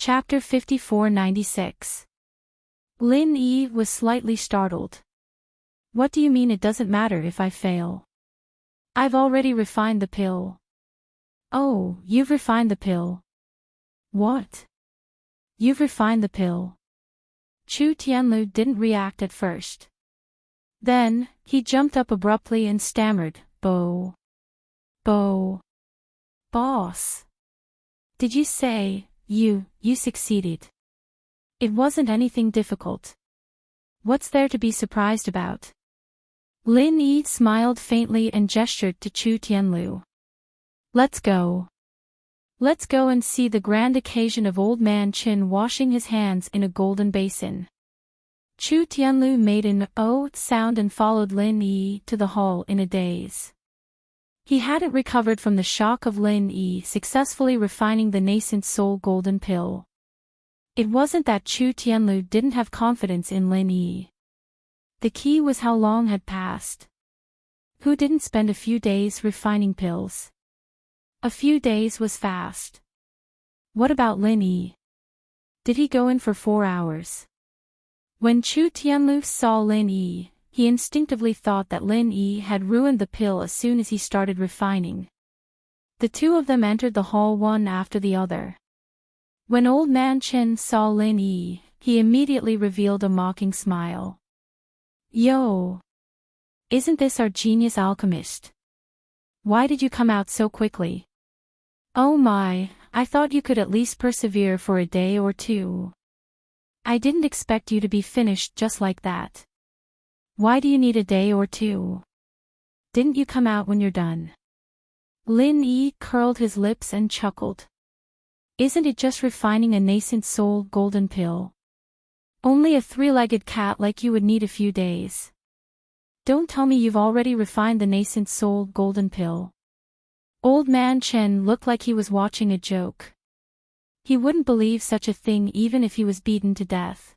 Chapter 5496. Lin Yi was slightly startled. What do you mean it doesn't matter if I fail? I've already refined the pill. Oh, you've refined the pill. What? You've refined the pill. Chu Tianlu didn't react at first. Then, he jumped up abruptly and stammered, Boss. Did you say, you succeeded? It wasn't anything difficult. What's there to be surprised about? Lin Yi smiled faintly and gestured to Chu Tianlu. Let's go. Let's go and see the grand occasion of Old Man Qin washing his hands in a golden basin. Chu Tianlu made an "oh" sound and followed Lin Yi to the hall in a daze. He hadn't recovered from the shock of Lin Yi successfully refining the nascent soul golden pill. It wasn't that Chu Tianlu didn't have confidence in Lin Yi. The key was how long had passed. Who didn't spend a few days refining pills? A few days was fast. What about Lin Yi? Did he go in for 4 hours? When Chu Tianlu saw Lin Yi, he instinctively thought that Lin Yi had ruined the pill as soon as he started refining. The two of them entered the hall one after the other. When Old Man Qin saw Lin Yi, he immediately revealed a mocking smile. Yo! Isn't this our genius alchemist? Why did you come out so quickly? Oh my, I thought you could at least persevere for a day or two. I didn't expect you to be finished just like that. Why do you need a day or two? Didn't you come out when you're done? Lin Yi curled his lips and chuckled. Isn't it just refining a nascent soul golden pill? Only a 3-legged cat like you would need a few days. Don't tell me you've already refined the nascent soul golden pill. Old Man Chen looked like he was watching a joke. He wouldn't believe such a thing even if he was beaten to death.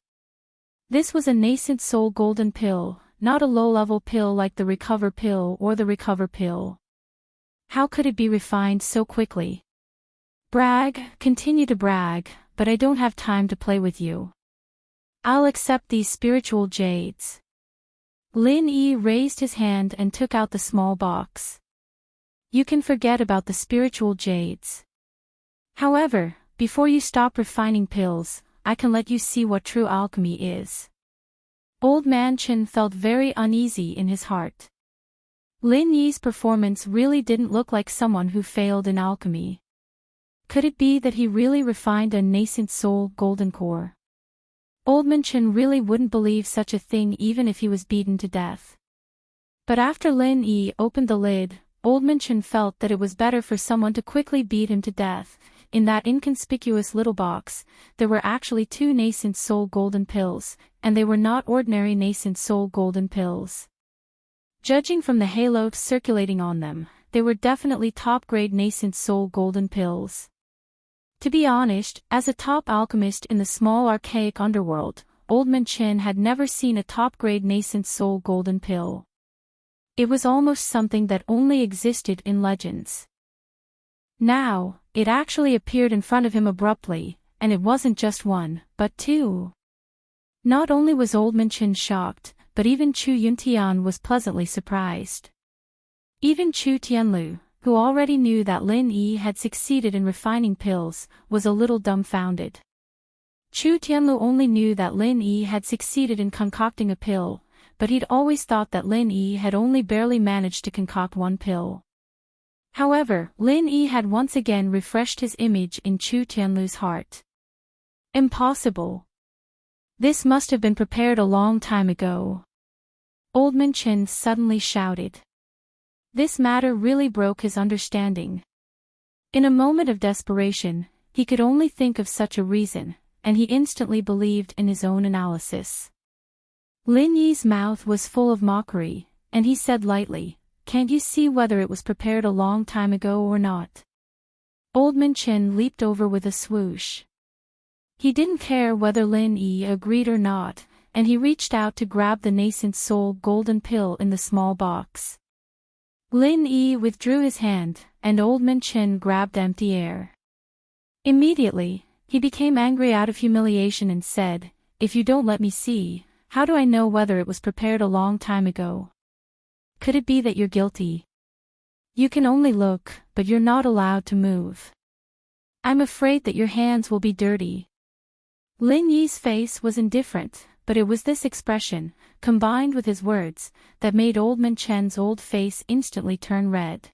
This was a nascent soul golden pill, not a low-level pill like the recover pill or the recover pill. How could it be refined so quickly? Brag, continue to brag, but I don't have time to play with you. I'll accept these spiritual jades. Lin Yi raised his hand and took out the small box. You can forget about the spiritual jades. However, before you stop refining pills, I can let you see what true alchemy is. Old Man Qin felt very uneasy in his heart. Lin Yi's performance really didn't look like someone who failed in alchemy. Could it be that he really refined a nascent soul golden core? Old Man Qin really wouldn't believe such a thing even if he was beaten to death. But after Lin Yi opened the lid, Old Man Qin felt that it was better for someone to quickly beat him to death. In that inconspicuous little box, there were actually 2 nascent soul golden pills, and they were not ordinary nascent soul golden pills. Judging from the halo circulating on them, they were definitely top-grade nascent soul golden pills. To be honest, as a top alchemist in the small archaic underworld, Old Man Qin had never seen a top-grade nascent soul golden pill. It was almost something that only existed in legends. Now, it actually appeared in front of him abruptly, and it wasn't just 1, but 2. Not only was Old Man Qin shocked, but even Chu Yuntian was pleasantly surprised. Even Chu Tianlu, who already knew that Lin Yi had succeeded in refining pills, was a little dumbfounded. Chu Tianlu only knew that Lin Yi had succeeded in concocting a pill, but he'd always thought that Lin Yi had only barely managed to concoct 1 pill. However, Lin Yi had once again refreshed his image in Chu Tianlu's heart. Impossible. This must have been prepared a long time ago. Old Man Qin suddenly shouted. This matter really broke his understanding. In a moment of desperation, he could only think of such a reason, and he instantly believed in his own analysis. Lin Yi's mouth was full of mockery, and he said lightly, Can't you see whether it was prepared a long time ago or not? Old Man Qin leaped over with a swoosh. He didn't care whether Lin Yi agreed or not, and he reached out to grab the nascent soul golden pill in the small box. Lin Yi withdrew his hand, and Old Man Qin grabbed empty air. Immediately, He became angry out of humiliation and said, "If you don't let me see, how do I know whether it was prepared a long time ago? Could it be that you're guilty? You can only look, but you're not allowed to move. I'm afraid that your hands will be dirty." Lin Yi's face was indifferent, but it was this expression, combined with his words, that made Old Man Chen's old face instantly turn red.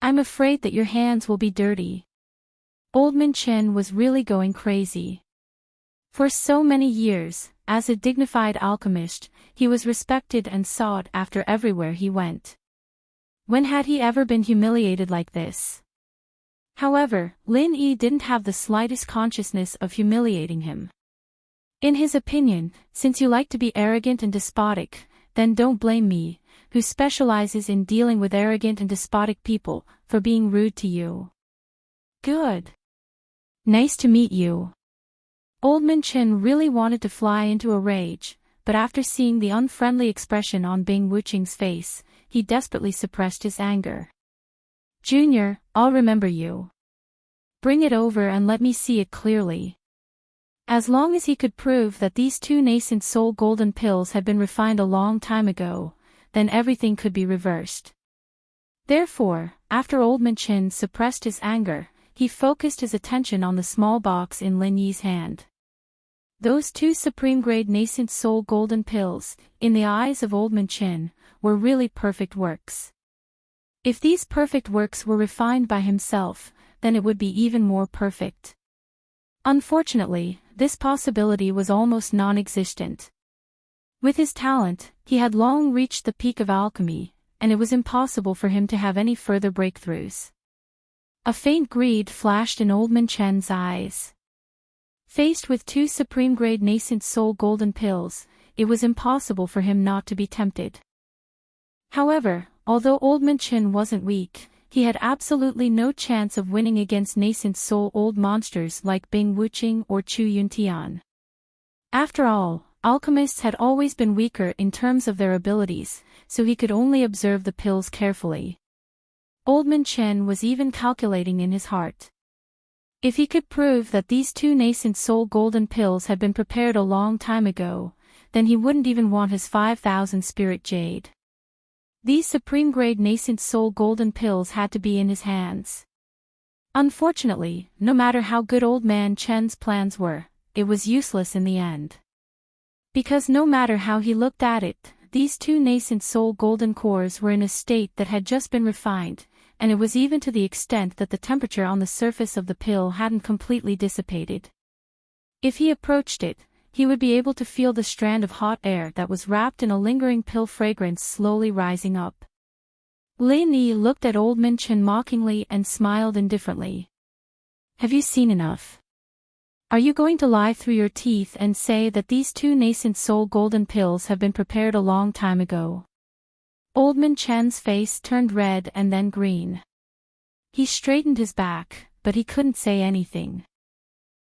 "I'm afraid that your hands will be dirty." Old Man Chen was really going crazy. For so many years, as a dignified alchemist, he was respected and sought after everywhere he went. When had he ever been humiliated like this? However, Lin Yi didn't have the slightest consciousness of humiliating him. In his opinion, since you like to be arrogant and despotic, then don't blame me, who specializes in dealing with arrogant and despotic people, for being rude to you. Good. Nice to meet you. Old Man Chen really wanted to fly into a rage, but after seeing the unfriendly expression on Bing Wuqing's face, he desperately suppressed his anger. "Junior, I'll remember you. Bring it over and let me see it clearly." As long as he could prove that these two nascent soul golden pills had been refined a long time ago, then everything could be reversed. Therefore, after Old Man Chen suppressed his anger, he focused his attention on the small box in Lin Yi's hand. Those two supreme-grade nascent soul golden pills, in the eyes of Old Man Chen, were really perfect works. If these perfect works were refined by himself, then it would be even more perfect. Unfortunately, this possibility was almost non-existent. With his talent, he had long reached the peak of alchemy, and it was impossible for him to have any further breakthroughs. A faint greed flashed in Old Man Chen's eyes. Faced with two supreme-grade nascent soul golden pills, it was impossible for him not to be tempted. However, although Old Man Chen wasn't weak, he had absolutely no chance of winning against nascent soul old monsters like Bing Wuqing or Chu Yuntian. After all, alchemists had always been weaker in terms of their abilities, so he could only observe the pills carefully. Old Man Chen was even calculating in his heart. If he could prove that these two nascent soul golden pills had been prepared a long time ago, then he wouldn't even want his 5,000 spirit jade. These supreme-grade nascent soul golden pills had to be in his hands. Unfortunately, no matter how good Old Man Chen's plans were, it was useless in the end. Because no matter how he looked at it, these two nascent soul golden cores were in a state that had just been refined, and it was even to the extent that the temperature on the surface of the pill hadn't completely dissipated. If he approached it, he would be able to feel the strand of hot air that was wrapped in a lingering pill fragrance slowly rising up. Lin Yi looked at Old Man Chen mockingly and smiled indifferently. "Have you seen enough? Are you going to lie through your teeth and say that these two nascent soul golden pills have been prepared a long time ago?" Old Man Chen's face turned red and then green. He straightened his back, but he couldn't say anything.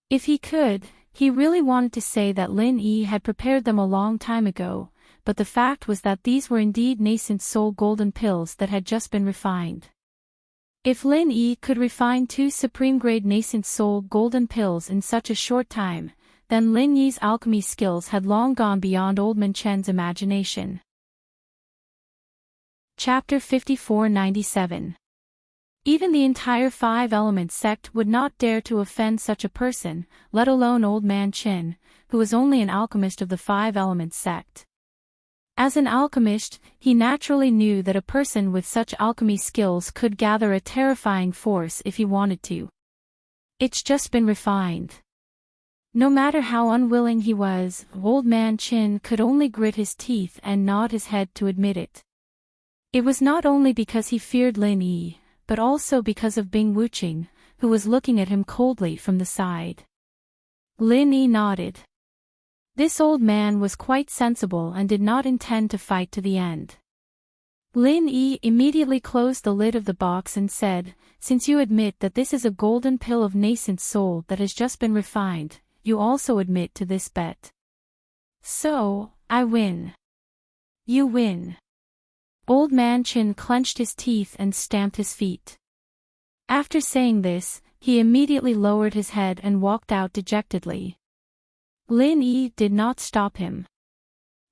If he could, he really wanted to say that Lin Yi had prepared them a long time ago, but the fact was that these were indeed nascent soul golden pills that had just been refined. If Lin Yi could refine two supreme-grade nascent soul golden pills in such a short time, then Lin Yi's alchemy skills had long gone beyond Old Man Chen's imagination. Chapter 5497. Even the entire Five-Element sect would not dare to offend such a person, let alone Old Man Chen, who was only an alchemist of the Five-Element sect. As an alchemist, he naturally knew that a person with such alchemy skills could gather a terrifying force if he wanted to. It's just been refined. No matter how unwilling he was, Old Man Chen could only grit his teeth and nod his head to admit it. It was not only because he feared Lin Yi, but also because of Bing Wuqing, who was looking at him coldly from the side. Lin Yi nodded. This old man was quite sensible and did not intend to fight to the end. Lin Yi immediately closed the lid of the box and said, "Since you admit that this is a golden pill of nascent soul that has just been refined, you also admit to this bet. So, I win. You win." Old Man Chen clenched his teeth and stamped his feet. After saying this, he immediately lowered his head and walked out dejectedly. Lin Yi did not stop him.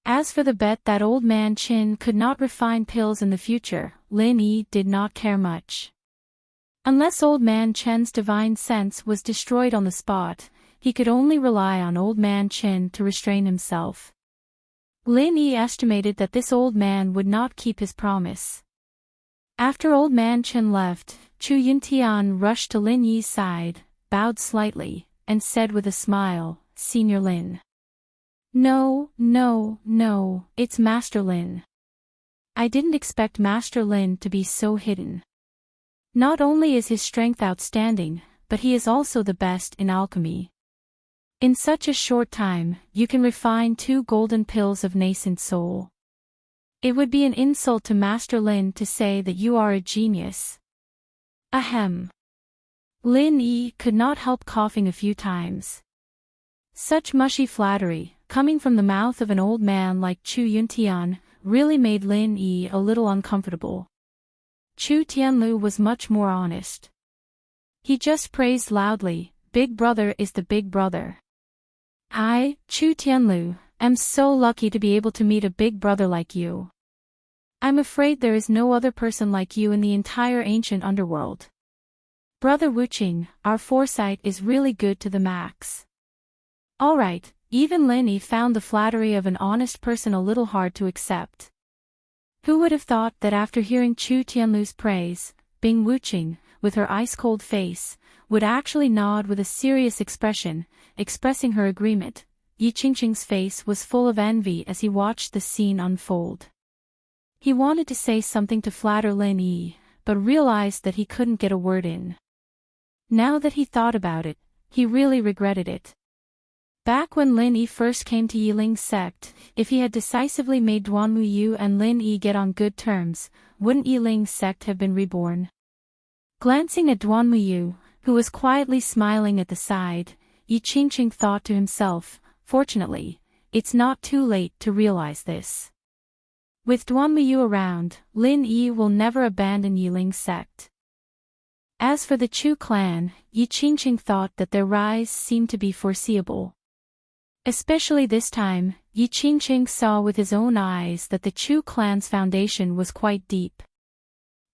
As for the bet that old man Qin could not refine pills in the future, Lin Yi did not care much. Unless old man Chen's divine sense was destroyed on the spot, he could only rely on old man Qin to restrain himself. Lin Yi estimated that this old man would not keep his promise. After old man Qin left, Chu Yuntian rushed to Lin Yi's side, bowed slightly, and said with a smile, "Senior Lin." "No, no, no, it's Master Lin. I didn't expect Master Lin to be so hidden. Not only is his strength outstanding, but he is also the best in alchemy. In such a short time, you can refine 2 golden pills of nascent soul. It would be an insult to Master Lin to say that you are a genius." Ahem. Lin Yi could not help coughing a few times. Such mushy flattery, coming from the mouth of an old man like Chu Yuntian, really made Lin Yi a little uncomfortable. Chu Tianlu was much more honest. He just praised loudly, "Big brother is the big brother. I, Chu Tianlu, am so lucky to be able to meet a big brother like you. I'm afraid there is no other person like you in the entire ancient underworld. Brother Wuqing, our foresight is really good to the max." Alright, even Lin Yi found the flattery of an honest person a little hard to accept. Who would have thought that after hearing Chu Tianlu's praise, Bing Wuqing, with her ice-cold face, would actually nod with a serious expression, expressing her agreement. Yi Qingqing's face was full of envy as he watched the scene unfold. He wanted to say something to flatter Lin Yi, but realized that he couldn't get a word in. Now that he thought about it, he really regretted it. Back when Lin Yi first came to Yiling's sect, if he had decisively made Duanmu Yu and Lin Yi get on good terms, wouldn't Yiling's sect have been reborn? Glancing at Duanmu Yu, who was quietly smiling at the side, Yi Qingqing thought to himself, "Fortunately, it's not too late to realize this. With Duanmu Yu around, Lin Yi will never abandon Yiling's sect." As for the Chu clan, Yi Qingqing thought that their rise seemed to be foreseeable. Especially this time, Yi Qingqing saw with his own eyes that the Chu clan's foundation was quite deep.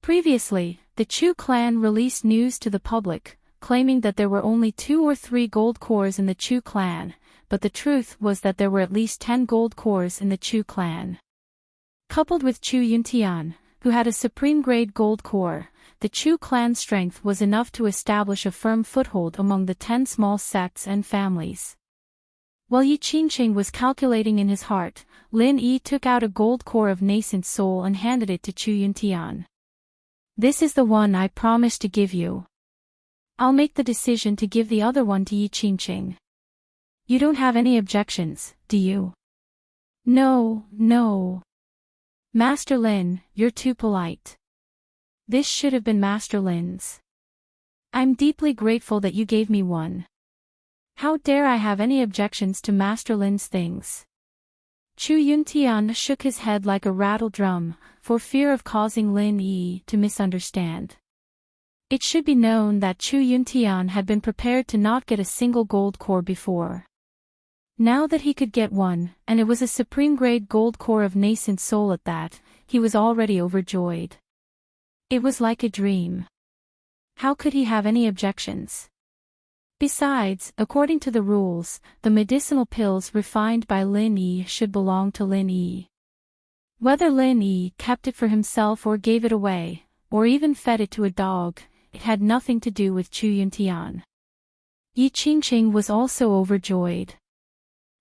Previously, the Chu clan released news to the public, claiming that there were only 2 or 3 gold cores in the Chu clan, but the truth was that there were at least 10 gold cores in the Chu clan. Coupled with Chu Yuntian, who had a supreme-grade gold core, the Chu clan's strength was enough to establish a firm foothold among the 10 small sects and families. While Yi Qingqing was calculating in his heart, Lin Yi took out a gold core of nascent soul and handed it to Chu Yuntian. "This is the one I promised to give you. I'll make the decision to give the other one to Yi Qingqing. You don't have any objections, do you?" "No, no. Master Lin, you're too polite. This should have been Master Lin's. I'm deeply grateful that you gave me one. How dare I have any objections to Master Lin's things?" Chu Yuntian shook his head like a rattle drum, for fear of causing Lin Yi to misunderstand. It should be known that Chu Yuntian had been prepared to not get a single gold core before. Now that he could get one, and it was a supreme-grade gold core of nascent soul at that, he was already overjoyed. It was like a dream. How could he have any objections? Besides, according to the rules, the medicinal pills refined by Lin Yi should belong to Lin Yi. Whether Lin Yi kept it for himself or gave it away, or even fed it to a dog, it had nothing to do with Chu Yuntian. Yi Qingqing was also overjoyed.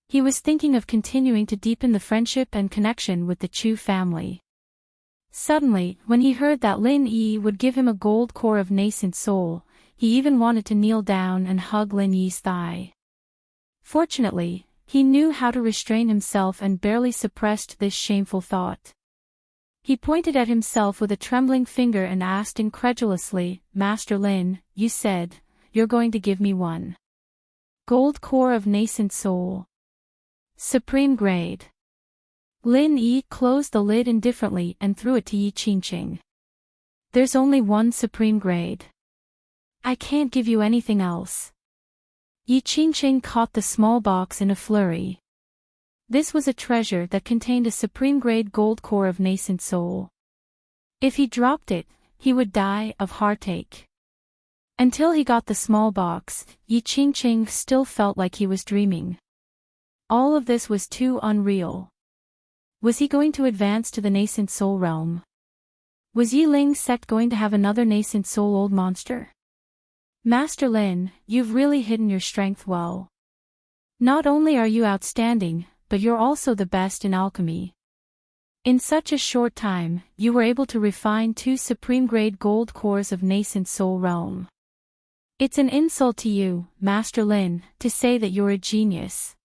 He was thinking of continuing to deepen the friendship and connection with the Chu family. Suddenly, when he heard that Lin Yi would give him a gold core of nascent soul, he even wanted to kneel down and hug Lin Yi's thigh. Fortunately, he knew how to restrain himself and barely suppressed this shameful thought. He pointed at himself with a trembling finger and asked incredulously, "Master Lin, you said, you're going to give me one gold core of nascent soul. Supreme grade." Lin Yi closed the lid indifferently and threw it to Yi Qingqing. "There's only one supreme grade. I can't give you anything else. Enchanting caught the small box in a flurry. This was a treasure that contained a supreme-grade gold core of nascent soul. If he dropped it, he would die of heartache. Until he got the small box, Enchanting still felt like he was dreaming. All of this was too unreal. Was he going to advance to the nascent soul realm? Was Yi Ling's sect going to have another nascent soul old monster? Master Lin, you've really hidden your strength well. Not only are you outstanding, but you're also the best in alchemy. In such a short time, you were able to refine 2 supreme-grade gold cores of nascent soul realm. It's an insult to you, Master Lin, to say that you're a genius.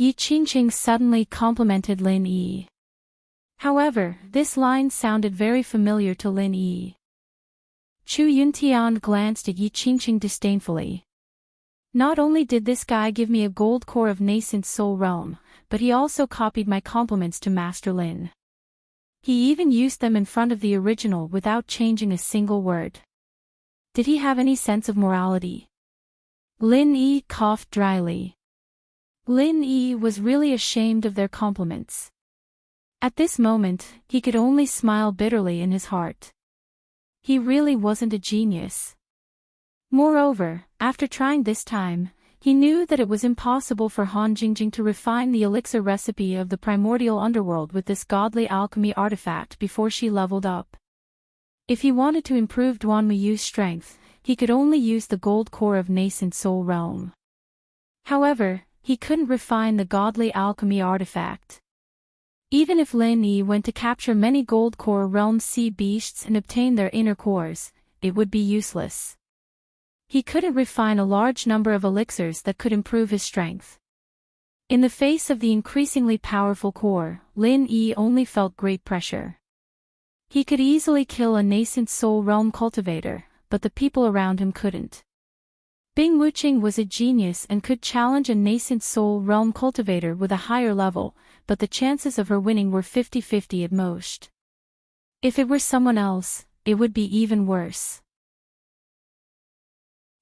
Enchanting suddenly complimented Lin Yi. However, this line sounded very familiar to Lin Yi. Chu Yuntian glanced at Enchanting disdainfully. Not only did this guy give me a gold core of nascent soul realm, but he also copied my compliments to Master Lin. He even used them in front of the original without changing a single word. Did he have any sense of morality? Lin Yi coughed dryly. Lin Yi was really ashamed of their compliments. At this moment, he could only smile bitterly in his heart. He really wasn't a genius. Moreover, after trying this time, he knew that it was impossible for Han Jingjing to refine the elixir recipe of the primordial underworld with this godly alchemy artifact before she leveled up. If he wanted to improve Duanmuyu's strength, he could only use the gold core of nascent soul realm. However, he couldn't refine the godly alchemy artifact. Even if Lin Yi went to capture many gold core realm sea beasts and obtain their inner cores, it would be useless. He couldn't refine a large number of elixirs that could improve his strength. In the face of the increasingly powerful core, Lin Yi only felt great pressure. He could easily kill a nascent soul realm cultivator, but the people around him couldn't. Bing Wuqing was a genius and could challenge a nascent soul realm cultivator with a higher level, but the chances of her winning were 50-50 at most. If it were someone else, it would be even worse.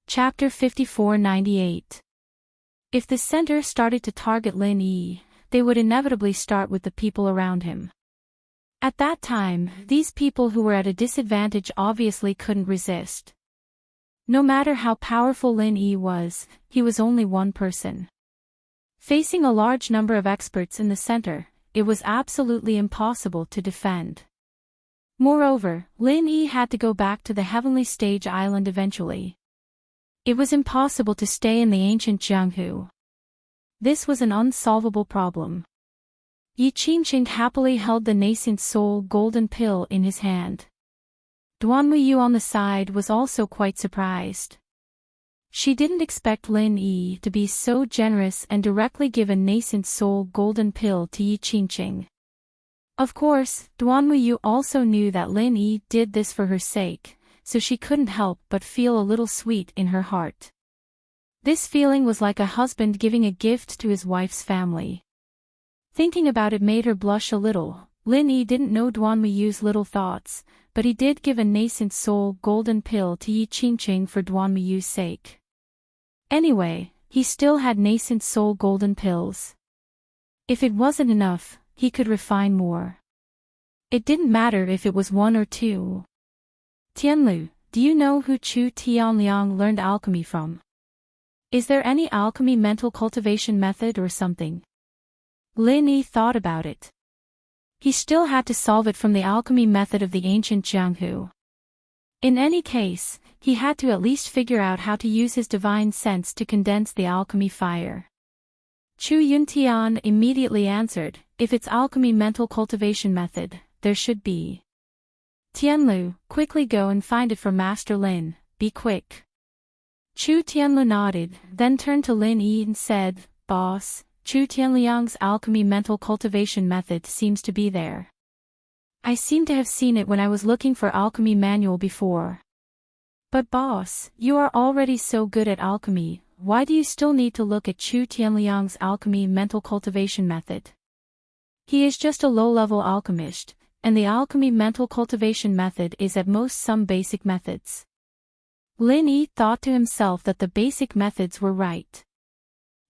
Chapter 5498. If the center started to target Lin Yi, they would inevitably start with the people around him. At that time, these people who were at a disadvantage obviously couldn't resist. No matter how powerful Lin Yi was, he was only one person. Facing a large number of experts in the center, it was absolutely impossible to defend. Moreover, Lin Yi had to go back to the Heavenly Stage Island eventually. It was impossible to stay in the ancient Jianghu. This was an unsolvable problem. Enchanting happily held the nascent soul golden pill in his hand. Duanmuyu on the side was also quite surprised. She didn't expect Lin Yi to be so generous and directly give a nascent soul golden pill to Enchanting. Of course, Duanmuyu also knew that Lin Yi did this for her sake, so she couldn't help but feel a little sweet in her heart. This feeling was like a husband giving a gift to his wife's family. Thinking about it made her blush a little. Lin Yi didn't know Duanmuyu's little thoughts, but he did give a nascent soul golden pill to Enchanting for Duanmuyu's sake. Anyway, he still had nascent soul golden pills. If it wasn't enough, he could refine more. It didn't matter if it was 1 or 2. Tianlu, do you know who Chu Tianliang learned alchemy from? Is there any alchemy mental cultivation method or something? Lin Yi thought about it. He still had to solve it from the alchemy method of the ancient Jianghu. In any case, he had to at least figure out how to use his divine sense to condense the alchemy fire. Chu Yuntian immediately answered, if it's alchemy mental cultivation method, there should be. Tianlu, quickly go and find it for Master Lin, be quick. Chu Tianlu nodded, then turned to Lin Yi and said, Boss, Chu Tianliang's alchemy mental cultivation method seems to be there. I seem to have seen it when I was looking for alchemy manual before. But boss, you are already so good at alchemy, why do you still need to look at Chu Tianliang's alchemy mental cultivation method? He is just a low-level alchemist, and the alchemy mental cultivation method is at most some basic methods. Lin Yi thought to himself that the basic methods were right.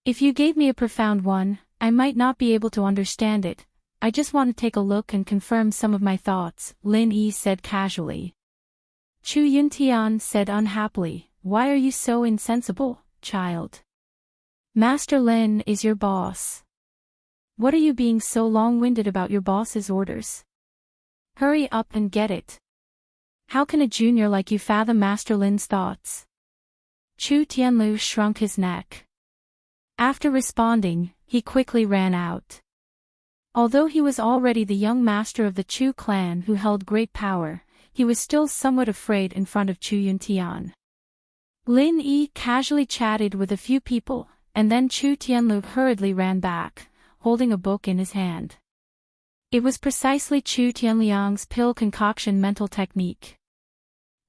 If you gave me a profound one, I might not be able to understand it. I just want to take a look and confirm some of my thoughts, Lin Yi said casually. Chu Yuntian said unhappily, why are you so insensible, child? Master Lin is your boss. What are you being so long-winded about your boss's orders? Hurry up and get it. How can a junior like you fathom Master Lin's thoughts? Chu Tianlu shrunk his neck. After responding, he quickly ran out. Although he was already the young master of the Chu clan who held great power, he was still somewhat afraid in front of Chu Yuntian. Lin Yi casually chatted with a few people, and then Chu Tianlu hurriedly ran back, holding a book in his hand. It was precisely Chu Tianliang's pill concoction mental technique.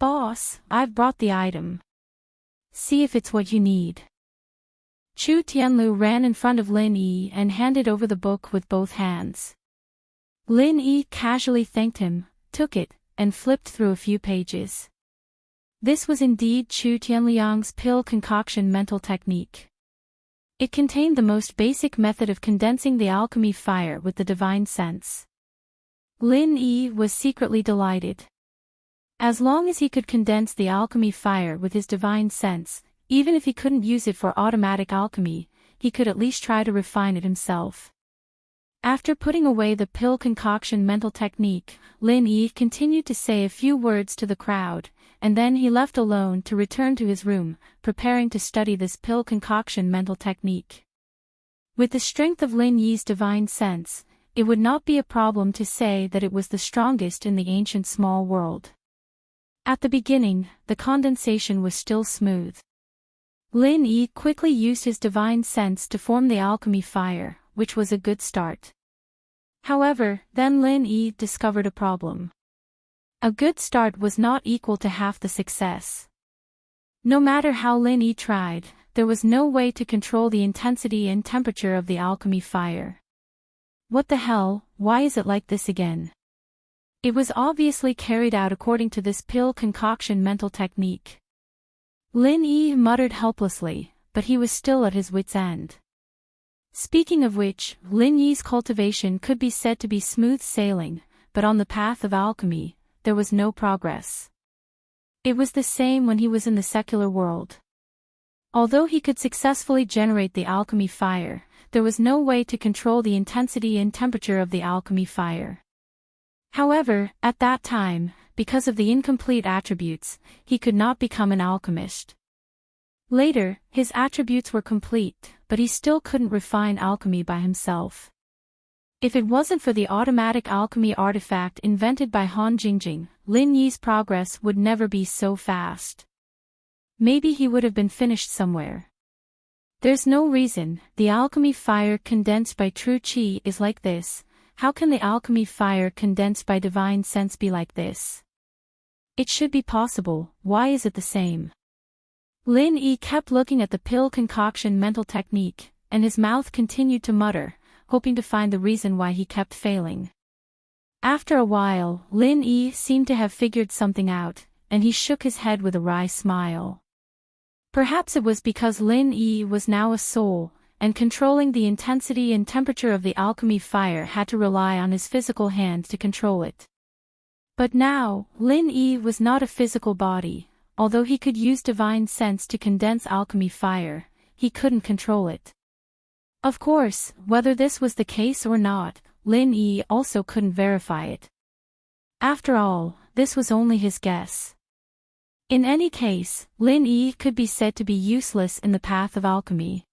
Boss, I've brought the item. See if it's what you need. Chu Tianlu ran in front of Lin Yi and handed over the book with both hands. Lin Yi casually thanked him, took it, and flipped through a few pages. This was indeed Chu Tianliang's pill concoction mental technique. It contained the most basic method of condensing the alchemy fire with the divine sense. Lin Yi was secretly delighted. As long as he could condense the alchemy fire with his divine sense, even if he couldn't use it for automatic alchemy, he could at least try to refine it himself. After putting away the pill concoction mental technique, Lin Yi continued to say a few words to the crowd, and then he left alone to return to his room, preparing to study this pill concoction mental technique. With the strength of Lin Yi's divine sense, it would not be a problem to say that it was the strongest in the ancient small world. At the beginning, the condensation was still smooth. Lin Yi quickly used his divine sense to form the alchemy fire, which was a good start. However, then Lin Yi discovered a problem. A good start was not equal to half the success. No matter how Lin Yi tried, there was no way to control the intensity and temperature of the alchemy fire. What the hell, why is it like this again? It was obviously carried out according to this pill concoction mental technique. Lin Yi muttered helplessly, but he was still at his wits' end. Speaking of which, Lin Yi's cultivation could be said to be smooth sailing, but on the path of alchemy, there was no progress. It was the same when he was in the secular world. Although he could successfully generate the alchemy fire, there was no way to control the intensity and temperature of the alchemy fire. However, at that time, because of the incomplete attributes, he could not become an alchemist. Later, his attributes were complete, but he still couldn't refine alchemy by himself. If it wasn't for the automatic alchemy artifact invented by Han Jingjing, Lin Yi's progress would never be so fast. Maybe he would have been finished somewhere. There's no reason. The alchemy fire condensed by true qi is like this. How can the alchemy fire condensed by divine sense be like this? It should be possible, why is it the same? Lin Yi kept looking at the pill concoction mental technique, and his mouth continued to mutter, hoping to find the reason why he kept failing. After a while, Lin Yi seemed to have figured something out, and he shook his head with a wry smile. Perhaps it was because Lin Yi was now a soul, and controlling the intensity and temperature of the alchemy fire had to rely on his physical hand to control it. But now, Lin Yi was not a physical body. Although he could use divine sense to condense alchemy fire, he couldn't control it. Of course, whether this was the case or not, Lin Yi also couldn't verify it. After all, this was only his guess. In any case, Lin Yi could be said to be useless in the path of alchemy.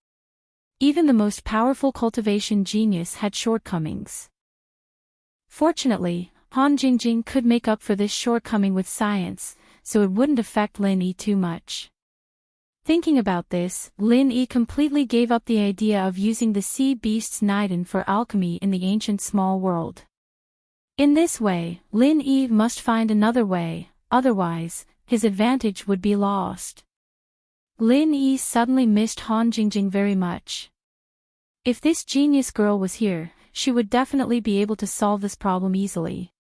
Even the most powerful cultivation genius had shortcomings. Fortunately, Han Jingjing could make up for this shortcoming with science, so it wouldn't affect Lin Yi too much. Thinking about this, Lin Yi completely gave up the idea of using the sea beast's Niden for alchemy in the ancient small world. In this way, Lin Yi must find another way, otherwise, his advantage would be lost. Lin Yi suddenly missed Han Jingjing very much. If this genius girl was here, she would definitely be able to solve this problem easily.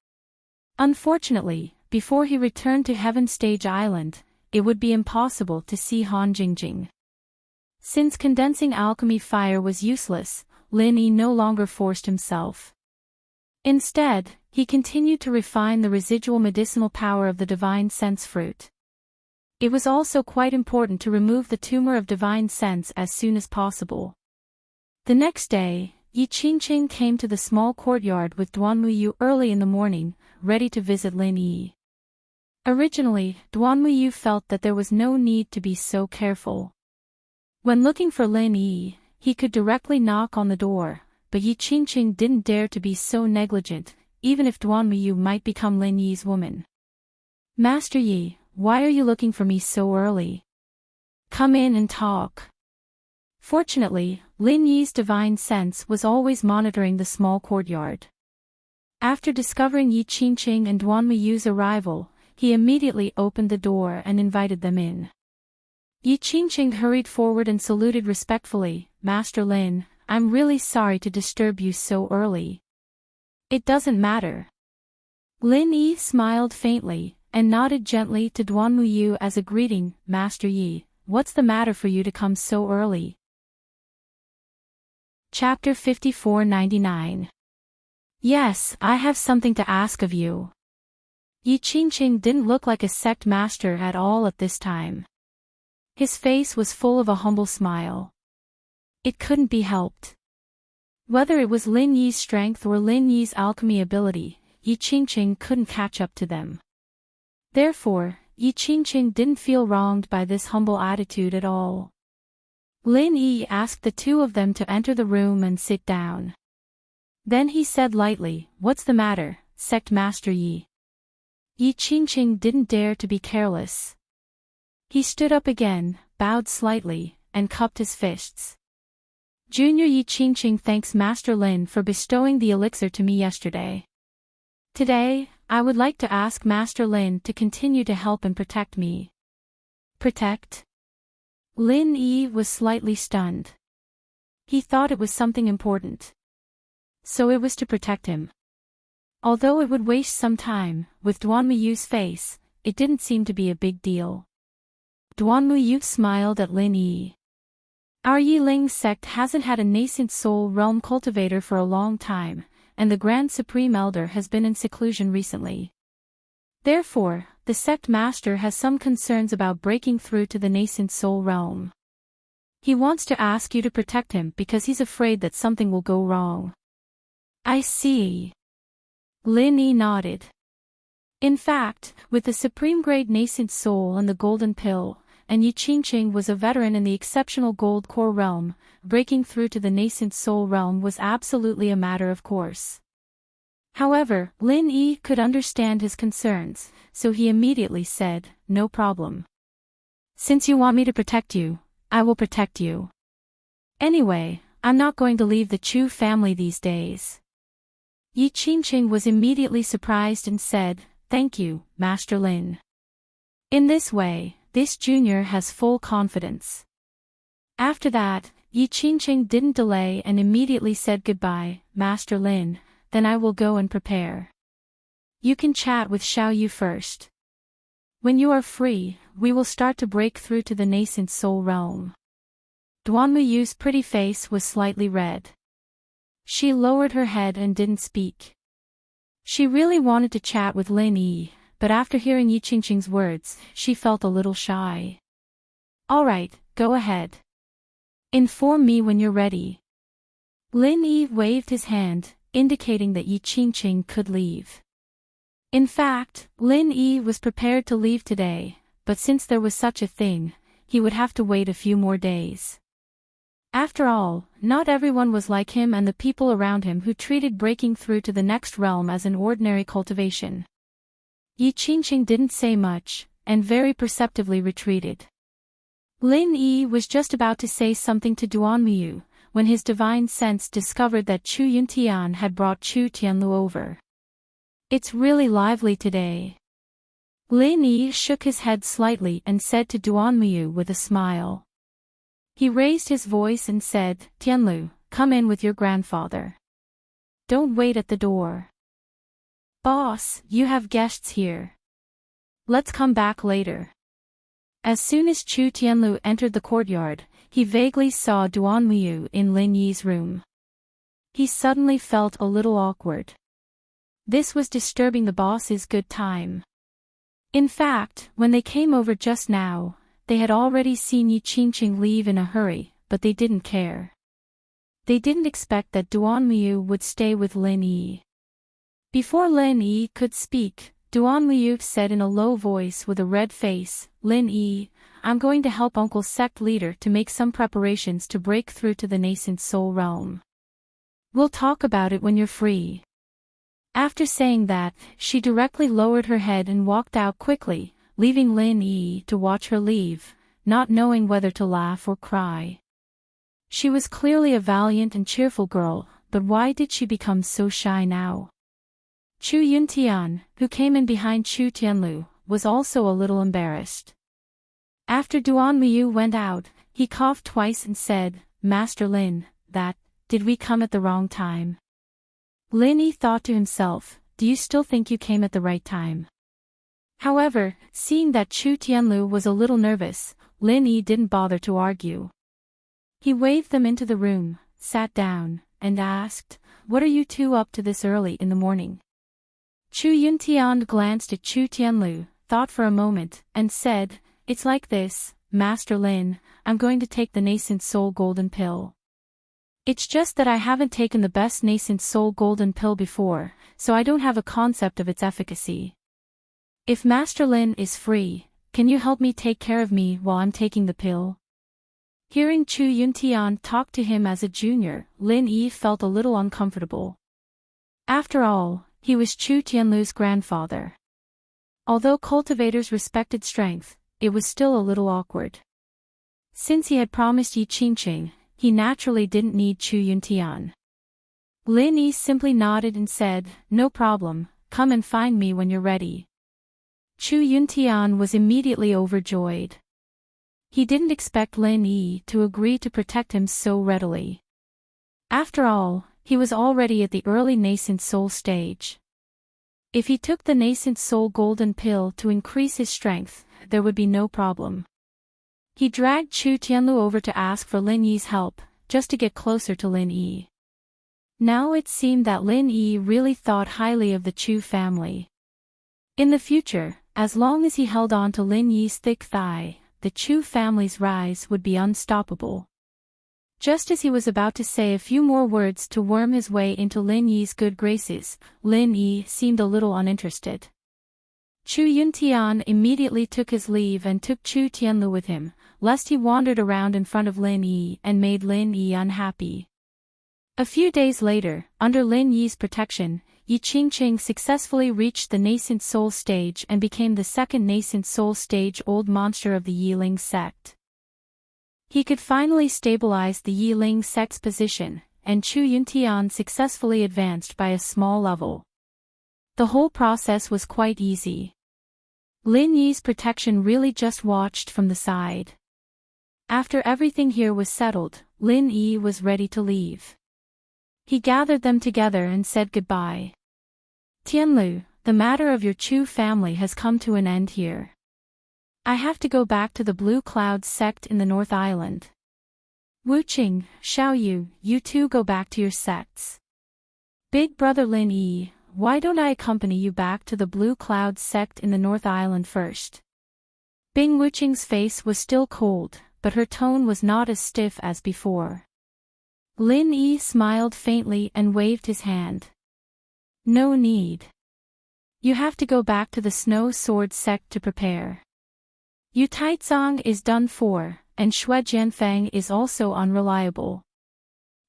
Unfortunately, before he returned to Heaven Stage Island, it would be impossible to see Han Jingjing. Since condensing alchemy fire was useless, Lin Yi no longer forced himself. Instead, he continued to refine the residual medicinal power of the divine sense fruit. It was also quite important to remove the tumor of divine sense as soon as possible. The next day, Yi Qingqing came to the small courtyard with Duanmuyu early in the morning, ready to visit Lin Yi. Originally, Duanmuyu felt that there was no need to be so careful. When looking for Lin Yi, he could directly knock on the door, but Yi Qingqing didn't dare to be so negligent, even if Duanmuyu might become Lin Yi's woman. "Master Yi, why are you looking for me so early? Come in and talk." Fortunately, Lin Yi's divine sense was always monitoring the small courtyard. After discovering Yi Qingqing and Duanmuyu's arrival, he immediately opened the door and invited them in. Yi Qingqing hurried forward and saluted respectfully, "Master Lin, I'm really sorry to disturb you so early." "It doesn't matter." Lin Yi smiled faintly, and nodded gently to Duanmuyu as a greeting, "Master Yi, what's the matter for you to come so early?" Chapter 5499. "Yes, I have something to ask of you." Yi Qingqing didn't look like a sect master at all at this time. His face was full of a humble smile. It couldn't be helped. Whether it was Lin Yi's strength or Lin Yi's alchemy ability, Yi Qingqing couldn't catch up to them. Therefore, Yi Qingqing didn't feel wronged by this humble attitude at all. Lin Yi asked the two of them to enter the room and sit down. Then he said lightly, "What's the matter, Sect Master Yi?" Yi Qingqing didn't dare to be careless. He stood up again, bowed slightly, and cupped his fists. "Junior Yi Qingqing thanks Master Lin for bestowing the elixir to me yesterday. Today, I would like to ask Master Lin to continue to help and protect me." "Protect?" Lin Yi was slightly stunned. He thought it was something important. So it was to protect him. Although it would waste some time, with Duanmuyu's face, it didn't seem to be a big deal. Duanmuyu smiled at Lin Yi. "Our Yiling sect hasn't had a nascent soul realm cultivator for a long time, and the Grand Supreme Elder has been in seclusion recently. Therefore, the sect master has some concerns about breaking through to the nascent soul realm. He wants to ask you to protect him because he's afraid that something will go wrong." "I see." Lin Yi nodded. In fact, with the supreme grade nascent soul and the golden pill, and Yi Qingqing was a veteran in the exceptional gold core realm, breaking through to the nascent soul realm was absolutely a matter of course. However, Lin Yi could understand his concerns, so he immediately said, "No problem. Since you want me to protect you, I will protect you. Anyway, I'm not going to leave the Chu family these days." Yi Qingqing was immediately surprised and said, "Thank you, Master Lin." In this way, this junior has full confidence. After that, Yi Qingqing didn't delay and immediately said goodbye, "Master Lin, then I will go and prepare. You can chat with Xiao Yu first. When you are free, we will start to break through to the nascent soul realm." Duanmuyu's pretty face was slightly red. She lowered her head and didn't speak. She really wanted to chat with Lin Yi, but after hearing Yi Qingqing's words, she felt a little shy. "All right, go ahead. Inform me when you're ready." Lin Yi waved his hand, indicating that Yi Qingqing could leave. In fact, Lin Yi was prepared to leave today, but since there was such a thing, he would have to wait a few more days. After all, not everyone was like him and the people around him who treated breaking through to the next realm as an ordinary cultivation. Yi Qingqing didn't say much, and very perceptively retreated. Lin Yi was just about to say something to Duanmuyu, when his divine sense discovered that Chu Yuntian had brought Chu Tianlu over. "It's really lively today." Lin Yi shook his head slightly and said to Duanmuyu with a smile. He raised his voice and said, "Tianlu, come in with your grandfather. Don't wait at the door." "Boss, you have guests here. Let's come back later." As soon as Chu Tianlu entered the courtyard, he vaguely saw Duan Muyu in Lin Yi's room. He suddenly felt a little awkward. This was disturbing the boss's good time. In fact, when they came over just now, they had already seen Yi Qingqing leave in a hurry, but they didn't care. They didn't expect that Duan Muyu would stay with Lin Yi. Before Lin Yi could speak, Duan Muyu said in a low voice with a red face, "Lin Yi, I'm going to help Uncle's sect leader to make some preparations to break through to the nascent soul realm. We'll talk about it when you're free." After saying that, she directly lowered her head and walked out quickly, leaving Lin Yi to watch her leave, not knowing whether to laugh or cry. She was clearly a valiant and cheerful girl, but why did she become so shy now? Chu Yuntian, who came in behind Chu Tianlu, was also a little embarrassed. After Duan Muyu went out, he coughed twice and said, "Master Lin, did we come at the wrong time?" Lin Yi thought to himself, "Do you still think you came at the right time?" However, seeing that Chu Tianlu was a little nervous, Lin Yi didn't bother to argue. He waved them into the room, sat down, and asked, "What are you two up to this early in the morning?" Chu Yuntian glanced at Chu Tianlu, thought for a moment, and said, "It's like this, Master Lin, I'm going to take the nascent soul golden pill. It's just that I haven't taken the best nascent soul golden pill before, so I don't have a concept of its efficacy. If Master Lin is free, can you help me take care of me while I'm taking the pill?" Hearing Chu Yuntian talk to him as a junior, Lin Yi felt a little uncomfortable. After all, he was Chu Tianlu's grandfather. Although cultivators respected strength, it was still a little awkward. Since he had promised Yi Qingqing, he naturally didn't need Chu Yuntian. Lin Yi simply nodded and said, "No problem, come and find me when you're ready." Chu Yuntian was immediately overjoyed. He didn't expect Lin Yi to agree to protect him so readily. After all, he was already at the early nascent soul stage. If he took the nascent soul golden pill to increase his strength, there would be no problem. He dragged Chu Tianlu over to ask for Lin Yi's help, just to get closer to Lin Yi. Now it seemed that Lin Yi really thought highly of the Chu family. In the future, as long as he held on to Lin Yi's thick thigh, the Chu family's rise would be unstoppable. Just as he was about to say a few more words to worm his way into Lin Yi's good graces, Lin Yi seemed a little uninterested. Chu Yuntian immediately took his leave and took Chu Tianlu with him, lest he wandered around in front of Lin Yi and made Lin Yi unhappy. A few days later, under Lin Yi's protection, Yi Qingqing successfully reached the nascent soul stage and became the second nascent soul stage old monster of the Yiling sect. He could finally stabilize the Yiling sect's position, and Chu Yuntian successfully advanced by a small level. The whole process was quite easy. Lin Yi's protection really just watched from the side. After everything here was settled, Lin Yi was ready to leave. He gathered them together and said goodbye. "Tianlu, the matter of your Chu family has come to an end here. I have to go back to the Blue Cloud sect in the North Island. Wuqing, Xiaoyu, you two go back to your sects. Big brother Lin Yi, why don't I accompany you back to the Blue Cloud sect in the North Island first?" Bing Wuqing's face was still cold, but her tone was not as stiff as before. Lin Yi smiled faintly and waved his hand. "No need. You have to go back to the Snow Sword sect to prepare. Yu Taizong is done for, and Xue Jianfeng is also unreliable.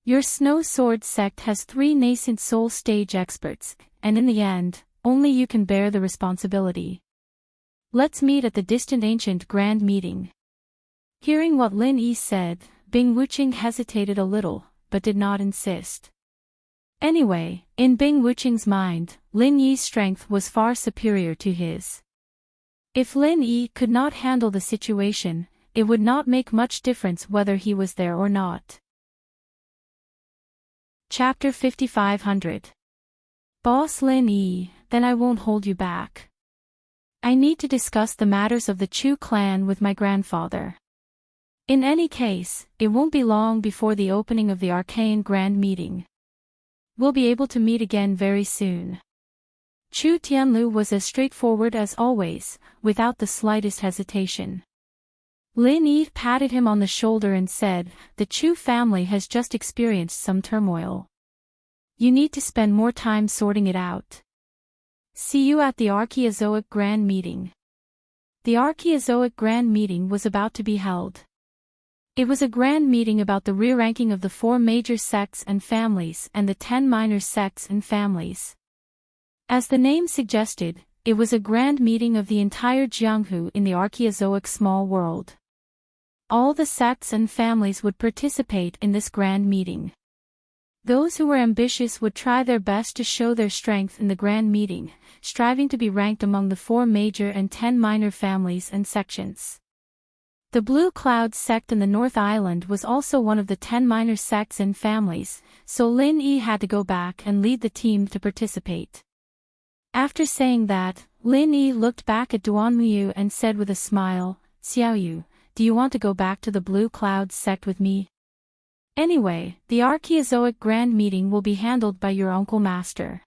Your Snow Sword sect has 3 nascent soul stage experts, and in the end, only you can bear the responsibility. Let's meet at the distant ancient grand meeting." Hearing what Lin Yi said, Bing Wuqing hesitated a little, but did not insist. Anyway, in Bing Wuqing's mind, Lin Yi's strength was far superior to his. If Lin Yi could not handle the situation, it would not make much difference whether he was there or not. Chapter 5500. Boss Lin Yi, then I won't hold you back. I need to discuss the matters of the Chu clan with my grandfather. In any case, it won't be long before the opening of the Arcane Grand Meeting. We'll be able to meet again very soon. Chu Tianlu was as straightforward as always, without the slightest hesitation. Lin Yi patted him on the shoulder and said, "The Chu family has just experienced some turmoil. You need to spend more time sorting it out. See you at the Archaeozoic Grand Meeting." The Archaeozoic Grand Meeting was about to be held. It was a grand meeting about the re-ranking of the 4 major sects and families and the 10 minor sects and families. As the name suggested, it was a grand meeting of the entire Jianghu in the Archaeozoic small world. All the sects and families would participate in this grand meeting. Those who were ambitious would try their best to show their strength in the grand meeting, striving to be ranked among the 4 major and 10 minor families and sections. The Blue Cloud sect in the North Island was also one of the 10 minor sects and families, so Lin Yi had to go back and lead the team to participate. After saying that, Lin Yi looked back at Duanmuyu and said with a smile, "Xiaoyu, do you want to go back to the Blue Cloud sect with me? Anyway, the Archaeozoic Grand Meeting will be handled by your uncle master.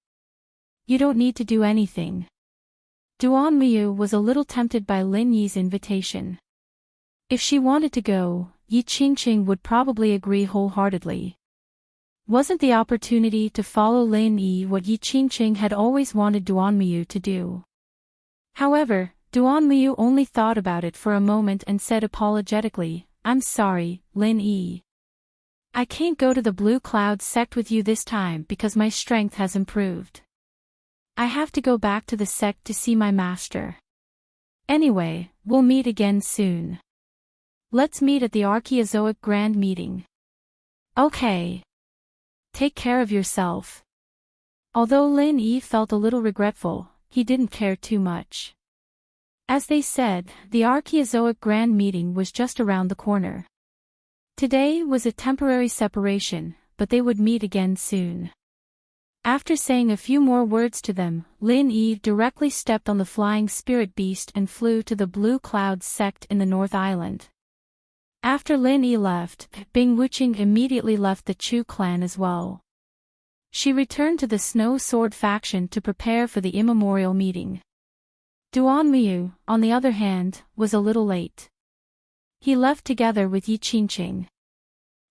You don't need to do anything." Duanmuyu was a little tempted by Lin Yi's invitation. If she wanted to go, Yi Qingqing would probably agree wholeheartedly. Wasn't the opportunity to follow Lin Yi what Yi Qingqing had always wanted Duanmuyu to do? However, Duanmuyu only thought about it for a moment and said apologetically, "I'm sorry, Lin Yi. I can't go to the Blue Cloud sect with you this time because my strength has improved. I have to go back to the sect to see my master. Anyway, we'll meet again soon. Let's meet at the Archaeozoic Grand Meeting." "Okay. Take care of yourself." Although Lin Yi felt a little regretful, he didn't care too much. As they said, the Archaeozoic Grand Meeting was just around the corner. Today was a temporary separation, but they would meet again soon. After saying a few more words to them, Lin Yi directly stepped on the flying spirit beast and flew to the Blue Cloud sect in the North Island. After Lin Yi left, Bing Wuqing immediately left the Chu clan as well. She returned to the Snow Sword faction to prepare for the immemorial meeting. Duanmuyu, on the other hand, was a little late. He left together with Yi Qingqing.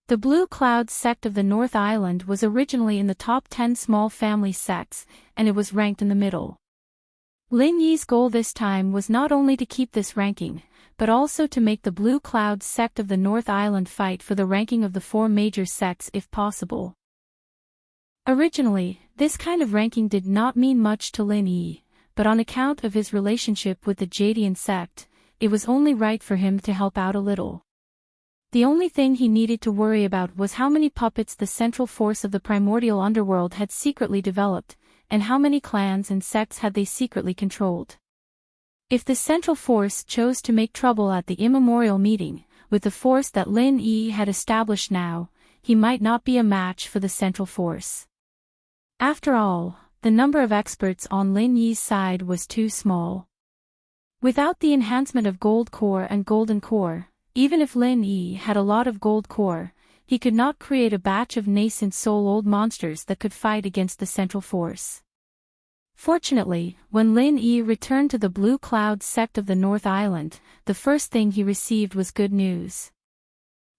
The Blue Cloud sect of the North Island was originally in the top 10 small family sects, and it was ranked in the middle. Lin Yi's goal this time was not only to keep this ranking, but also to make the Blue Cloud sect of the North Island fight for the ranking of the 4 major sects if possible. Originally, this kind of ranking did not mean much to Lin Yi, but on account of his relationship with the Jadian sect, it was only right for him to help out a little. The only thing he needed to worry about was how many puppets the central force of the primordial underworld had secretly developed, and how many clans and sects had they secretly controlled. If the central force chose to make trouble at the immemorial meeting, with the force that Lin Yi had established now, he might not be a match for the central force. After all, the number of experts on Lin Yi's side was too small. Without the enhancement of Gold Core and Golden Core, even if Lin Yi had a lot of Gold Core, he could not create a batch of nascent soul-old monsters that could fight against the central force. Fortunately, when Lin Yi returned to the Blue Cloud sect of the North Island, the first thing he received was good news.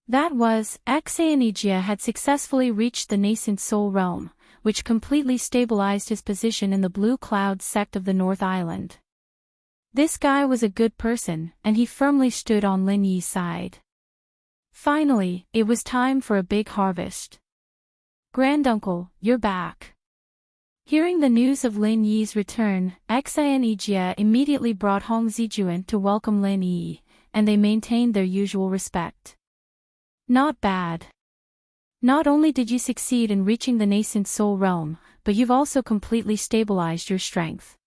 That was, Xianijia had successfully reached the nascent soul realm, which completely stabilized his position in the Blue Cloud sect of the North Island. This guy was a good person, and he firmly stood on Lin Yi's side. Finally, it was time for a big harvest. "Granduncle, you're back." Hearing the news of Lin Yi's return, Xianijia immediately brought Hong Zijuan to welcome Lin Yi, and they maintained their usual respect. "Not bad. Not only did you succeed in reaching the nascent soul realm, but you've also completely stabilized your strength.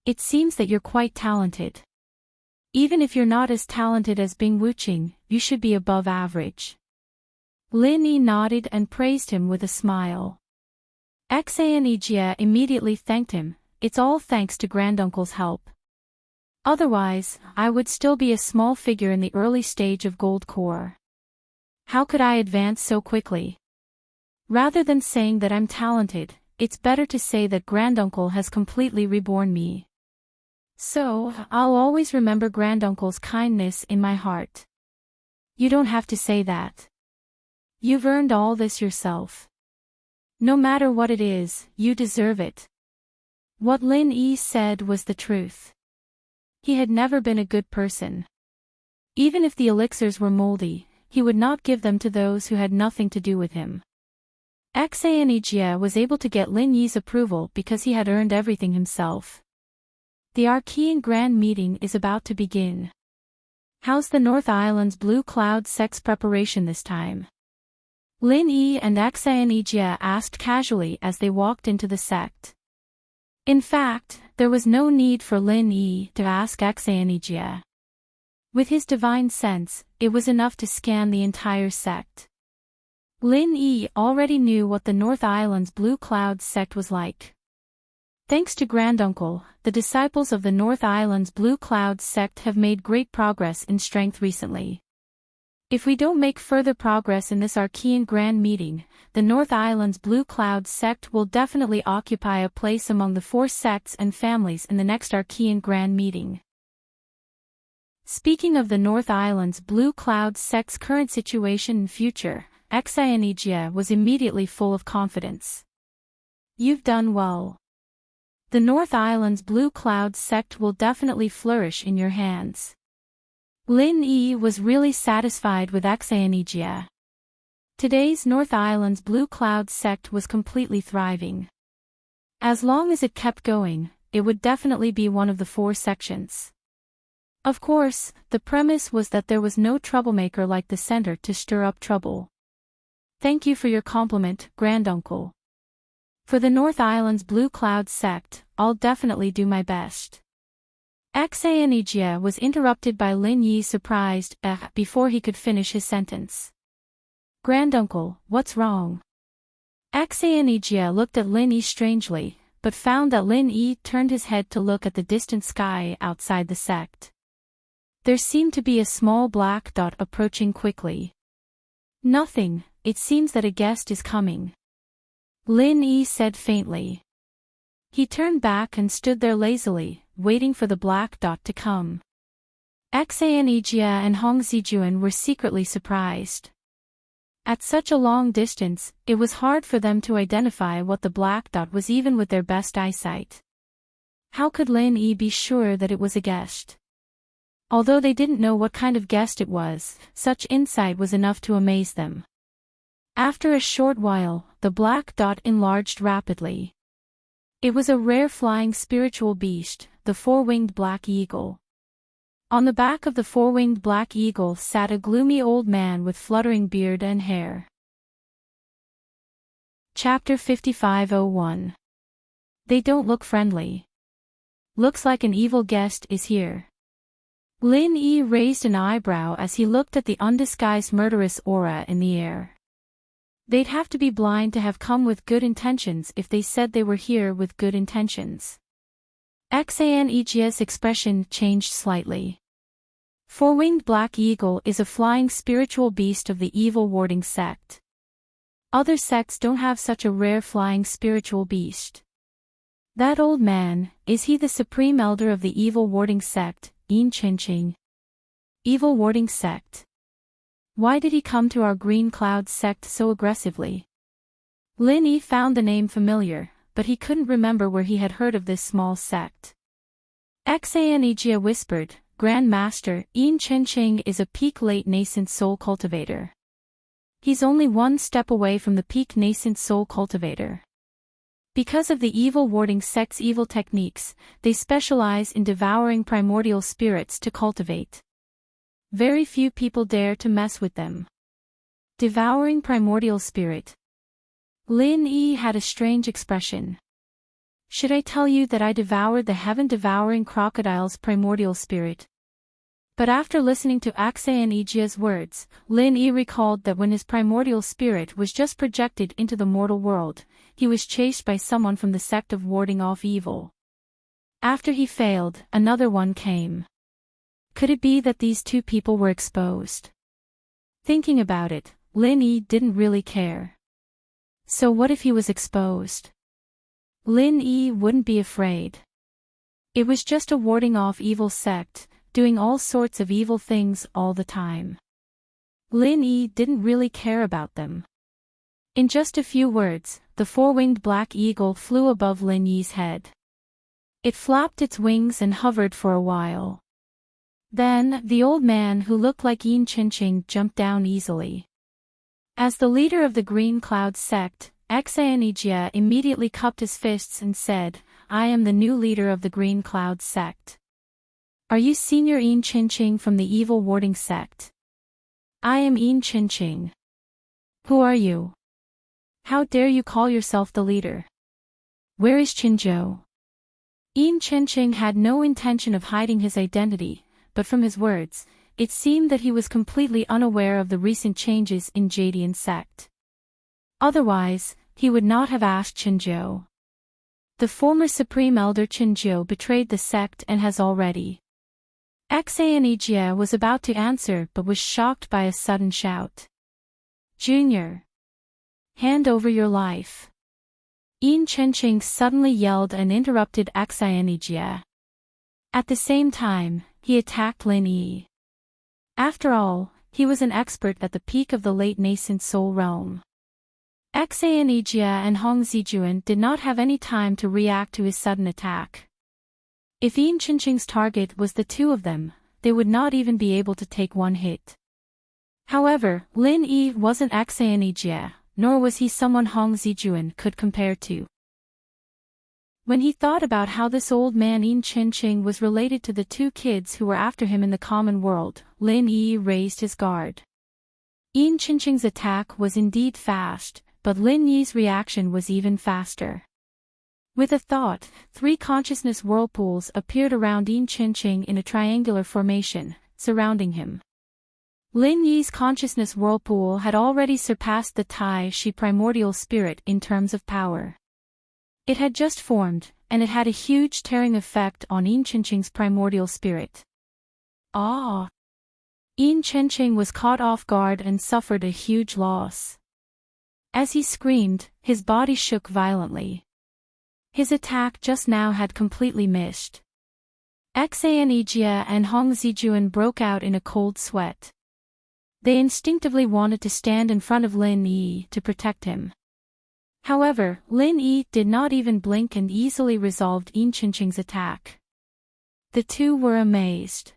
It seems that you're quite talented. Even if you're not as talented as Bing Wuqing, you should be above average." Lin Yi nodded and praised him with a smile. Xianijia immediately thanked him. "It's all thanks to Granduncle's help. Otherwise, I would still be a small figure in the early stage of Gold Core. How could I advance so quickly? Rather than saying that I'm talented, it's better to say that Granduncle has completely reborn me. So, I'll always remember Granduncle's kindness in my heart. You don't have to say that. You've earned all this yourself. No matter what it is, you deserve it. What Lin Yi said was the truth. He had never been a good person. Even if the elixirs were moldy, he would not give them to those who had nothing to do with him. Xanijia was able to get Lin Yi's approval because he had earned everything himself. The Archean Grand Meeting is about to begin. How's the North Island's Blue Cloud sex preparation this time? Lin Yi and Xanijia asked casually as they walked into the sect. In fact, there was no need for Lin Yi to ask Xanijia. With his divine sense, it was enough to scan the entire sect. Lin Yi already knew what the North Island's Blue Cloud sect was like. Thanks to Granduncle, the disciples of the North Island's Blue Cloud sect have made great progress in strength recently. If we don't make further progress in this Archean Grand Meeting, the North Island's Blue Cloud sect will definitely occupy a place among the 4 sects and families in the next Archean Grand Meeting. Speaking of the North Island's Blue Cloud sect's current situation and future, Xanijia was immediately full of confidence. You've done well. The North Island's Blue Cloud sect will definitely flourish in your hands. Lin Yi was really satisfied with Xanijia. Today's North Island's Blue Cloud sect was completely thriving. As long as it kept going, it would definitely be one of the 4 sections. Of course, the premise was that there was no troublemaker like the center to stir up trouble. Thank you for your compliment, Granduncle. For the North Island's Blue Cloud sect, I'll definitely do my best. Xanijia was interrupted by Lin Yi surprised, before he could finish his sentence. Granduncle, what's wrong? Xanijia looked at Lin Yi strangely, but found that Lin Yi turned his head to look at the distant sky outside the sect. There seemed to be a small black dot approaching quickly. Nothing, it seems that a guest is coming. Lin Yi said faintly. He turned back and stood there lazily, waiting for the black dot to come. Xanijia and Hong Zijuan were secretly surprised. At such a long distance, it was hard for them to identify what the black dot was even with their best eyesight. How could Lin Yi be sure that it was a guest? Although they didn't know what kind of guest it was, such insight was enough to amaze them. After a short while, the black dot enlarged rapidly. It was a rare flying spiritual beast, the 4-winged black eagle. On the back of the 4-winged black eagle sat a gloomy old man with fluttering beard and hair. Chapter 5501. They don't look friendly. Looks like an evil guest is here. Lin Yi raised an eyebrow as he looked at the undisguised murderous aura in the air. They'd have to be blind to have come with good intentions if they said they were here with good intentions. Xanijia's expression changed slightly. 4-winged black eagle is a flying spiritual beast of the evil warding sect. Other sects don't have such a rare flying spiritual beast. That old man, is he the supreme elder of the evil warding sect, Enchanting? Evil warding sect. Why did he come to our Green Cloud sect so aggressively? Lin Yi found the name familiar, but he couldn't remember where he had heard of this small sect. Xanijia whispered, Grand Master, Enchanting is a peak late nascent soul cultivator. He's only one step away from the peak nascent soul cultivator. Because of the evil warding sect's evil techniques, they specialize in devouring primordial spirits to cultivate. Very few people dare to mess with them. Devouring primordial spirit. Lin Yi had a strange expression. Should I tell you that I devoured the heaven-devouring crocodile's primordial spirit? But after listening to Xanijia's words, Lin Yi recalled that when his primordial spirit was just projected into the mortal world, he was chased by someone from the sect of warding off evil. After he failed, another one came. Could it be that these two people were exposed? Thinking about it, Lin Yi didn't really care. So what if he was exposed? Lin Yi wouldn't be afraid. It was just a warding off evil sect, doing all sorts of evil things all the time. Lin Yi didn't really care about them. In just a few words, the four-winged black eagle flew above Lin Yi's head. It flapped its wings and hovered for a while. Then, the old man who looked like Enchanting jumped down easily. As the leader of the Green Cloud sect, Exanijia immediately cupped his fists and said, "I am the new leader of the Green Cloud sect. Are you Senior Enchanting from the evil warding sect?" "I am Enchanting. Who are you? How dare you call yourself the leader? Where is Qinzhou?" Enchanting had no intention of hiding his identity, but from his words, it seemed that he was completely unaware of the recent changes in Jadian sect. Otherwise, he would not have asked Qinzhou. The former Supreme Elder Qinzhou betrayed the sect and has already. Exanijia was about to answer but was shocked by a sudden shout. "Junior! Hand over your life!" Enchanting suddenly yelled and interrupted Exanijia. At the same time, he attacked Lin Yi. After all, he was an expert at the peak of the late nascent soul realm. Exanijia and Hong Zijuan did not have any time to react to his sudden attack. If Enchanting's target was the two of them, they would not even be able to take one hit. However, Lin Yi wasn't Exanijia, nor was he someone Hong Zijuan could compare to. When he thought about how this old man Enchanting was related to the two kids who were after him in the common world, Lin Yi raised his guard. Enchanting's attack was indeed fast, but Lin Yi's reaction was even faster. With a thought, 3 consciousness whirlpools appeared around Enchanting in a triangular formation, surrounding him. Lin Yi's consciousness whirlpool had already surpassed the Tai Shi primordial spirit in terms of power. It had just formed, and it had a huge tearing effect on Enchanting's primordial spirit. Ah! Enchanting was caught off guard and suffered a huge loss. As he screamed, his body shook violently. His attack just now had completely missed. Exanijia and Hong Zijuan broke out in a cold sweat. They instinctively wanted to stand in front of Lin Yi to protect him. However, Lin Yi did not even blink and easily resolved Enchanting's attack. The two were amazed.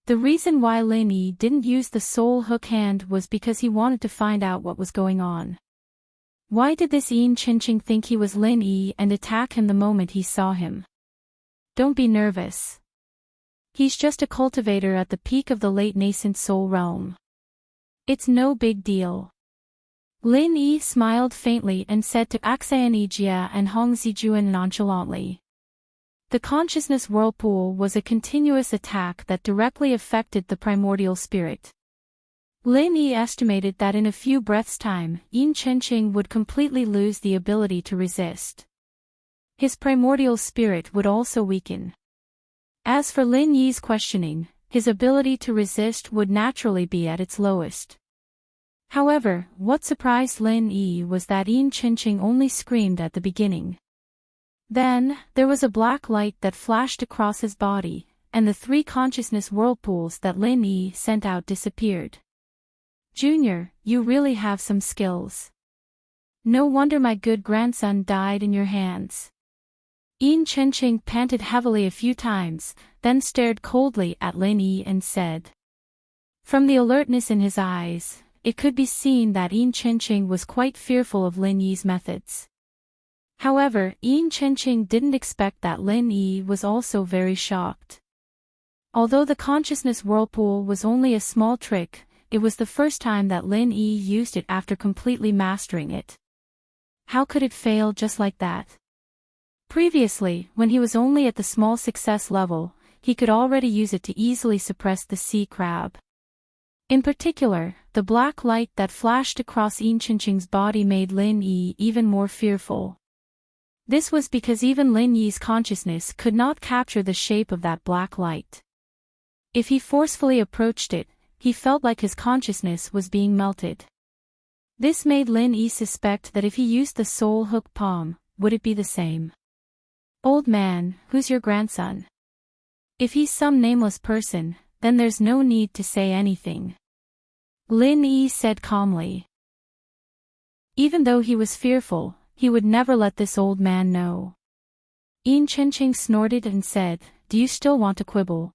The reason why Lin Yi didn't use the soul hook hand was because he wanted to find out what was going on. Why did this Enchanting think he was Lin Yi and attack him the moment he saw him? Don't be nervous. He's just a cultivator at the peak of the late nascent soul realm. It's no big deal. Lin Yi smiled faintly and said to Exanijia and Hong Zijuan nonchalantly. The consciousness whirlpool was a continuous attack that directly affected the primordial spirit. Lin Yi estimated that in a few breaths' time, Enchanting would completely lose the ability to resist. His primordial spirit would also weaken. As for Lin Yi's questioning, his ability to resist would naturally be at its lowest. However, what surprised Lin Yi was that Enchanting only screamed at the beginning. Then, there was a black light that flashed across his body, and the 3 consciousness whirlpools that Lin Yi sent out disappeared. "Junior, you really have some skills. No wonder my good grandson died in your hands." Enchanting panted heavily a few times, then stared coldly at Lin Yi and said. From the alertness in his eyes, it could be seen that Enchanting was quite fearful of Lin Yi's methods. However, Enchanting didn't expect that Lin Yi was also very shocked. Although the consciousness whirlpool was only a small trick, it was the first time that Lin Yi used it after completely mastering it. How could it fail just like that? Previously, when he was only at the small success level, he could already use it to easily suppress the sea crab. In particular, the black light that flashed across Enchanting's body made Lin Yi even more fearful. This was because even Lin Yi's consciousness could not capture the shape of that black light. If he forcefully approached it, he felt like his consciousness was being melted. This made Lin Yi suspect that if he used the soul hook palm, would it be the same? Old man, who's your grandson? If he's some nameless person, then there's no need to say anything. Lin Yi said calmly. Even though he was fearful, he would never let this old man know. Enchanting snorted and said, "Do you still want to quibble?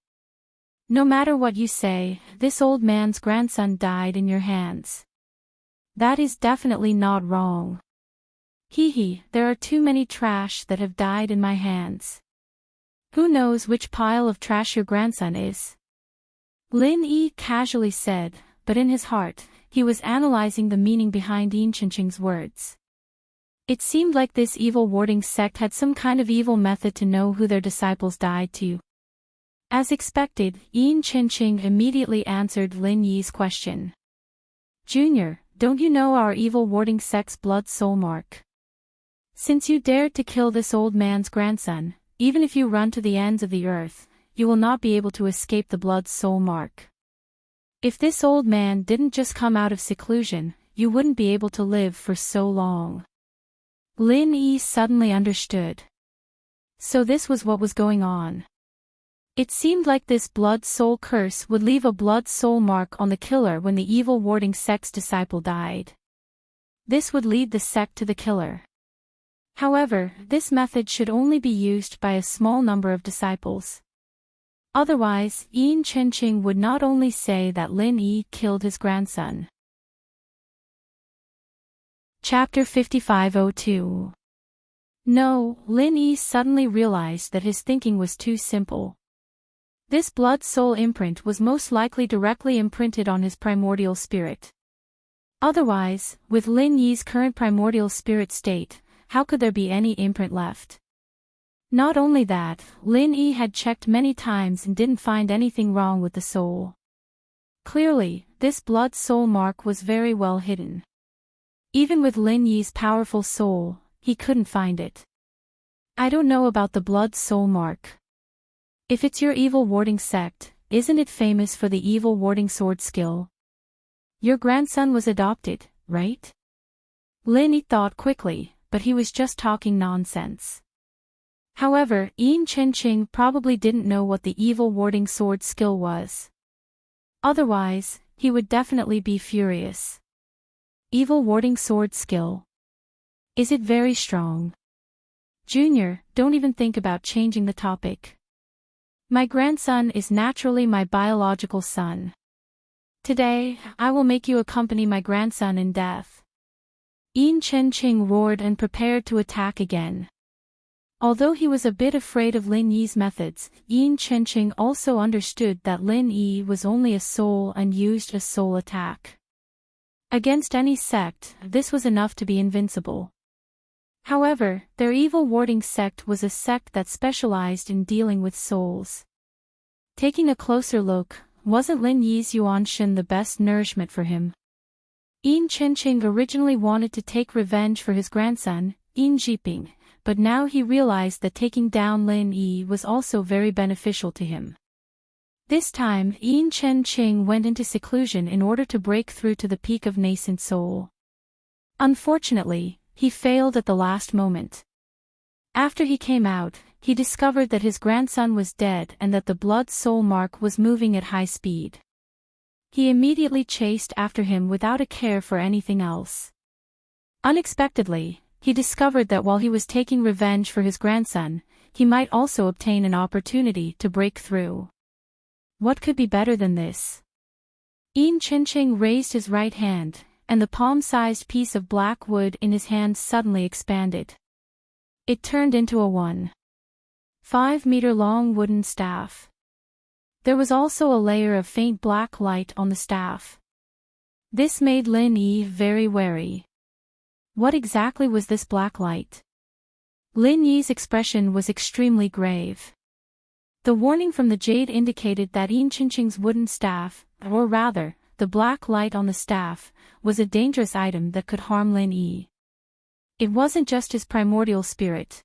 No matter what you say, this old man's grandson died in your hands. That is definitely not wrong. Hee, there are too many trash that have died in my hands. Who knows which pile of trash your grandson is?" Lin Yi casually said, but in his heart, he was analyzing the meaning behind Enchanting's words. It seemed like this evil warding sect had some kind of evil method to know who their disciples died to. As expected, Enchanting immediately answered Lin Yi's question. "Junior, don't you know our evil warding sect's blood soul mark? Since you dared to kill this old man's grandson, even if you run to the ends of the earth, you will not be able to escape the blood soul mark. If this old man didn't just come out of seclusion, you wouldn't be able to live for so long." Lin Yi suddenly understood. So this was what was going on. It seemed like this blood soul curse would leave a blood soul mark on the killer when the evil warding sect's disciple died. This would lead the sect to the killer. However, this method should only be used by a small number of disciples. Otherwise, Enchanting would not only say that Lin Yi killed his grandson. Chapter 5502. No, Lin Yi suddenly realized that his thinking was too simple. This blood soul imprint was most likely directly imprinted on his primordial spirit. Otherwise, with Lin Yi's current primordial spirit state, how could there be any imprint left? Not only that, Lin Yi had checked many times and didn't find anything wrong with the soul. Clearly, this blood soul mark was very well hidden. Even with Lin Yi's powerful soul, he couldn't find it. "I don't know about the blood soul mark. If it's your evil warding sect, isn't it famous for the evil warding sword skill? Your grandson was adopted, right?" Lin Yi thought quickly, but he was just talking nonsense. However, Enchanting probably didn't know what the evil warding sword skill was. Otherwise, he would definitely be furious. Evil warding sword skill. Is it very strong? Junior, don't even think about changing the topic. My grandson is naturally my biological son. Today, I will make you accompany my grandson in death. Enchanting roared and prepared to attack again. Although he was a bit afraid of Lin Yi's methods, Enchanting also understood that Lin Yi was only a soul and used a soul attack. Against any sect, this was enough to be invincible. However, their evil warding sect was a sect that specialized in dealing with souls. Taking a closer look, wasn't Lin Yi's Yuanshan the best nourishment for him? Enchanting originally wanted to take revenge for his grandson, Enjiping, but now he realized that taking down Lin Yi was also very beneficial to him. This time, Enchanting went into seclusion in order to break through to the peak of nascent soul. Unfortunately, he failed at the last moment. After he came out, he discovered that his grandson was dead and that the blood soul mark was moving at high speed. He immediately chased after him without a care for anything else. Unexpectedly, he discovered that while he was taking revenge for his grandson, he might also obtain an opportunity to break through. What could be better than this? Enchanting raised his right hand, and the palm-sized piece of black wood in his hand suddenly expanded. It turned into a 1.5-meter-long wooden staff. There was also a layer of faint black light on the staff. This made Lin Yi very wary. What exactly was this black light? Lin Yi's expression was extremely grave. The warning from the jade indicated that Enchanting's wooden staff, or rather, the black light on the staff, was a dangerous item that could harm Lin Yi. It wasn't just his primordial spirit.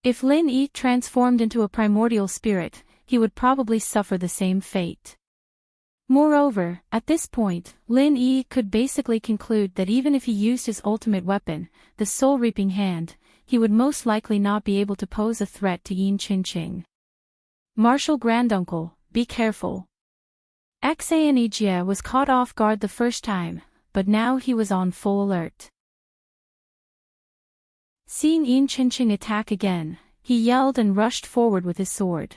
If Lin Yi transformed into a primordial spirit, he would probably suffer the same fate. Moreover, at this point, Lin Yi could basically conclude that even if he used his ultimate weapon, the soul-reaping hand, he would most likely not be able to pose a threat to Enchanting. Martial Granduncle, be careful. Xanijia was caught off guard the first time, but now he was on full alert. Seeing Enchanting attack again, he yelled and rushed forward with his sword.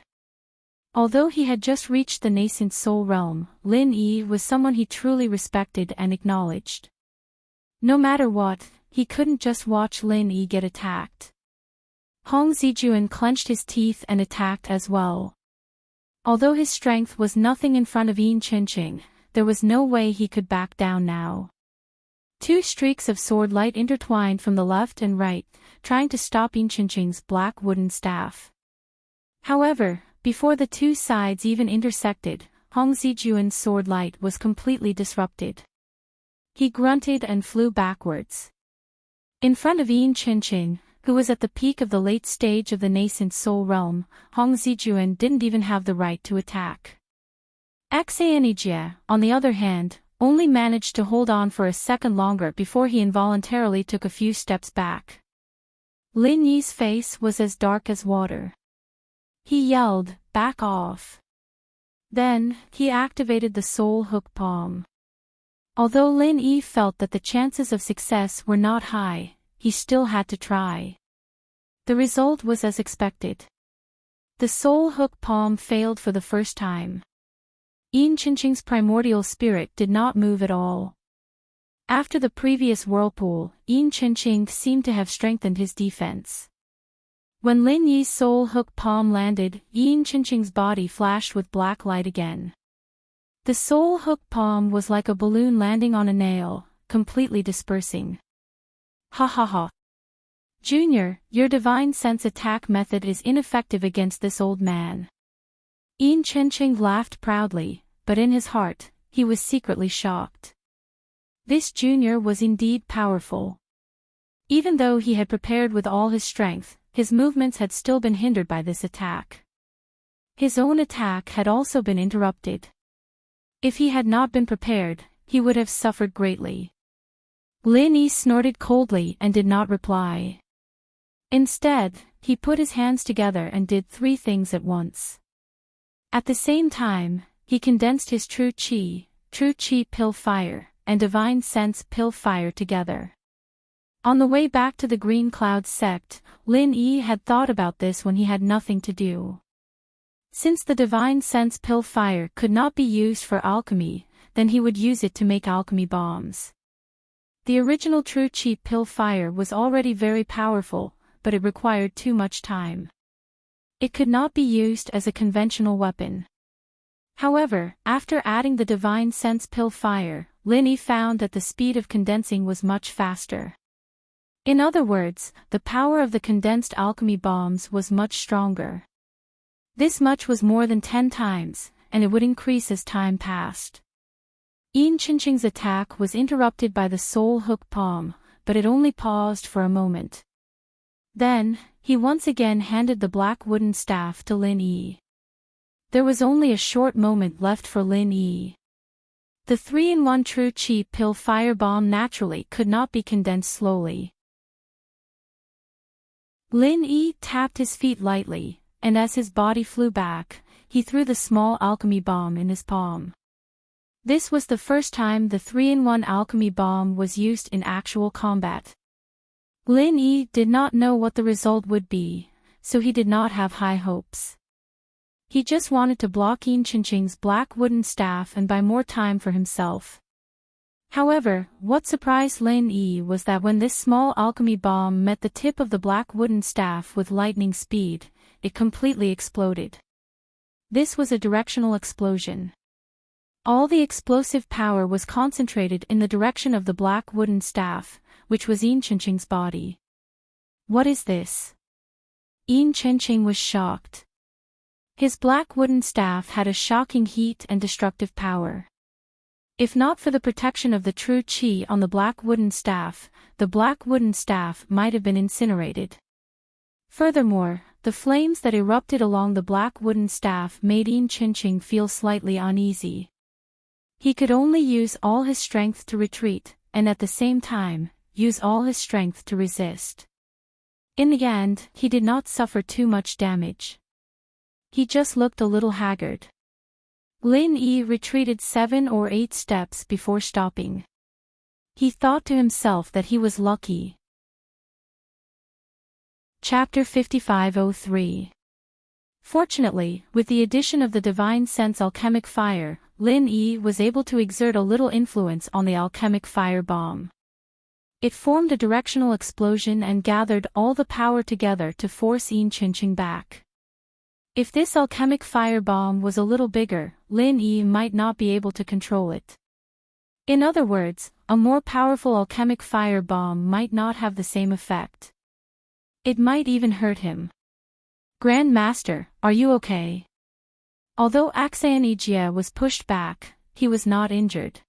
Although he had just reached the nascent soul realm, Lin Yi was someone he truly respected and acknowledged. No matter what, he couldn't just watch Lin Yi get attacked. Hong Zijuan clenched his teeth and attacked as well. Although his strength was nothing in front of Enchanting, there was no way he could back down now. Two streaks of sword light intertwined from the left and right, trying to stop Enchanting's black wooden staff. However, before the two sides even intersected, Hong Zijuan's sword light was completely disrupted. He grunted and flew backwards. In front of Enchanting, who was at the peak of the late stage of the nascent soul realm, Hong Zijuan didn't even have the right to attack. Xanijia, on the other hand, only managed to hold on for a second longer before he involuntarily took a few steps back. Lin Yi's face was as dark as water. He yelled, "Back off." Then, he activated the soul hook palm. Although Lin Yi felt that the chances of success were not high, he still had to try. The result was as expected. The soul hook palm failed for the first time. Enchanting's primordial spirit did not move at all. After the previous whirlpool, Enchanting seemed to have strengthened his defense. When Lin Yi's soul hook palm landed, Enchanting's body flashed with black light again. The soul hook palm was like a balloon landing on a nail, completely dispersing. Ha ha ha. Junior, your divine sense attack method is ineffective against this old man. Enchanting laughed proudly, but in his heart, he was secretly shocked. This junior was indeed powerful. Even though he had prepared with all his strength, his movements had still been hindered by this attack. His own attack had also been interrupted. If he had not been prepared, he would have suffered greatly. Lin Yi snorted coldly and did not reply. Instead, he put his hands together and did three things at once. At the same time, he condensed his True Chi Pill Fire, and Divine Sense Pill Fire together. On the way back to the Green Cloud sect, Lin Yi had thought about this when he had nothing to do. Since the Divine Sense Pill Fire could not be used for alchemy, then he would use it to make alchemy bombs. The original True Chi Pill Fire was already very powerful, but it required too much time. It could not be used as a conventional weapon. However, after adding the Divine Sense Pill Fire, Lin Yi found that the speed of condensing was much faster. In other words, the power of the condensed alchemy bombs was much stronger. This much was more than 10 times, and it would increase as time passed. Enchanting's attack was interrupted by the soul hook palm, but it only paused for a moment. Then, he once again handed the black wooden staff to Lin Yi. There was only a short moment left for Lin Yi. The 3-in-1 True Chi Pill Fire Bomb naturally could not be condensed slowly. Lin Yi tapped his feet lightly, and as his body flew back, he threw the small alchemy bomb in his palm. This was the first time the 3-in-1 alchemy bomb was used in actual combat. Lin Yi did not know what the result would be, so he did not have high hopes. He just wanted to block Enchanting's black wooden staff and buy more time for himself. However, what surprised Lin Yi was that when this small alchemy bomb met the tip of the black wooden staff with lightning speed, it completely exploded. This was a directional explosion. All the explosive power was concentrated in the direction of the black wooden staff, which was Enchanting's body. What is this? Enchanting was shocked. His black wooden staff had a shocking heat and destructive power. If not for the protection of the true chi on the black wooden staff, the black wooden staff might have been incinerated. Furthermore, the flames that erupted along the black wooden staff made Enchanting feel slightly uneasy. He could only use all his strength to retreat, and at the same time, use all his strength to resist. In the end, he did not suffer too much damage. He just looked a little haggard. Lin Yi retreated 7 or 8 steps before stopping. He thought to himself that he was lucky. Chapter 5503. Fortunately, with the addition of the Divine Sense alchemic fire, Lin Yi was able to exert a little influence on the alchemic fire bomb. It formed a directional explosion and gathered all the power together to force Enchanting back. If this alchemic fire bomb was a little bigger, Lin Yi might not be able to control it. In other words, a more powerful alchemic fire bomb might not have the same effect. It might even hurt him. Grand Master, are you okay? Although Axayanijia was pushed back, he was not injured.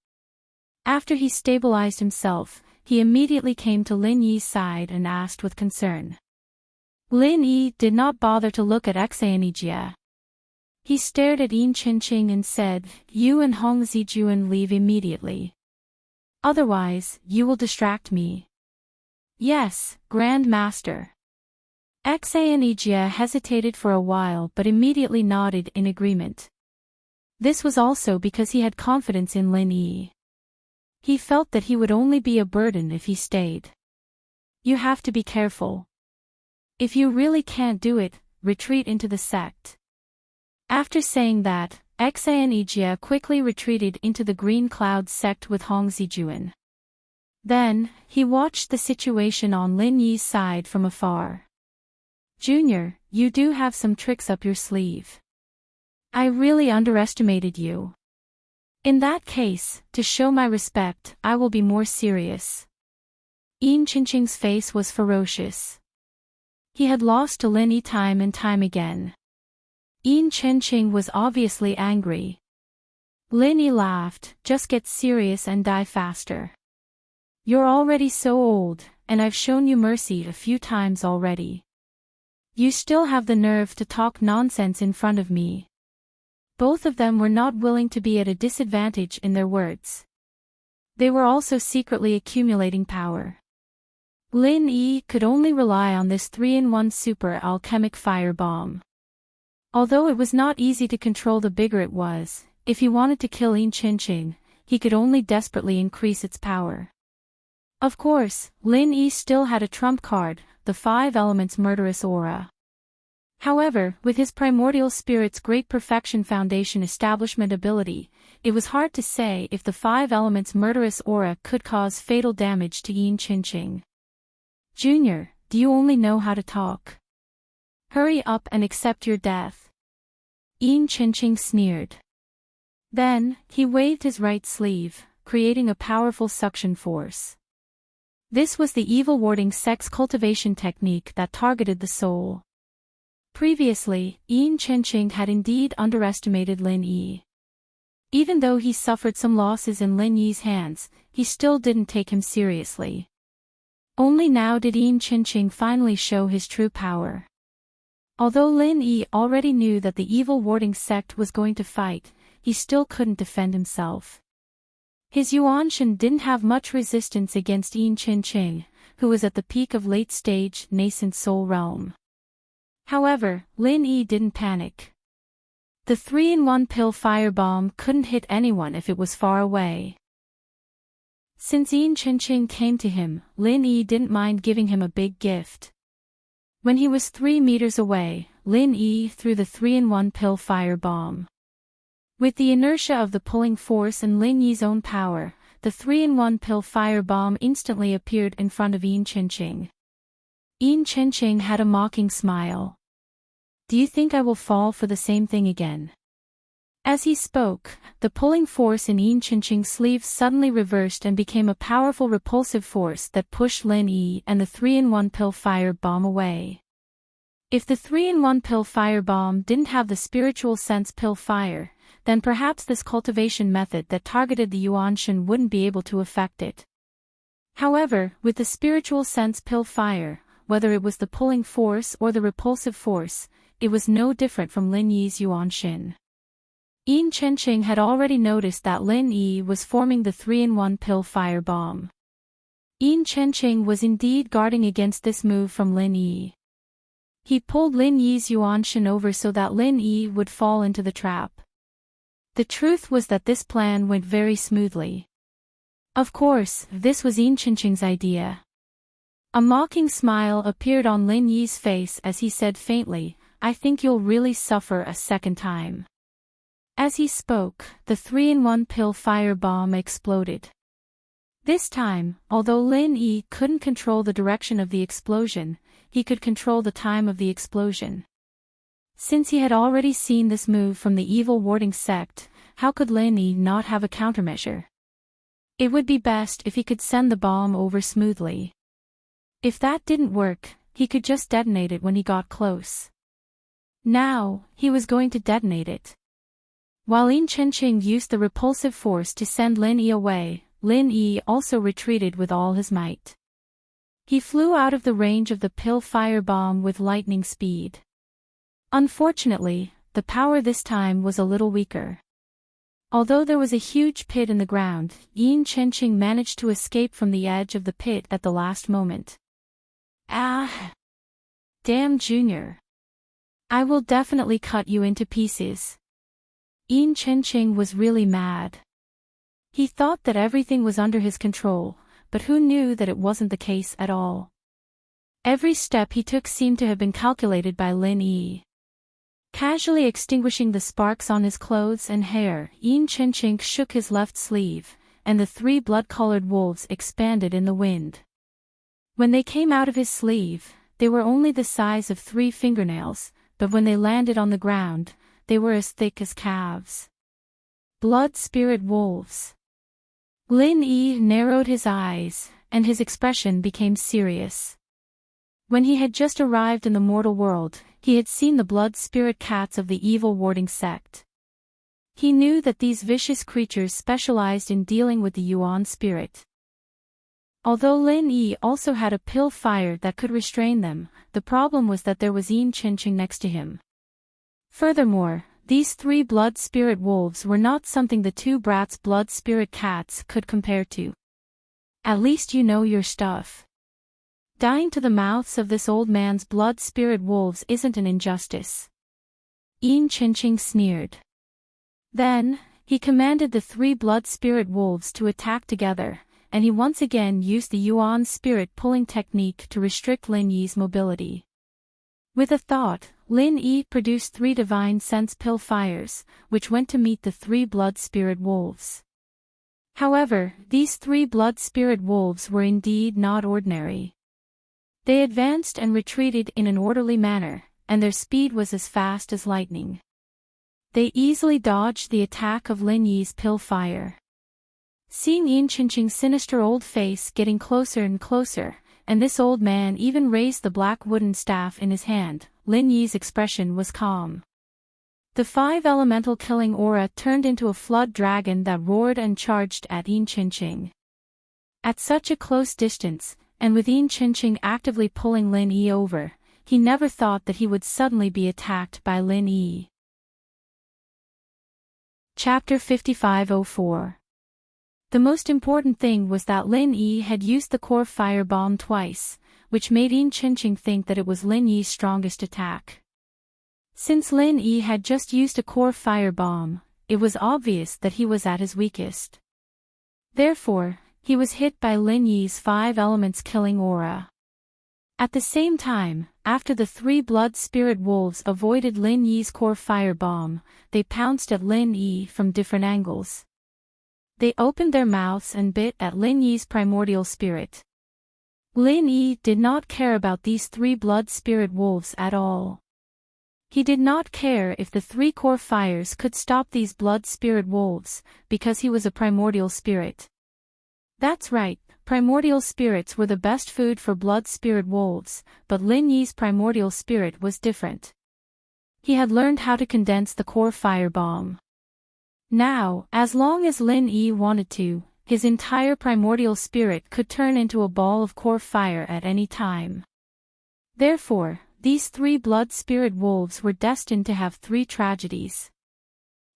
After he stabilized himself, he immediately came to Lin Yi's side and asked with concern. Lin Yi did not bother to look at Axayanijia. He stared at Enchanting and said, "You and Hong Zijuan leave immediately. Otherwise, you will distract me." "Yes, Grand Master." Axayanijia hesitated for a while but immediately nodded in agreement. This was also because he had confidence in Lin Yi. He felt that he would only be a burden if he stayed. "You have to be careful. If you really can't do it, retreat into the sect." After saying that, Axayanijia quickly retreated into the Green Cloud sect with Hong Zijuan. Then, he watched the situation on Lin Yi's side from afar. "Junior, you do have some tricks up your sleeve. I really underestimated you. In that case, to show my respect, I will be more serious." Enchanting's face was ferocious. He had lost to Lin Yi time and time again. Enchanting was obviously angry. Lin Yi laughed, "Just get serious and die faster. You're already so old, and I've shown you mercy a few times already. You still have the nerve to talk nonsense in front of me." Both of them were not willing to be at a disadvantage in their words. They were also secretly accumulating power. Lin Yi could only rely on this 3-in-1 super alchemic fire bomb. Although it was not easy to control the bigger it was, if he wanted to kill Enchanting, he could only desperately increase its power. Of course, Lin Yi still had a trump card, the 5 elements murderous aura. However, with his primordial spirit's great perfection foundation establishment ability, it was hard to say if the 5 elements murderous aura could cause fatal damage to Enchanting. "Junior, do you only know how to talk? Hurry up and accept your death." Enchanting sneered. Then, he waved his right sleeve, creating a powerful suction force. This was the evil warding sex cultivation technique that targeted the soul. Previously, Enchanting had indeed underestimated Lin Yi. Even though he suffered some losses in Lin Yi's hands, he still didn't take him seriously. Only now did Enchanting finally show his true power. Although Lin Yi already knew that the evil warding sect was going to fight, he still couldn't defend himself. His Yuanshan didn't have much resistance against Enchanting, who was at the peak of late-stage, nascent soul realm. However, Lin Yi didn't panic. The 3-in-1 pill firebomb couldn't hit anyone if it was far away. Since Enchanting came to him, Lin Yi didn't mind giving him a big gift. When he was 3 meters away, Lin Yi threw the 3-in-1 pill firebomb. With the inertia of the pulling force and Lin Yi's own power, the 3-in-1 pill firebomb instantly appeared in front of Enchanting. Enchanting had a mocking smile. "Do you think I will fall for the same thing again?" As he spoke, the pulling force in Enchanting's sleeve suddenly reversed and became a powerful repulsive force that pushed Lin Yi and the 3-in-1 pill fire bomb away. If the 3-in-1 pill fire bomb didn't have the spiritual sense pill fire, then perhaps this cultivation method that targeted the Yuanshan wouldn't be able to affect it. However, with the spiritual sense pill fire, whether it was the pulling force or the repulsive force, it was no different from Lin Yi's Yuanshan. Enchanting had already noticed that Lin Yi was forming the 3-in-1 pill fire bomb. Enchanting was indeed guarding against this move from Lin Yi. He pulled Lin Yi's Yuanshan over so that Lin Yi would fall into the trap. The truth was that this plan went very smoothly. Of course, this was Enchanting's idea. A mocking smile appeared on Lin Yi's face as he said faintly, "I think you'll really suffer a second time." As he spoke, the 3-in-1 pill fire bomb exploded. This time, although Lin Yi couldn't control the direction of the explosion, he could control the time of the explosion. Since he had already seen this move from the evil warding sect, how could Lin Yi not have a countermeasure? It would be best if he could send the bomb over smoothly. If that didn't work, he could just detonate it when he got close. Now, he was going to detonate it. While Enchanting used the repulsive force to send Lin Yi away, Lin Yi also retreated with all his might. He flew out of the range of the pill fire bomb with lightning speed. Unfortunately, the power this time was a little weaker. Although there was a huge pit in the ground, Enchanting managed to escape from the edge of the pit at the last moment. Ah! Damn, Junior. I will definitely cut you into pieces. Enchanting was really mad. He thought that everything was under his control, but who knew that it wasn't the case at all. Every step he took seemed to have been calculated by Lin Yi. Casually extinguishing the sparks on his clothes and hair, Enchanting shook his left sleeve, and the 3 blood-colored wolves expanded in the wind. When they came out of his sleeve, they were only the size of 3 fingernails, but when they landed on the ground, they were as thick as calves. Blood spirit wolves. Lin Yi narrowed his eyes, and his expression became serious. When he had just arrived in the mortal world, he had seen the blood spirit cats of the evil warding sect. He knew that these vicious creatures specialized in dealing with the Yuan spirit. Although Lin Yi also had a pill fire that could restrain them, the problem was that there was Enchanting next to him. Furthermore, these 3 blood spirit wolves were not something the 2 brats' blood spirit cats could compare to. At least you know your stuff. Dying to the mouths of this old man's blood spirit wolves isn't an injustice. Enchanting sneered. Then, he commanded the 3 blood spirit wolves to attack together, and he once again used the Yuan spirit pulling technique to restrict Lin Yi's mobility. With a thought, Lin Yi produced 3 divine sense pill fires, which went to meet the 3 blood spirit wolves. However, these 3 blood spirit wolves were indeed not ordinary. They advanced and retreated in an orderly manner, and their speed was as fast as lightning. They easily dodged the attack of Lin Yi's pill fire. Seeing Enchanting's sinister old face getting closer and closer, and this old man even raised the black wooden staff in his hand, Lin Yi's expression was calm. The 5 elemental killing aura turned into a flood dragon that roared and charged at Enchanting. At such a close distance, and with Enchanting actively pulling Lin Yi over, he never thought that he would suddenly be attacked by Lin Yi. Chapter 5504. The most important thing was that Lin Yi had used the core fire bomb twice, which made Enchanting think that it was Lin Yi's strongest attack. Since Lin Yi had just used a core fire bomb, it was obvious that he was at his weakest. Therefore, he was hit by Lin Yi's 5 elements killing aura. At the same time, after the 3 blood spirit wolves avoided Lin Yi's core fire bomb, they pounced at Lin Yi from different angles. They opened their mouths and bit at Lin Yi's primordial spirit. Lin Yi did not care about these 3 blood spirit wolves at all. He did not care if the 3 core fires could stop these blood spirit wolves, because he was a primordial spirit. That's right, primordial spirits were the best food for blood spirit wolves, but Lin Yi's primordial spirit was different. He had learned how to condense the core fire bomb. Now, as long as Lin Yi wanted to, his entire primordial spirit could turn into a ball of core fire at any time. Therefore, these three blood spirit wolves were destined to have three tragedies.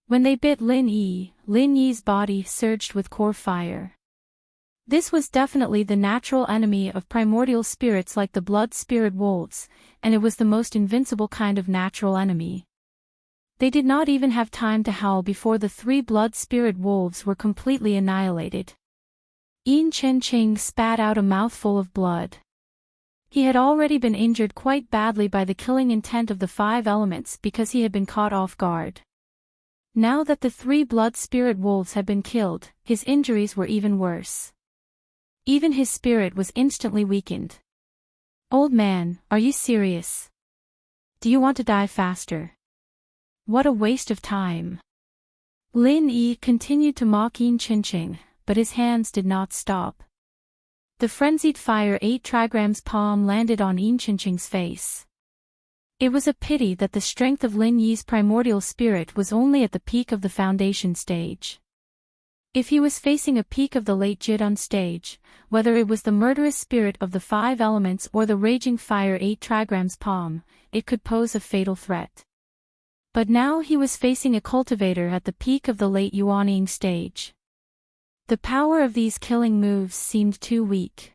When they bit Lin Yi's body surged with core fire. This was definitely the natural enemy of primordial spirits like the blood spirit wolves, and it was the most invincible kind of natural enemy. They did not even have time to howl before the three blood spirit wolves were completely annihilated. Enchanting spat out a mouthful of blood. He had already been injured quite badly by the killing intent of the five elements because he had been caught off guard. Now that the three blood spirit wolves had been killed, his injuries were even worse. Even his spirit was instantly weakened. Old man, are you serious? Do you want to die faster? What a waste of time. Lin Yi continued to mock Enchanting, but his hands did not stop. The frenzied fire 8 trigrams palm landed on Enchanting's face. It was a pity that the strength of Lin Yi's primordial spirit was only at the peak of the foundation stage. If he was facing a peak of the late Jidun stage, whether it was the murderous spirit of the five elements or the raging fire 8 trigrams palm, it could pose a fatal threat. But now he was facing a cultivator at the peak of the late Yuanying stage. The power of these killing moves seemed too weak.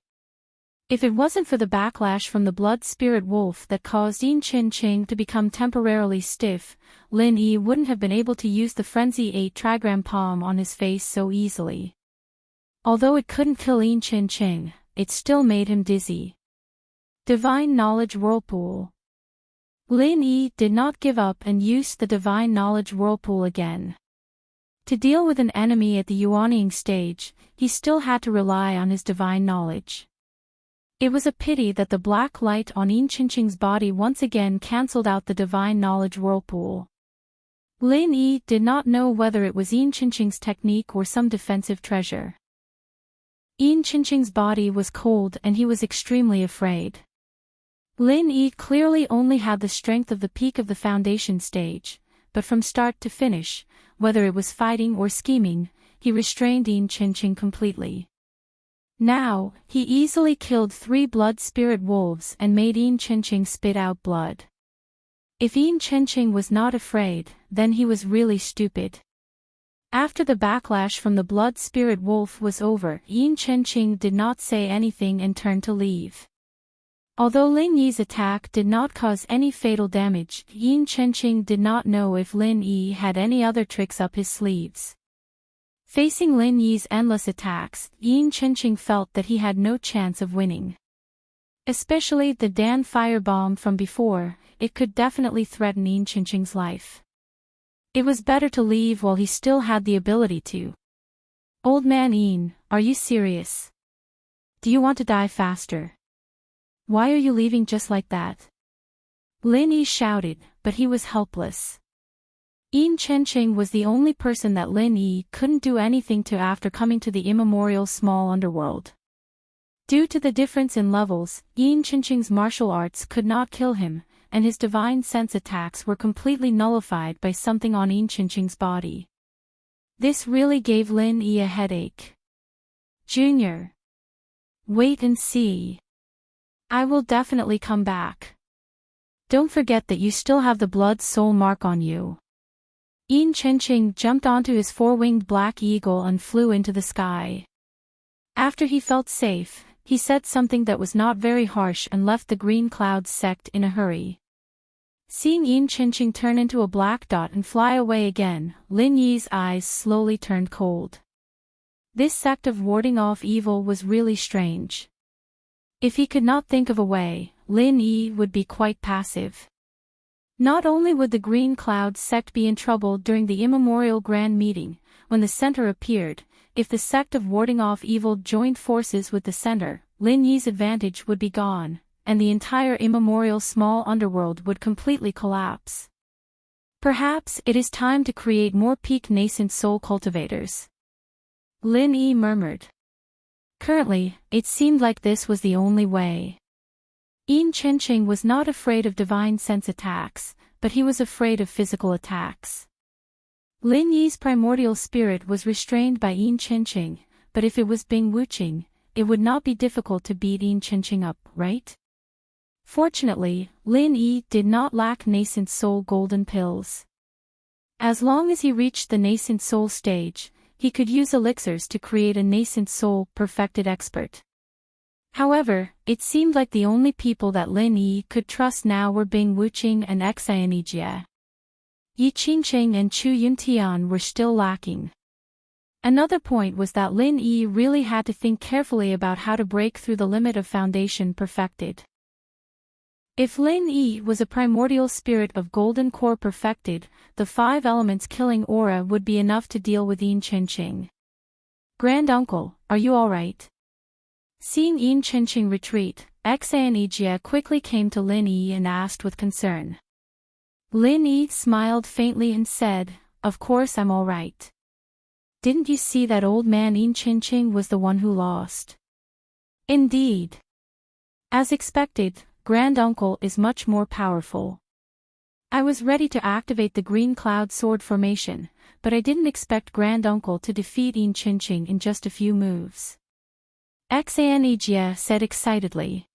If it wasn't for the backlash from the blood spirit wolf that caused Enchanting to become temporarily stiff, Lin Yi wouldn't have been able to use the frenzy 8 trigram palm on his face so easily. Although it couldn't kill Enchanting, it still made him dizzy. Divine Knowledge Whirlpool. Lin Yi did not give up and used the Divine Knowledge Whirlpool again. To deal with an enemy at the Yuanying stage, he still had to rely on his divine knowledge. It was a pity that the black light on Enchanting's body once again cancelled out the divine knowledge whirlpool. Lin Yi did not know whether it was Enchanting's technique or some defensive treasure. Enchanting's body was cold and he was extremely afraid. Lin Yi clearly only had the strength of the peak of the foundation stage, but from start to finish, whether it was fighting or scheming, he restrained Enchanting completely. Now, he easily killed 3 blood spirit wolves and made Enchanting spit out blood. If Enchanting was not afraid, then he was really stupid. After the backlash from the blood spirit wolf was over, Enchanting did not say anything and turned to leave. Although Lin Yi's attack did not cause any fatal damage, Enchanting did not know if Lin Yi had any other tricks up his sleeves. Facing Lin Yi's endless attacks, Enchanting felt that he had no chance of winning. Especially the Dan firebomb from before, it could definitely threaten Enchanting's life. It was better to leave while he still had the ability to. Old man En, are you serious? Do you want to die faster? Why are you leaving just like that? Lin Yi shouted, but he was helpless. Enchanting was the only person that Lin Yi couldn't do anything to after coming to the immemorial small underworld. Due to the difference in levels, Enchanting's martial arts could not kill him, and his divine sense attacks were completely nullified by something on Enchanting's body. This really gave Lin Yi a headache. Junior. Wait and see. I will definitely come back. Don't forget that you still have the blood soul mark on you. Enchanting jumped onto his 4-winged black eagle and flew into the sky. After he felt safe, he said something that was not very harsh and left the green clouds sect in a hurry. Seeing Enchanting turn into a black dot and fly away again, Lin Yi's eyes slowly turned cold. This sect of warding off evil was really strange. If he could not think of a way, Lin Yi would be quite passive. Not only would the Green Cloud sect be in trouble during the immemorial grand meeting, when the center appeared, if the sect of warding off evil joined forces with the center, Lin Yi's advantage would be gone, and the entire immemorial small underworld would completely collapse. Perhaps it is time to create more peak nascent soul cultivators. Lin Yi murmured. Currently, it seemed like this was the only way. Enchanting was not afraid of divine sense attacks, but he was afraid of physical attacks. Lin Yi's primordial spirit was restrained by Enchanting, but if it was Bing Wuching, it would not be difficult to beat Enchanting up, right? Fortunately, Lin Yi did not lack nascent soul golden pills. As long as he reached the nascent soul stage, he could use elixirs to create a nascent soul perfected expert. However, it seemed like the only people that Lin Yi could trust now were Bing Wuching and Xianijie. Yi Qingqing and Chu Yuntian were still lacking. Another point was that Lin Yi really had to think carefully about how to break through the limit of foundation perfected. If Lin Yi was a primordial spirit of golden core perfected, the 5 elements killing aura would be enough to deal with Yin Qingqing. Grand Uncle, are you alright? Seeing Yin Qingqing retreat, Xianijie quickly came to Lin Yi and asked with concern. Lin Yi smiled faintly and said, "Of course I'm alright. Didn't you see that old man Yin Qingqing was the one who lost?" Indeed. As expected, Grand Uncle is much more powerful. I was ready to activate the green cloud sword formation, but I didn't expect Grand Uncle to defeat Yin Qingqing in just a few moves. Xianijie said excitedly.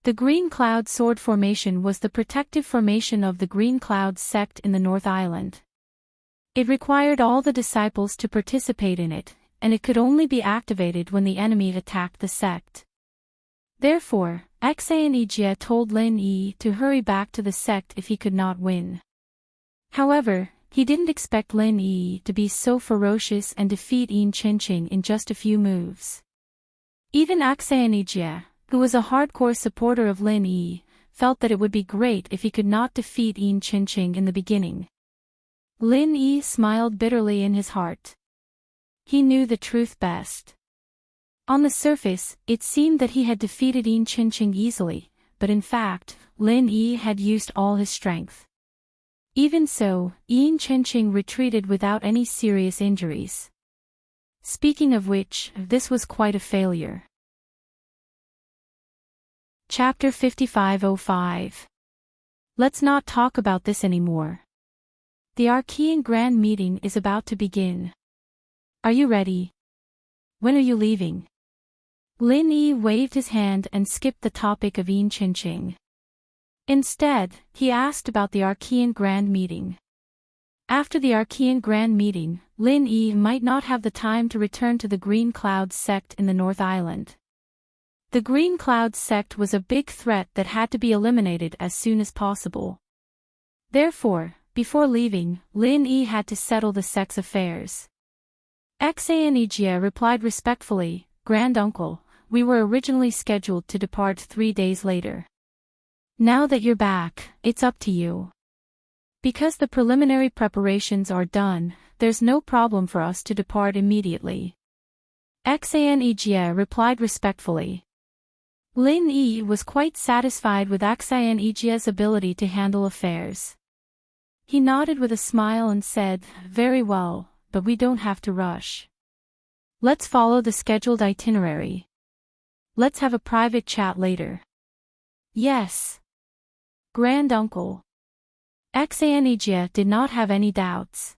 The Green Cloud Sword Formation was the protective formation of the Green Cloud sect in the North Island. It required all the disciples to participate in it, and it could only be activated when the enemy attacked the sect. Therefore, Xianijie told Lin Yi to hurry back to the sect if he could not win. However, he didn't expect Lin Yi to be so ferocious and defeat Yin Qingqing in just a few moves. Even Xianijie, who was a hardcore supporter of Lin Yi, felt that it would be great if he could not defeat Yin Qingqing in the beginning. Lin Yi smiled bitterly in his heart. He knew the truth best. On the surface, it seemed that he had defeated Yin Qingqing easily, but in fact, Lin Yi had used all his strength. Even so, Yin Qingqing retreated without any serious injuries. Speaking of which, this was quite a failure. Chapter 5505. Let's not talk about this anymore. The Archean Grand Meeting is about to begin. Are you ready? When are you leaving? Lin Yi waved his hand and skipped the topic of Yin Qingqing. Instead, he asked about the Archean Grand Meeting. After the Archean Grand Meeting, Lin Yi might not have the time to return to the Green Cloud sect in the North Island. The Green Cloud sect was a big threat that had to be eliminated as soon as possible. Therefore, before leaving, Lin Yi had to settle the sect's affairs. Xianijie replied respectfully, "Grand Uncle, we were originally scheduled to depart 3 days later. Now that you're back, it's up to you. Because the preliminary preparations are done, there's no problem for us to depart immediately." Xianijie replied respectfully. Lin Yi was quite satisfied with Xianijie's ability to handle affairs. He nodded with a smile and said, "Very well, but we don't have to rush. Let's follow the scheduled itinerary. Let's have a private chat later." "Yes, Grand Uncle." Xianijie did not have any doubts.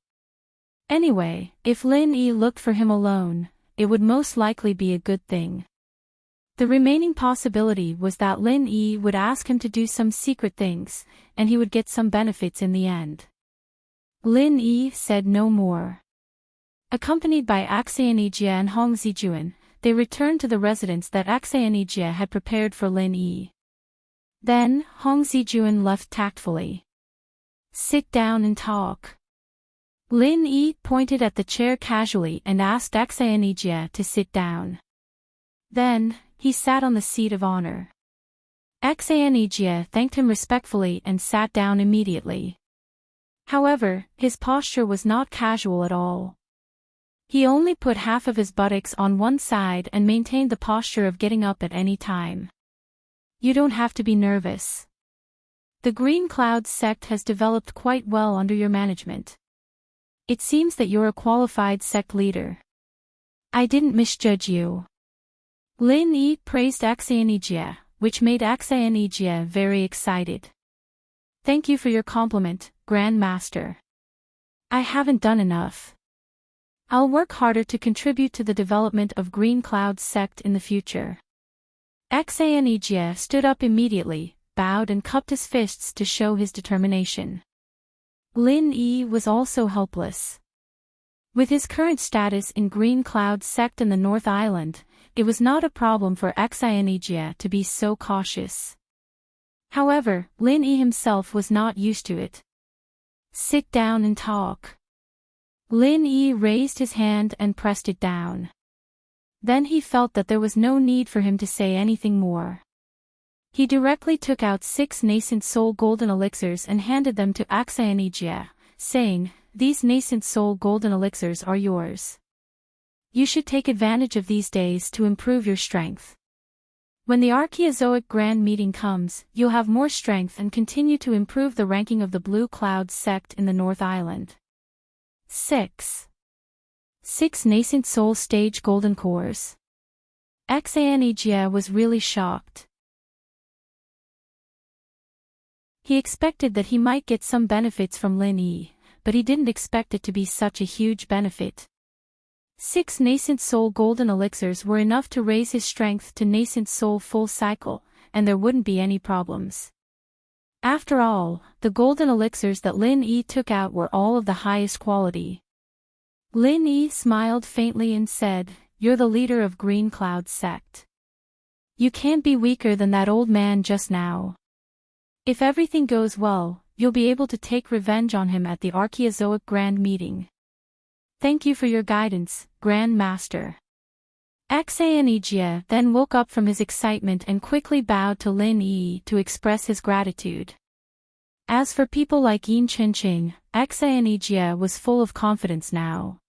Anyway, if Lin Yi looked for him alone, it would most likely be a good thing. The remaining possibility was that Lin Yi would ask him to do some secret things, and he would get some benefits in the end. Lin Yi said no more. Accompanied by Xianijie and Hong Zijuan, they returned to the residence that Xianijie had prepared for Lin Yi. Then, Hong Zijuan left tactfully. "Sit down and talk." Lin Yi pointed at the chair casually and asked Xianijie to sit down. Then, he sat on the seat of honor. Xianijie thanked him respectfully and sat down immediately. However, his posture was not casual at all. He only put half of his buttocks on one side and maintained the posture of getting up at any time. "You don't have to be nervous. The Green Cloud sect has developed quite well under your management. It seems that you're a qualified sect leader. I didn't misjudge you." Lin Yi praised Xianijie, which made Xianijie very excited. "Thank you for your compliment, Grand Master. I haven't done enough. I'll work harder to contribute to the development of Green Cloud's sect in the future. Xanejia stood up immediately, bowed and cupped his fists to show his determination. Lin Yi was also helpless. With his current status in Green Cloud's sect in the North Island, it was not a problem for Xanejia to be so cautious. However, Lin Yi himself was not used to it. Sit down and talk. Lin Yi raised his hand and pressed it down. Then he felt that there was no need for him to say anything more. He directly took out 6 nascent soul golden elixirs and handed them to Xanejia, saying, "These nascent soul golden elixirs are yours. You should take advantage of these days to improve your strength. When the Archaeozoic Grand Meeting comes, you'll have more strength and continue to improve the ranking of the Blue Cloud sect in the North Island." 6 nascent soul stage golden cores. Xanejia was really shocked. He expected that he might get some benefits from Lin Yi, but he didn't expect it to be such a huge benefit. 6 nascent soul golden elixirs were enough to raise his strength to nascent soul full cycle, and there wouldn't be any problems. After all, the golden elixirs that Lin Yi took out were all of the highest quality. Lin Yi smiled faintly and said, "You're the leader of Green Cloud sect. You can't be weaker than that old man just now. If everything goes well, you'll be able to take revenge on him at the Archaeozoic Grand Meeting. Thank you for your guidance, Grand Master." Xanejia then woke up from his excitement and quickly bowed to Lin Yi to express his gratitude. As for people like Enchanting, Xanejia was full of confidence now.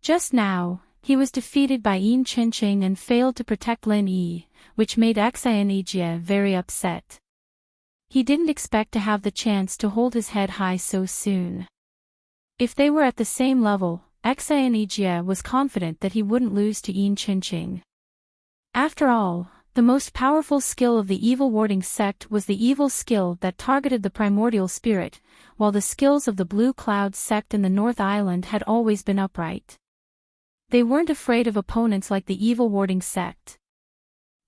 Just now, he was defeated by Enchanting and failed to protect Lin Yi, which made Xanejia very upset. He didn't expect to have the chance to hold his head high so soon. If they were at the same level, Xanejia was confident that he wouldn't lose to Enchanting. After all, the most powerful skill of the evil warding sect was the evil skill that targeted the primordial spirit, while the skills of the Blue Cloud sect in the North Island had always been upright. They weren't afraid of opponents like the evil warding sect.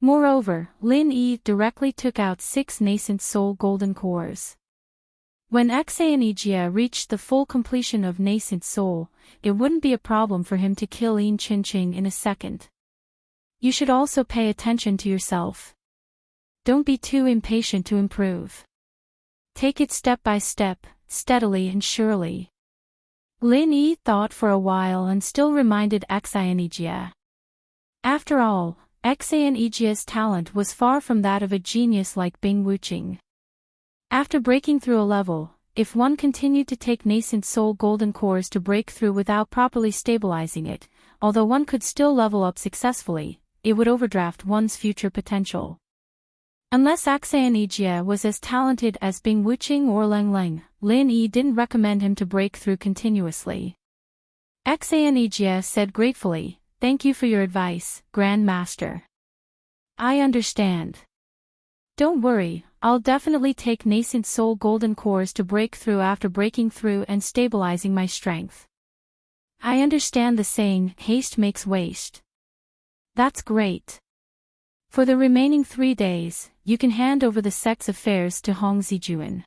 Moreover, Lin Yi directly took out 6 nascent soul golden cores. When Xanejia reached the full completion of nascent soul, it wouldn't be a problem for him to kill Enchanting in a second. You should also pay attention to yourself. Don't be too impatient to improve. Take it step by step, steadily and surely. Lin Yi thought for a while and still reminded Xanejia. After all, Xanejia's talent was far from that of a genius like Bing Wuqing. After breaking through a level, if one continued to take nascent soul golden cores to break through without properly stabilizing it, although one could still level up successfully, it would overdraft one's future potential. Unless Xanejia was as talented as Bing Wuqing or Leng, Lin Yi didn't recommend him to break through continuously. Xanejia said gratefully, "Thank you for your advice, Grand Master. I understand. Don't worry, I'll definitely take nascent soul golden cores to break through after breaking through and stabilizing my strength. I understand the saying, haste makes waste. That's great. For the remaining 3 days, you can hand over the sect's affairs to Hong Zijuan.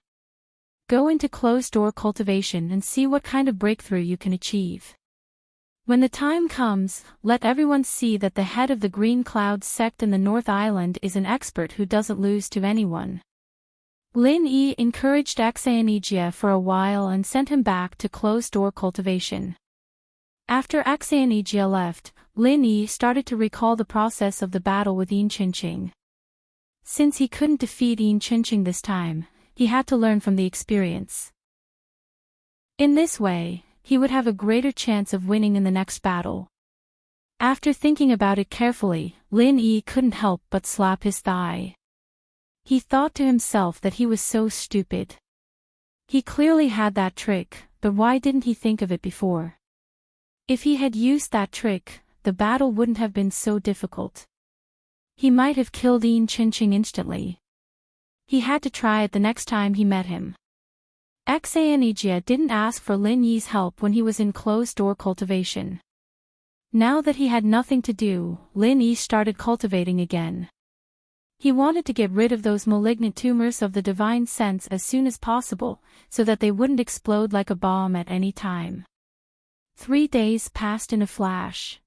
Go into closed-door cultivation and see what kind of breakthrough you can achieve. When the time comes, let everyone see that the head of the Green Cloud sect in the North Island is an expert who doesn't lose to anyone." Lin Yi encouraged Xanejia for a while and sent him back to closed-door cultivation. After Xanejia left, Lin Yi started to recall the process of the battle with Enchanting. Since he couldn't defeat Enchanting this time, he had to learn from the experience. In this way, he would have a greater chance of winning in the next battle. After thinking about it carefully, Lin Yi couldn't help but slap his thigh. He thought to himself that he was so stupid. He clearly had that trick, but why didn't he think of it before? If he had used that trick, the battle wouldn't have been so difficult. He might have killed Enchanting instantly. He had to try it the next time he met him. Xianijia didn't ask for Lin Yi's help when he was in closed-door cultivation. Now that he had nothing to do, Lin Yi started cultivating again. He wanted to get rid of those malignant tumors of the divine sense as soon as possible, so that they wouldn't explode like a bomb at any time. 3 days passed in a flash.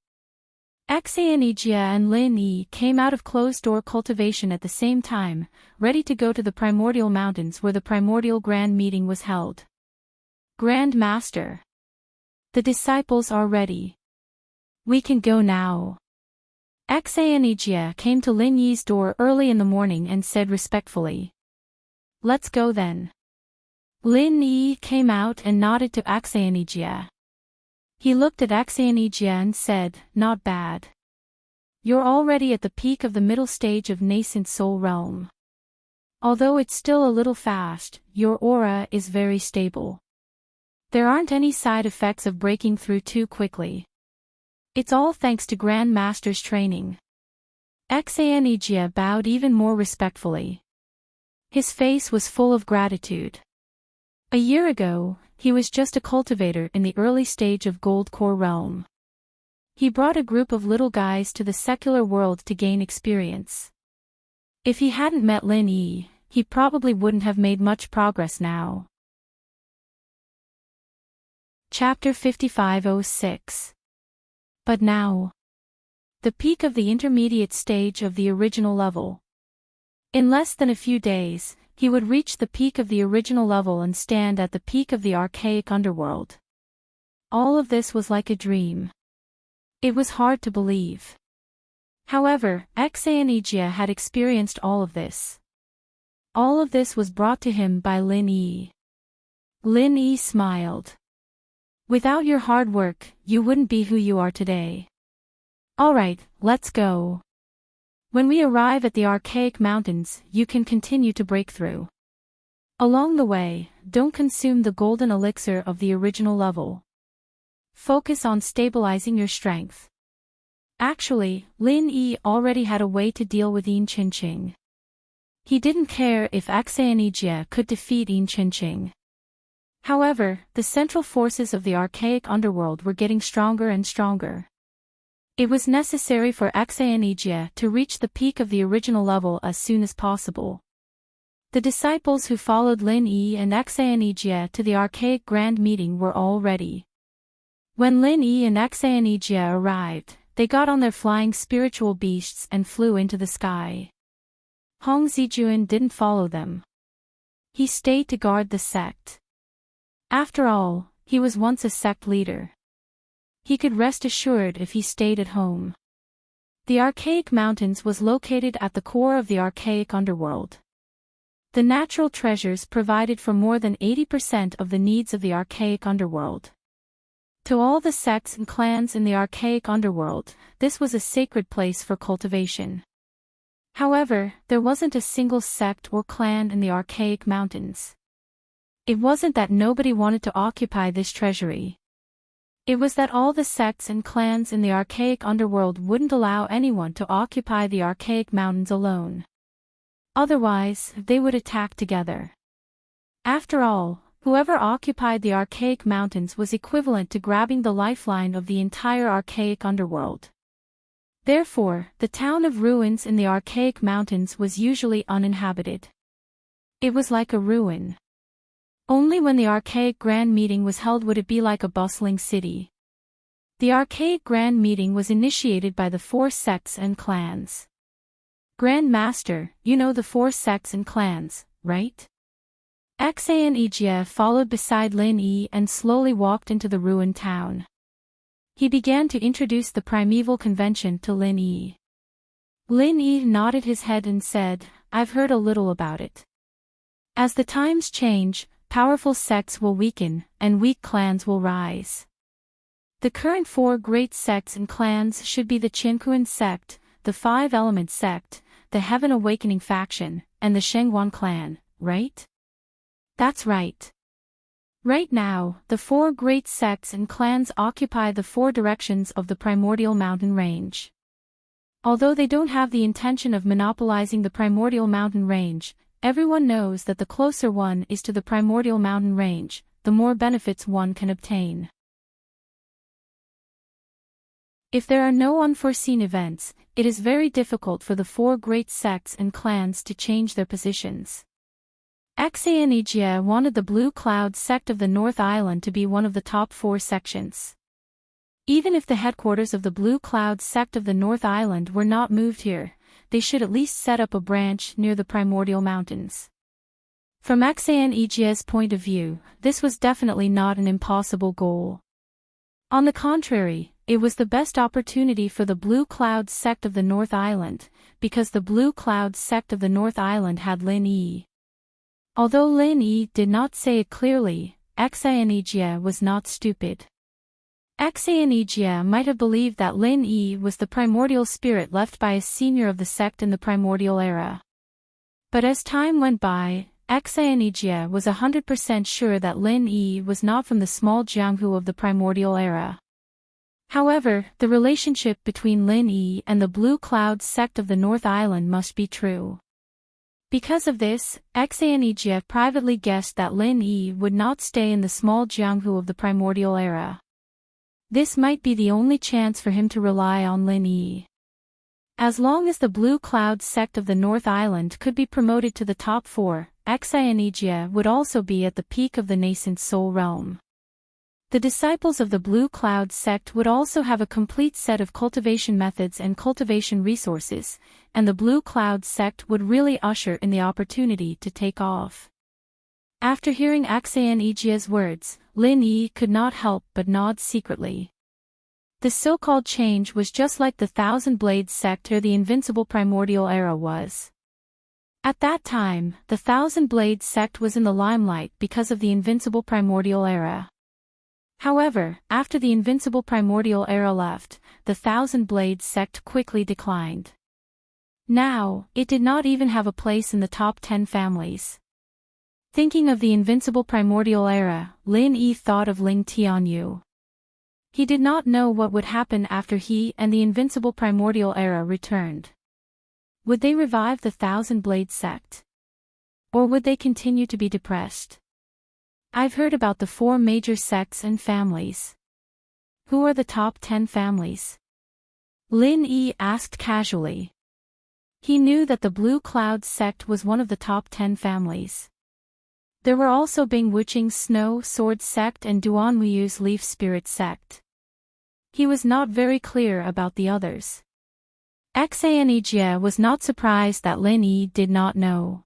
Xianijia and Lin Yi came out of closed-door cultivation at the same time, ready to go to the primordial mountains where the primordial grand meeting was held. Grand Master. The disciples are ready. We can go now. Xianijia came to Lin Yi's door early in the morning and said respectfully. Let's go then. Lin Yi came out and nodded to Xianijia. He looked at Xianijia and said, not bad. You're already at the peak of the middle stage of nascent soul realm. Although it's still a little fast, your aura is very stable. There aren't any side effects of breaking through too quickly. It's all thanks to Grand Master's training. Xianijia bowed even more respectfully. His face was full of gratitude. A year ago, he was just a cultivator in the early stage of Gold Core Realm. He brought a group of little guys to the secular world to gain experience. If he hadn't met Lin Yi, he probably wouldn't have made much progress now. Chapter 5506. But now. The peak of the intermediate stage of the original level. In less than a few days, he would reach the peak of the original level and stand at the peak of the archaic underworld. All of this was like a dream. It was hard to believe. However, Xianijia had experienced all of this. All of this was brought to him by Lin Yi. Lin Yi smiled. Without your hard work, you wouldn't be who you are today. Alright, let's go. When we arrive at the archaic mountains, you can continue to break through. Along the way, don't consume the golden elixir of the original level. Focus on stabilizing your strength. Actually, Lin Yi already had a way to deal with Enchanting. He didn't care if Xianijia could defeat Enchanting. However, the central forces of the archaic underworld were getting stronger and stronger. It was necessary for Xianijia to reach the peak of the original level as soon as possible. The disciples who followed Lin Yi and Xianijia to the archaic grand meeting were all ready. When Lin Yi and Xianijia arrived, they got on their flying spiritual beasts and flew into the sky. Hong Zijuan didn't follow them. He stayed to guard the sect. After all, he was once a sect leader. He could rest assured if he stayed at home. The archaic mountains was located at the core of the archaic underworld. The natural treasures provided for more than 80% of the needs of the archaic underworld. To all the sects and clans in the archaic underworld, this was a sacred place for cultivation. However, there wasn't a single sect or clan in the archaic mountains. It wasn't that nobody wanted to occupy this treasury. It was that all the sects and clans in the archaic underworld wouldn't allow anyone to occupy the archaic mountains alone. Otherwise, they would attack together. After all, whoever occupied the archaic mountains was equivalent to grabbing the lifeline of the entire archaic underworld. Therefore, the town of ruins in the archaic mountains was usually uninhabited. It was like a ruin. Only when the archaic grand meeting was held would it be like a bustling city. The archaic grand meeting was initiated by the 4 sects and clans. Grand Master, you know the 4 sects and clans, right? Xianijia followed beside Lin Yi and slowly walked into the ruined town. He began to introduce the primeval convention to Lin Yi. Lin Yi nodded his head and said, I've heard a little about it. As the times change, powerful sects will weaken, and weak clans will rise. The current 4 great sects and clans should be the Qinkuan sect, the 5-element sect, the Heaven Awakening faction, and the Shengguan clan, right? That's right. Right now, the 4 great sects and clans occupy the 4 directions of the primordial mountain range. Although they don't have the intention of monopolizing the primordial mountain range, everyone knows that the closer one is to the primordial mountain range, the more benefits one can obtain. If there are no unforeseen events, it is very difficult for the four great sects and clans to change their positions. Enchanting wanted the Blue Cloud sect of the North Island to be one of the top 4 sections. Even if the headquarters of the Blue Cloud sect of the North Island were not moved here, they should at least set up a branch near the primordial mountains. From Enchanting's point of view, this was definitely not an impossible goal. On the contrary, it was the best opportunity for the Blue Cloud sect of the North Island, because the Blue Cloud sect of the North Island had Lin Yi. Although Lin Yi did not say it clearly, Enchanting was not stupid. Enchanting might have believed that Lin Yi was the primordial spirit left by a senior of the sect in the primordial era. But as time went by, Enchanting was 100% sure that Lin Yi was not from the small Jianghu of the primordial era. However, the relationship between Lin Yi and the Blue Cloud sect of the North Island must be true. Because of this, Enchanting privately guessed that Lin Yi would not stay in the small Jianghu of the primordial era. This might be the only chance for him to rely on Lin Yi. As long as the Blue Cloud sect of the North Island could be promoted to the top 4, Enchanting would also be at the peak of the nascent soul realm. The disciples of the Blue Cloud sect would also have a complete set of cultivation methods and cultivation resources, and the Blue Cloud sect would really usher in the opportunity to take off. After hearing Enchanting's words, Lin Yi could not help but nod secretly. The so-called change was just like the Thousand Blades sect or the Invincible Primordial Era was. At that time, the Thousand Blades sect was in the limelight because of the Invincible Primordial Era. However, after the Invincible Primordial Era left, the Thousand Blades sect quickly declined. Now, it did not even have a place in the top 10 families. Thinking of the Invincible Primordial Era, Lin Yi thought of Ling Tianyu. He did not know what would happen after he and the Invincible Primordial Era returned. Would they revive the Thousand Blades sect? Or would they continue to be depressed? I've heard about the 4 major sects and families. Who are the top 10 families? Lin Yi asked casually. He knew that the Blue Cloud sect was one of the top 10 families. There were also Bing Wuqing's Snow Sword sect and Duan Wuyu's Leaf Spirit sect. He was not very clear about the others. Enchanting was not surprised that Lin Yi did not know.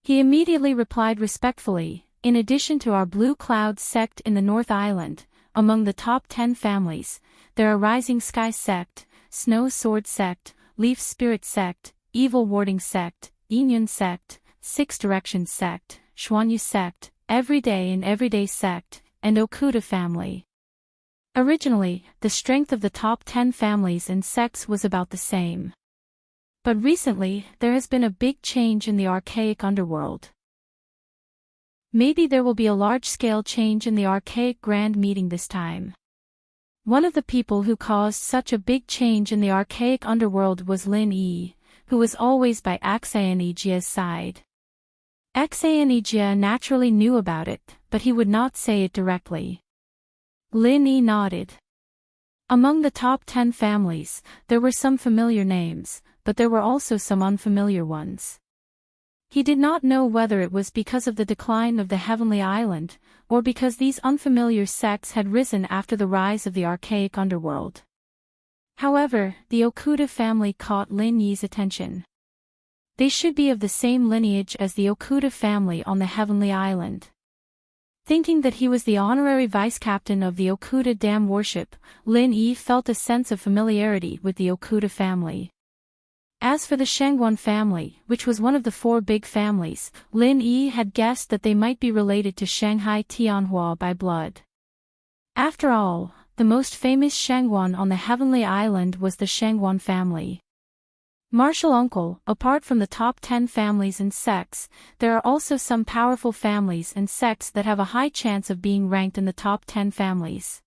He immediately replied respectfully, in addition to our Blue Cloud sect in the North Island, among the top 10 families, there are Rising Sky sect, Snow Sword sect, Leaf Spirit sect, Evil Warding sect, Yinyun sect, Six Directions sect, Xuanyu sect, Everyday and Everyday sect, and Okuda family. Originally, the strength of the top 10 families and sects was about the same. But recently, there has been a big change in the archaic underworld. Maybe there will be a large-scale change in the archaic grand meeting this time. One of the people who caused such a big change in the archaic underworld was Lin Yi, who was always by Enchanting's side. Enchanting naturally knew about it, but he would not say it directly. Lin Yi nodded. Among the top 10 families, there were some familiar names, but there were also some unfamiliar ones. He did not know whether it was because of the decline of the Heavenly Island, or because these unfamiliar sects had risen after the rise of the archaic underworld. However, the Okuda family caught Lin Yi's attention. They should be of the same lineage as the Okuda family on the Heavenly Island. Thinking that he was the honorary vice-captain of the Okuda dam worship, Lin Yi felt a sense of familiarity with the Okuda family. As for the Shengguan family, which was one of the 4 big families, Lin Yi had guessed that they might be related to Shanghai Tianhua by blood. After all, the most famous Shengguan on the Heavenly Island was the Shengguan family. Martial uncle, apart from the top 10 families and sects, there are also some powerful families and sects that have a high chance of being ranked in the top 10 families.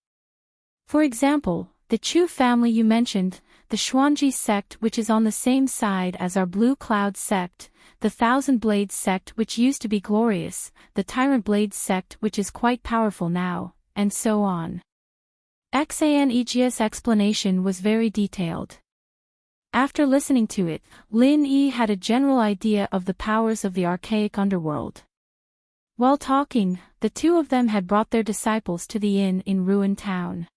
For example, the Chu family you mentioned, the Xuanji sect which is on the same side as our Blue Cloud sect, the Thousand Blades sect which used to be glorious, the Tyrant Blades sect which is quite powerful now, and so on. Xaneg's explanation was very detailed. After listening to it, Lin Yi had a general idea of the powers of the archaic underworld. While talking, the two of them had brought their disciples to the inn in Ruin Town.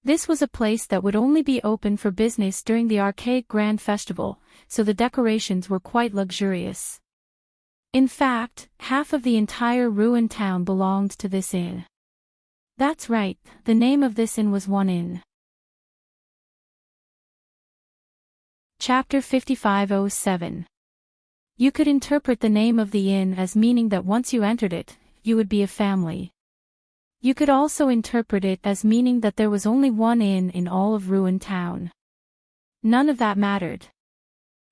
This was a place that would only be open for business during the archaic Grand Festival, so the decorations were quite luxurious. In fact, half of the entire Ruin Town belonged to this inn. That's right, the name of this inn was One Inn. Chapter 5507. You could interpret the name of the inn as meaning that once you entered it, you would be a family. You could also interpret it as meaning that there was only one inn in all of Ruin Town. None of that mattered.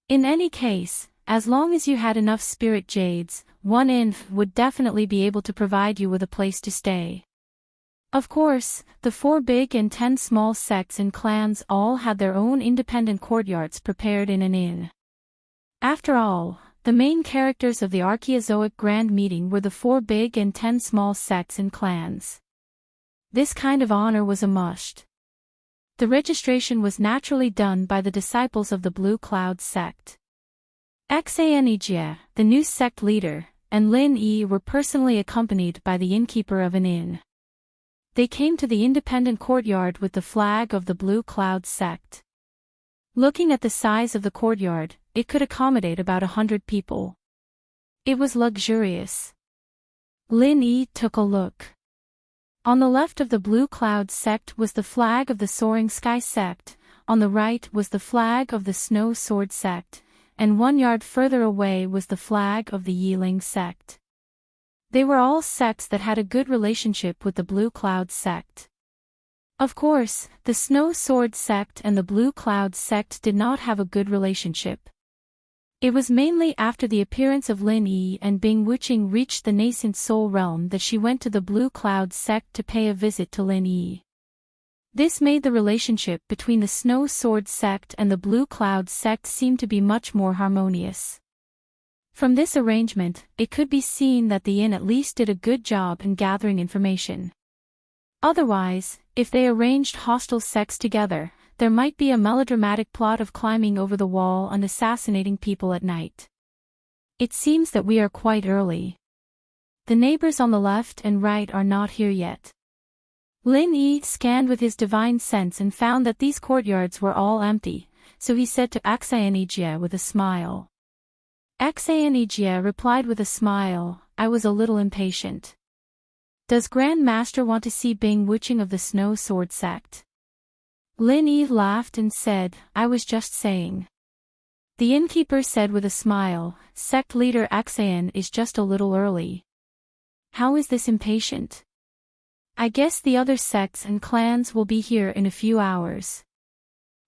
In any case, as long as you had enough spirit jades, one inn would definitely be able to provide you with a place to stay. Of course, the 4 big and 10 small sects and clans all had their own independent courtyards prepared in an inn. After all, the main characters of the Archaeozoic Grand Meeting were the 4 big and 10 small sects and clans. This kind of honor was a must. The registration was naturally done by the disciples of the Blue Cloud sect. Xaneg, the new sect leader, and Lin Yi were personally accompanied by the innkeeper of an inn. They came to the independent courtyard with the flag of the Blue Cloud sect. Looking at the size of the courtyard, it could accommodate about 100 people. It was luxurious. Lin Yi took a look. On the left of the Blue Cloud sect was the flag of the Soaring Sky sect, on the right was the flag of the Snow Sword sect, and 1 yard further away was the flag of the Yiling sect. They were all sects that had a good relationship with the Blue Cloud sect. Of course, the Snow Sword sect and the Blue Cloud sect did not have a good relationship. It was mainly after the appearance of Lin Yi and Bing Wuqing reached the nascent soul realm that she went to the Blue Cloud sect to pay a visit to Lin Yi. This made the relationship between the Snow Sword sect and the Blue Cloud sect seem to be much more harmonious. From this arrangement, it could be seen that the inn at least did a good job in gathering information. Otherwise, if they arranged hostile sects together, there might be a melodramatic plot of climbing over the wall and assassinating people at night. It seems that we are quite early. The neighbors on the left and right are not here yet. Lin Yi scanned with his divine sense and found that these courtyards were all empty, so he said to Xaneg with a smile. Xaneg replied with a smile, I was a little impatient. Does Grand Master want to see Bing Wuqing of the Snow Sword sect? Lin Yi laughed and said, I was just saying. The innkeeper said with a smile, Sect leader Xan is just a little early. How is this impatient? I guess the other sects and clans will be here in a few hours.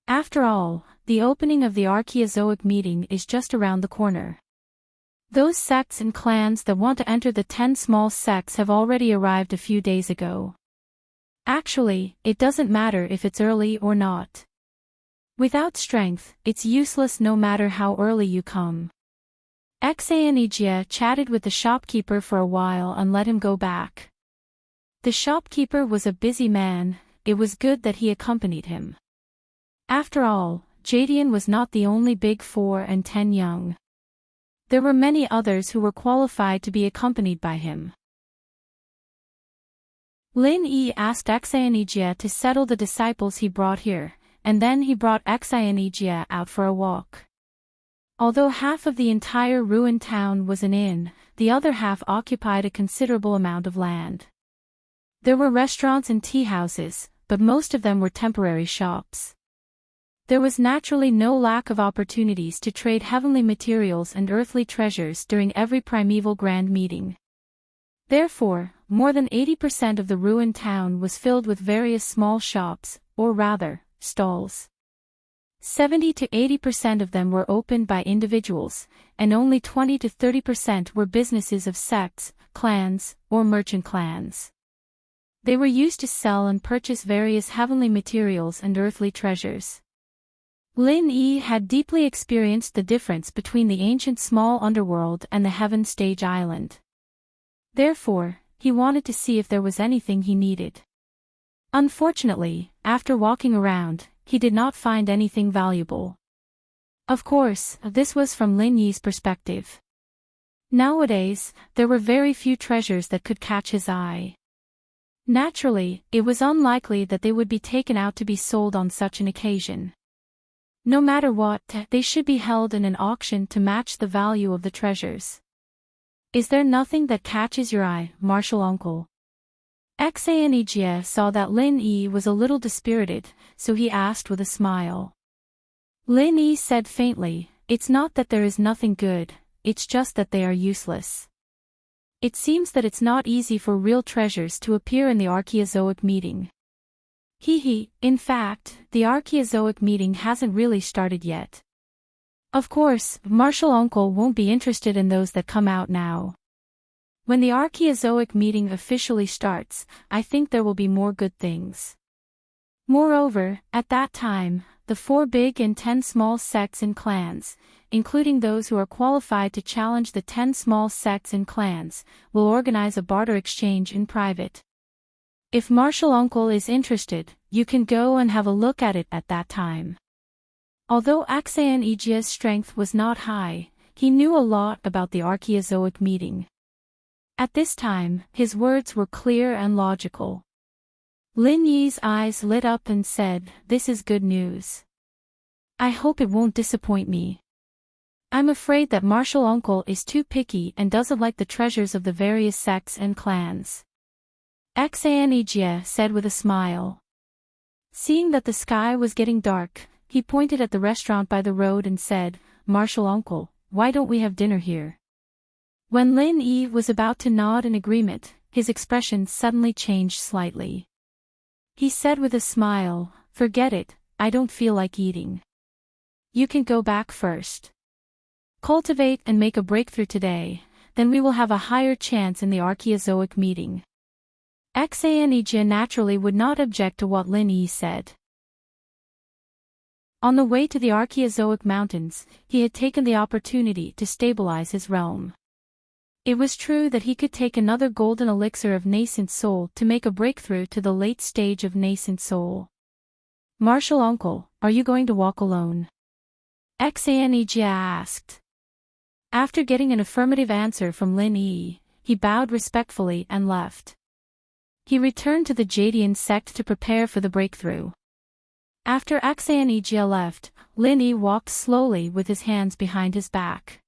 After all, the opening of the Archaeozoic meeting is just around the corner. Those sects and clans that want to enter the 10 small sects have already arrived a few days ago. Actually, it doesn't matter if it's early or not. Without strength, it's useless no matter how early you come. Xaneg chatted with the shopkeeper for a while and let him go back. The shopkeeper was a busy man, it was good that he accompanied him. After all, Jadian was not the only Big 4 and 10 young. There were many others who were qualified to be accompanied by him. Lin Yi asked Xaneg to settle the disciples he brought here, and then he brought Xaneg out for a walk. Although half of the entire ruined town was an inn, the other half occupied a considerable amount of land. There were restaurants and tea houses, but most of them were temporary shops. There was naturally no lack of opportunities to trade heavenly materials and earthly treasures during every primeval grand meeting. Therefore, more than 80% of the ruined town was filled with various small shops, or rather, stalls. 70 to 80% of them were opened by individuals, and only 20 to 30% were businesses of sects, clans, or merchant clans. They were used to sell and purchase various heavenly materials and earthly treasures. Lin Yi had deeply experienced the difference between the ancient small underworld and the Heaven Stage Island. Therefore, he wanted to see if there was anything he needed. Unfortunately, after walking around, he did not find anything valuable. Of course, this was from Lin Yi's perspective. Nowadays, there were very few treasures that could catch his eye. Naturally, it was unlikely that they would be taken out to be sold on such an occasion. No matter what, they should be held in an auction to match the value of the treasures. Is there nothing that catches your eye, Martial Uncle? Xanejia saw that Lin Yi was a little dispirited, so he asked with a smile. Lin Yi said faintly, "It's not that there is nothing good, it's just that they are useless. It seems that it's not easy for real treasures to appear in the Archaeozoic meeting." In fact, the Archaeozoic meeting hasn't really started yet. Of course, Martial Uncle won't be interested in those that come out now. When the Archaeozoic meeting officially starts, I think there will be more good things. Moreover, at that time, the 4 big and 10 small sects and clans, including those who are qualified to challenge the 10 small sects and clans, will organize a barter exchange in private. If Martial Uncle is interested, you can go and have a look at it at that time. Although Xanejia's strength was not high, he knew a lot about the Archaeozoic meeting. At this time, his words were clear and logical. Lin Yi's eyes lit up and said, "This is good news. I hope it won't disappoint me. I'm afraid that Martial Uncle is too picky and doesn't like the treasures of the various sects and clans." Xanejia said with a smile. Seeing that the sky was getting dark, he pointed at the restaurant by the road and said, "Martial Uncle, why don't we have dinner here?" When Lin Yi was about to nod in agreement, his expression suddenly changed slightly. He said with a smile, "Forget it, I don't feel like eating. You can go back first. Cultivate and make a breakthrough today, then we will have a higher chance in the Archaeozoic meeting." Xanejia naturally would not object to what Lin Yi said. On the way to the Archaeozoic mountains, he had taken the opportunity to stabilize his realm. It was true that he could take another golden elixir of nascent soul to make a breakthrough to the late stage of nascent soul. "Martial Uncle, are you going to walk alone?" Xanejia asked. After getting an affirmative answer from Lin Yi, he bowed respectfully and left. He returned to the Jadian sect to prepare for the breakthrough. After Xanejia left, Lin Yi walked slowly with his hands behind his back.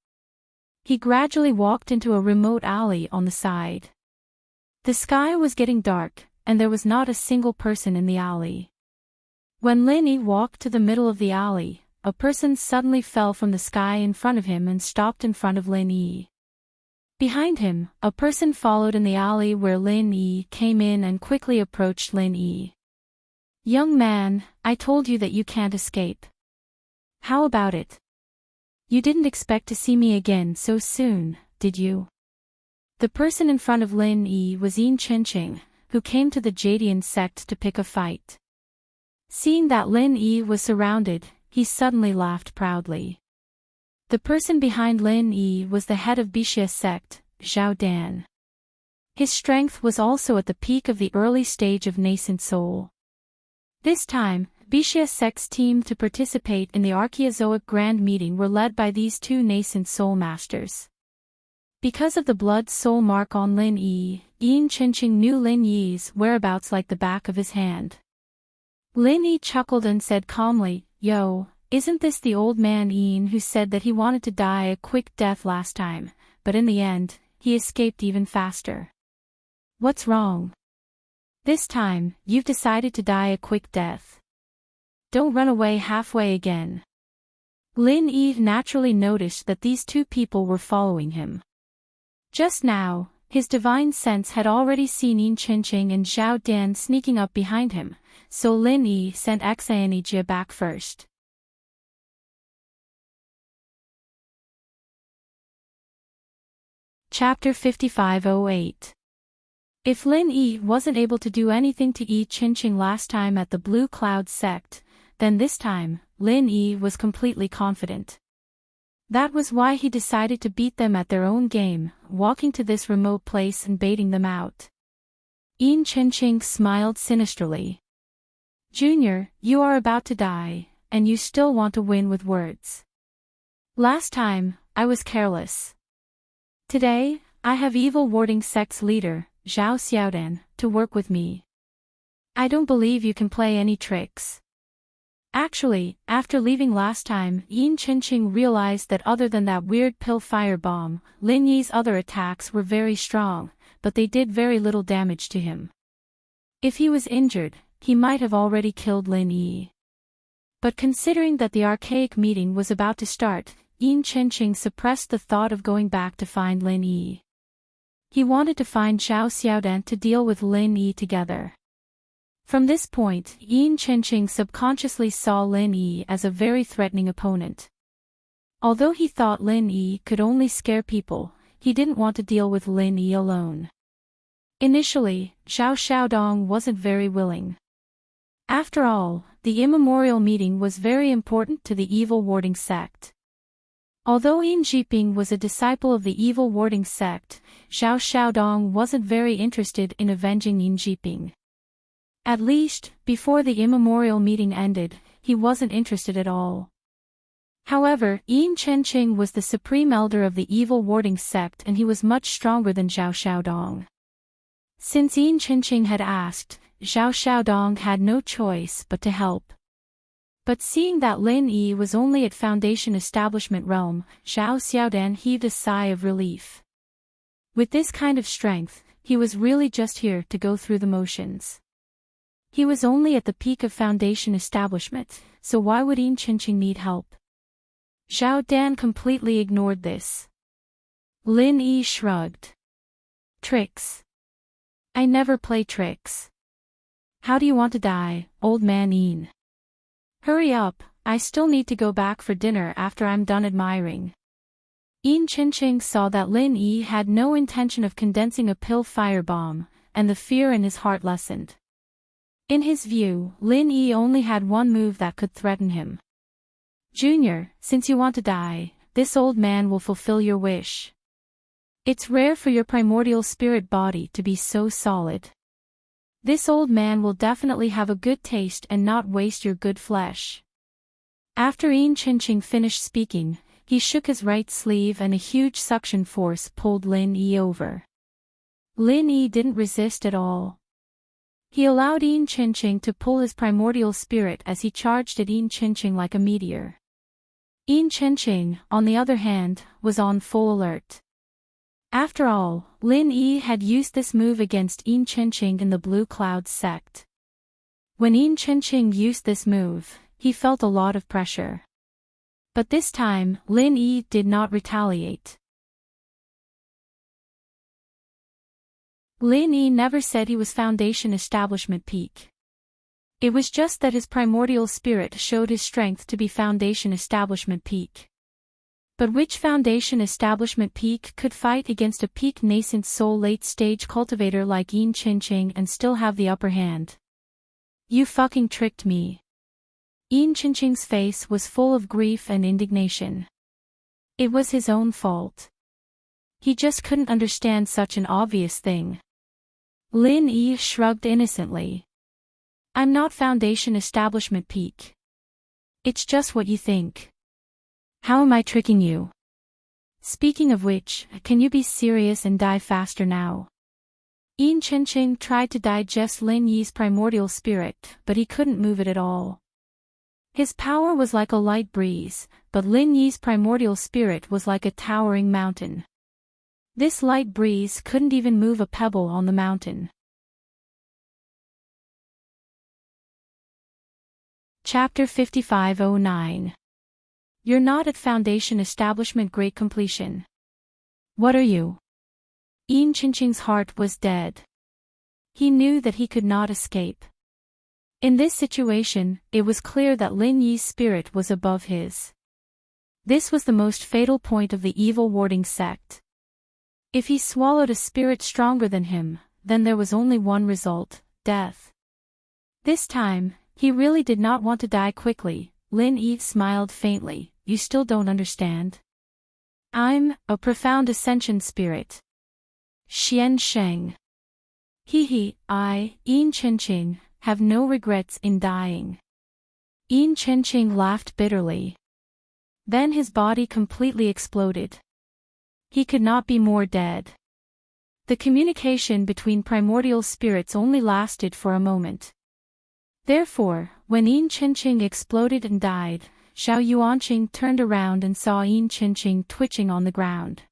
He gradually walked into a remote alley on the side. The sky was getting dark, and there was not a single person in the alley. When Lin Yi walked to the middle of the alley, a person suddenly fell from the sky in front of him and stopped in front of Lin Yi. Behind him, a person followed in the alley where Lin Yi came in and quickly approached Lin Yi. "Young man, I told you that you can't escape. How about it? You didn't expect to see me again so soon, did you?" The person in front of Lin Yi was Enchanting, who came to the Jadian sect to pick a fight. Seeing that Lin Yi was surrounded, he suddenly laughed proudly. The person behind Lin Yi was the head of Bixia sect, Zhao Dan. His strength was also at the peak of the early stage of nascent soul. This time, Bixia sect's team to participate in the Archaeozoic Grand Meeting were led by these 2 nascent soul masters. Because of the blood soul mark on Lin Yi, Enchanting knew Lin Yi's whereabouts like the back of his hand. Lin Yi chuckled and said calmly, "Yo, isn't this the old man Ian who said that he wanted to die a quick death last time, but in the end, he escaped even faster? What's wrong? This time, you've decided to die a quick death. Don't run away halfway again." Lin Yi naturally noticed that these 2 people were following him. Just now, his divine sense had already seen Enchanting and Zhao Dan sneaking up behind him, so Lin Yi sent Xanejia back first. Chapter 5508. If Lin Yi wasn't able to do anything to Enchanting last time at the Blue Cloud sect, then this time, Lin Yi was completely confident. That was why he decided to beat them at their own game, walking to this remote place and baiting them out. Enchanting smiled sinisterly. Junior, you are about to die, and you still want to win with words. Last time, I was careless. Today, I have evil warding sect's leader, Zhao Xiaodan, to work with me. I don't believe you can play any tricks. Actually, after leaving last time, Yin Chenqing realized that other than that weird pill firebomb, Lin Yi's other attacks were very strong, but they did very little damage to him. If he was injured, he might have already killed Lin Yi. But considering that the archaic meeting was about to start, Yin Chenqing suppressed the thought of going back to find Lin Yi. He wanted to find Zhao Xiaodan to deal with Lin Yi together. From this point, Yin Chenqing subconsciously saw Lin Yi as a very threatening opponent. Although he thought Lin Yi could only scare people, he didn't want to deal with Lin Yi alone. Initially, Zhao Xiaodong wasn't very willing. After all, the immemorial meeting was very important to the evil warding sect. Although Yin Jiping was a disciple of the evil warding sect, Zhao Xiaodong wasn't very interested in avenging Yin Jiping. At least, before the immemorial meeting ended, he wasn't interested at all. However, Yin Chenqing was the supreme elder of the evil warding sect and he was much stronger than Zhao Xiaodong. Since Yin Chenqing had asked, Zhao Xiaodong had no choice but to help. But seeing that Lin Yi was only at Foundation Establishment realm, Zhao Xiaodan heaved a sigh of relief. With this kind of strength, he was really just here to go through the motions. He was only at the peak of Foundation Establishment, so why would Yin Chenqing need help? Zhao Dan completely ignored this. Lin Yi shrugged. Tricks. I never play tricks. How do you want to die, old man Yin? Hurry up, I still need to go back for dinner after I'm done admiring. Yin Chenqing saw that Lin Yi had no intention of condensing a pill firebomb, and the fear in his heart lessened. In his view, Lin Yi only had one move that could threaten him. Junior, since you want to die, this old man will fulfill your wish. It's rare for your primordial spirit body to be so solid. This old man will definitely have a good taste and not waste your good flesh. After Yin Chenqing finished speaking, he shook his right sleeve and a huge suction force pulled Lin Yi over. Lin Yi didn't resist at all. He allowed Yin Chenqing to pull his primordial spirit as he charged at Yin Chenqing like a meteor. Yin Chenqing, on the other hand, was on full alert. After all, Lin Yi had used this move against Yin Chenqing in the Blue Cloud sect. When Yin Chenqing used this move, he felt a lot of pressure. But this time, Lin Yi did not retaliate. Lin Yi never said he was Foundation Establishment peak. It was just that his primordial spirit showed his strength to be Foundation Establishment peak. But which Foundation Establishment peak could fight against a peak nascent soul late-stage cultivator like Yin Chenqing and still have the upper hand? You fucking tricked me. Yin Chenqing's face was full of grief and indignation. It was his own fault. He just couldn't understand such an obvious thing. Lin Yi shrugged innocently. I'm not Foundation Establishment peak. It's just what you think. How am I tricking you? Speaking of which, can you be serious and die faster now? Yin Chenqing tried to digest Lin Yi's primordial spirit, but he couldn't move it at all. His power was like a light breeze, but Lin Yi's primordial spirit was like a towering mountain. This light breeze couldn't even move a pebble on the mountain. Chapter 5509. You're not at Foundation Establishment Great Completion. What are you? Yin Chenqing's heart was dead. He knew that he could not escape. In this situation, it was clear that Lin Yi's spirit was above his. This was the most fatal point of the evil warding sect. If he swallowed a spirit stronger than him, then there was only one result, death. This time, he really did not want to die quickly, Lin Yi smiled faintly. You still don't understand? I'm a profound ascension spirit. Xian Sheng. Enchanting, have no regrets in dying. Enchanting laughed bitterly. Then his body completely exploded. He could not be more dead. The communication between primordial spirits only lasted for a moment. Therefore, when Enchanting exploded and died, Xiao Yuanqing turned around and saw Enchanting twitching on the ground.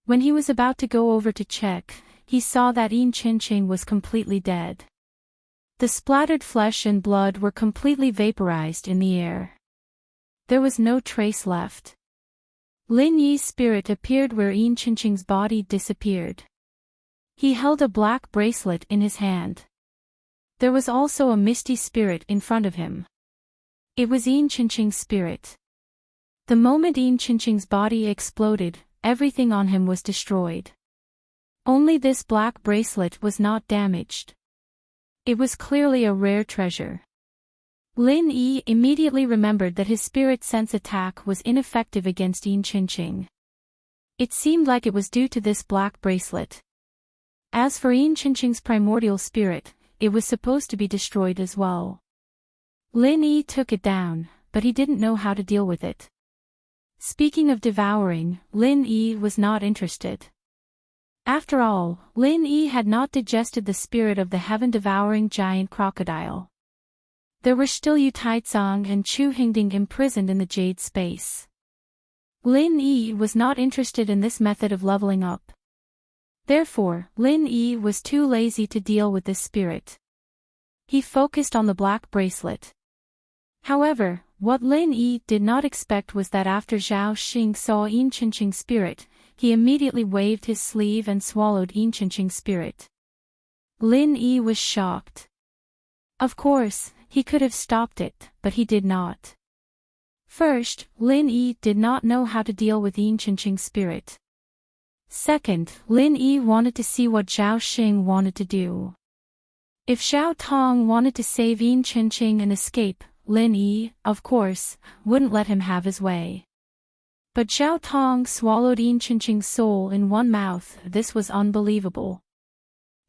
When he was about to go over to check, he saw that Enchanting was completely dead. The splattered flesh and blood were completely vaporized in the air. There was no trace left. Lin Yi's spirit appeared where Enchanting's body disappeared. He held a black bracelet in his hand. There was also a misty spirit in front of him. It was Enchanting's spirit. The moment Enchanting's body exploded, everything on him was destroyed. Only this black bracelet was not damaged. It was clearly a rare treasure. Lin Yi immediately remembered that his spirit sense attack was ineffective against Enchanting. It seemed like it was due to this black bracelet. As for Enchanting's primordial spirit, it was supposed to be destroyed as well. Lin Yi took it down, but he didn't know how to deal with it. Speaking of devouring, Lin Yi was not interested. After all, Lin Yi had not digested the spirit of the heaven-devouring giant crocodile. There were still Yu Taizong and Chu Hingding imprisoned in the jade space. Lin Yi was not interested in this method of leveling up. Therefore, Lin Yi was too lazy to deal with this spirit. He focused on the black bracelet. However, what Lin Yi did not expect was that after Zhao Xing saw Enchanting's spirit, he immediately waved his sleeve and swallowed Enchanting's spirit. Lin Yi was shocked. Of course, he could have stopped it, but he did not. First, Lin Yi did not know how to deal with Enchanting's spirit. Second, Lin Yi wanted to see what Zhao Xing wanted to do. If Xiao Tong wanted to save Enchanting and escape, Lin Yi, of course, wouldn't let him have his way. But Xiao Tong swallowed Enchanting's soul in one mouth. This was unbelievable.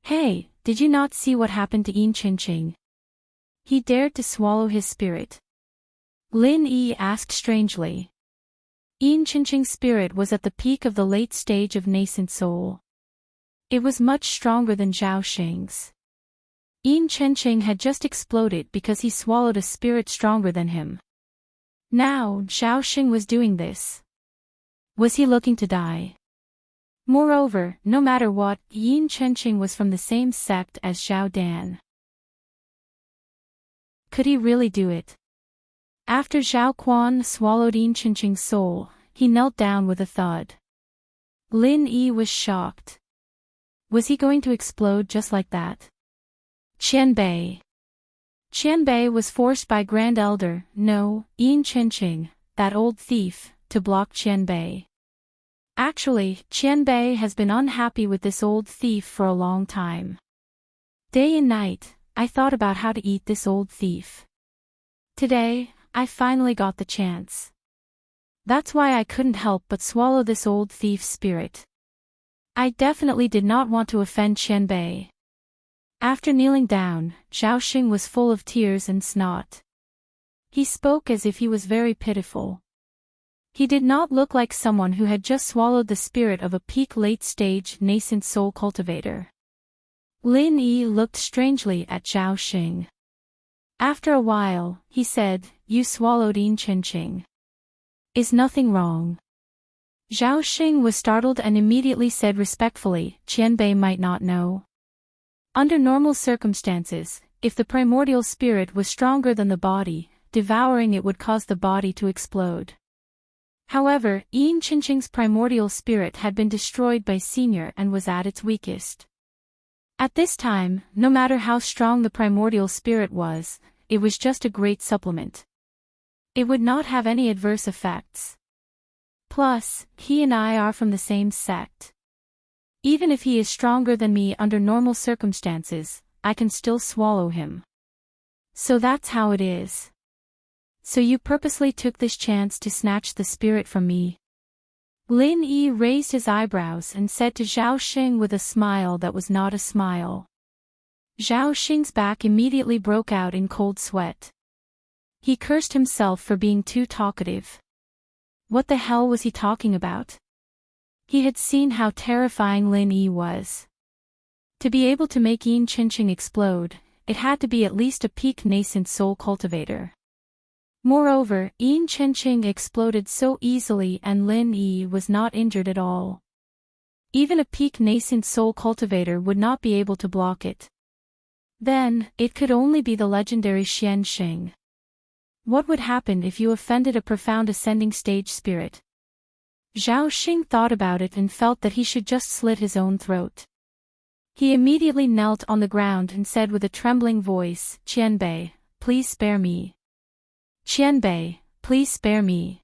Hey, did you not see what happened to Enchanting? He dared to swallow his spirit. Lin Yi asked strangely. Enchanting's spirit was at the peak of the late stage of nascent soul. It was much stronger than Zhao Xing's. Enchanting had just exploded because he swallowed a spirit stronger than him. Now, Zhao Xing was doing this. Was he looking to die? Moreover, no matter what, Enchanting was from the same sect as Zhao Dan. Could he really do it? After Zhao Quan swallowed Enchanting's soul, he knelt down with a thud. Lin Yi was shocked. Was he going to explode just like that? Qianbei. Qianbei was forced by Grand Elder, Enchanting, that old thief, to block Qianbei. Actually, Qianbei has been unhappy with this old thief for a long time. Day and night, I thought about how to eat this old thief. Today, I finally got the chance. That's why I couldn't help but swallow this old thief's spirit. I definitely did not want to offend Qianbei. After kneeling down, Zhao Xing was full of tears and snot. He spoke as if he was very pitiful. He did not look like someone who had just swallowed the spirit of a peak late-stage nascent soul cultivator. Lin Yi looked strangely at Zhao Xing. After a while, he said, "You swallowed Enchanting. Is nothing wrong?" Zhao Xing was startled and immediately said respectfully, "Qianbei might not know." Under normal circumstances, if the primordial spirit was stronger than the body, devouring it would cause the body to explode. However, Enchanting's primordial spirit had been destroyed by Senior and was at its weakest. At this time, no matter how strong the primordial spirit was, it was just a great supplement. It would not have any adverse effects. Plus, he and I are from the same sect. Even if he is stronger than me under normal circumstances, I can still swallow him. So that's how it is. So you purposely took this chance to snatch the spirit from me? Lin Yi raised his eyebrows and said to Zhao Xing with a smile that was not a smile. Zhao Xing's back immediately broke out in cold sweat. He cursed himself for being too talkative. What the hell was he talking about? He had seen how terrifying Lin Yi was. To be able to make Enchanting explode, it had to be at least a peak nascent soul cultivator. Moreover, Enchanting exploded so easily and Lin Yi was not injured at all. Even a peak nascent soul cultivator would not be able to block it. Then, it could only be the legendary Xian Xing. What would happen if you offended a profound ascending stage spirit? Zhao Xing thought about it and felt that he should just slit his own throat. He immediately knelt on the ground and said with a trembling voice, "Qianbei, please spare me. Qianbei, please spare me.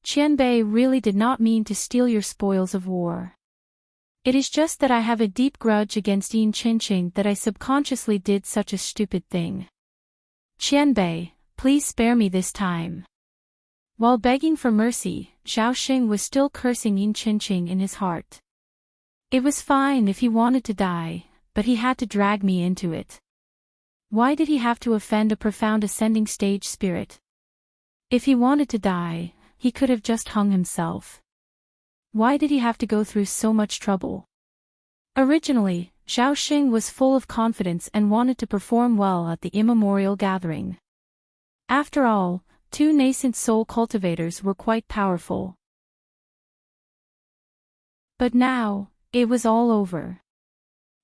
Qianbei really did not mean to steal your spoils of war. It is just that I have a deep grudge against Enchanting that I subconsciously did such a stupid thing. Qianbei, please spare me this time." While begging for mercy, Zhao Xing was still cursing Enchanting in his heart. It was fine if he wanted to die, but he had to drag me into it. Why did he have to offend a profound ascending stage spirit? If he wanted to die, he could have just hung himself. Why did he have to go through so much trouble? Originally, Zhao Xing was full of confidence and wanted to perform well at the immemorial gathering. After all, 2 nascent soul cultivators were quite powerful. But now, it was all over.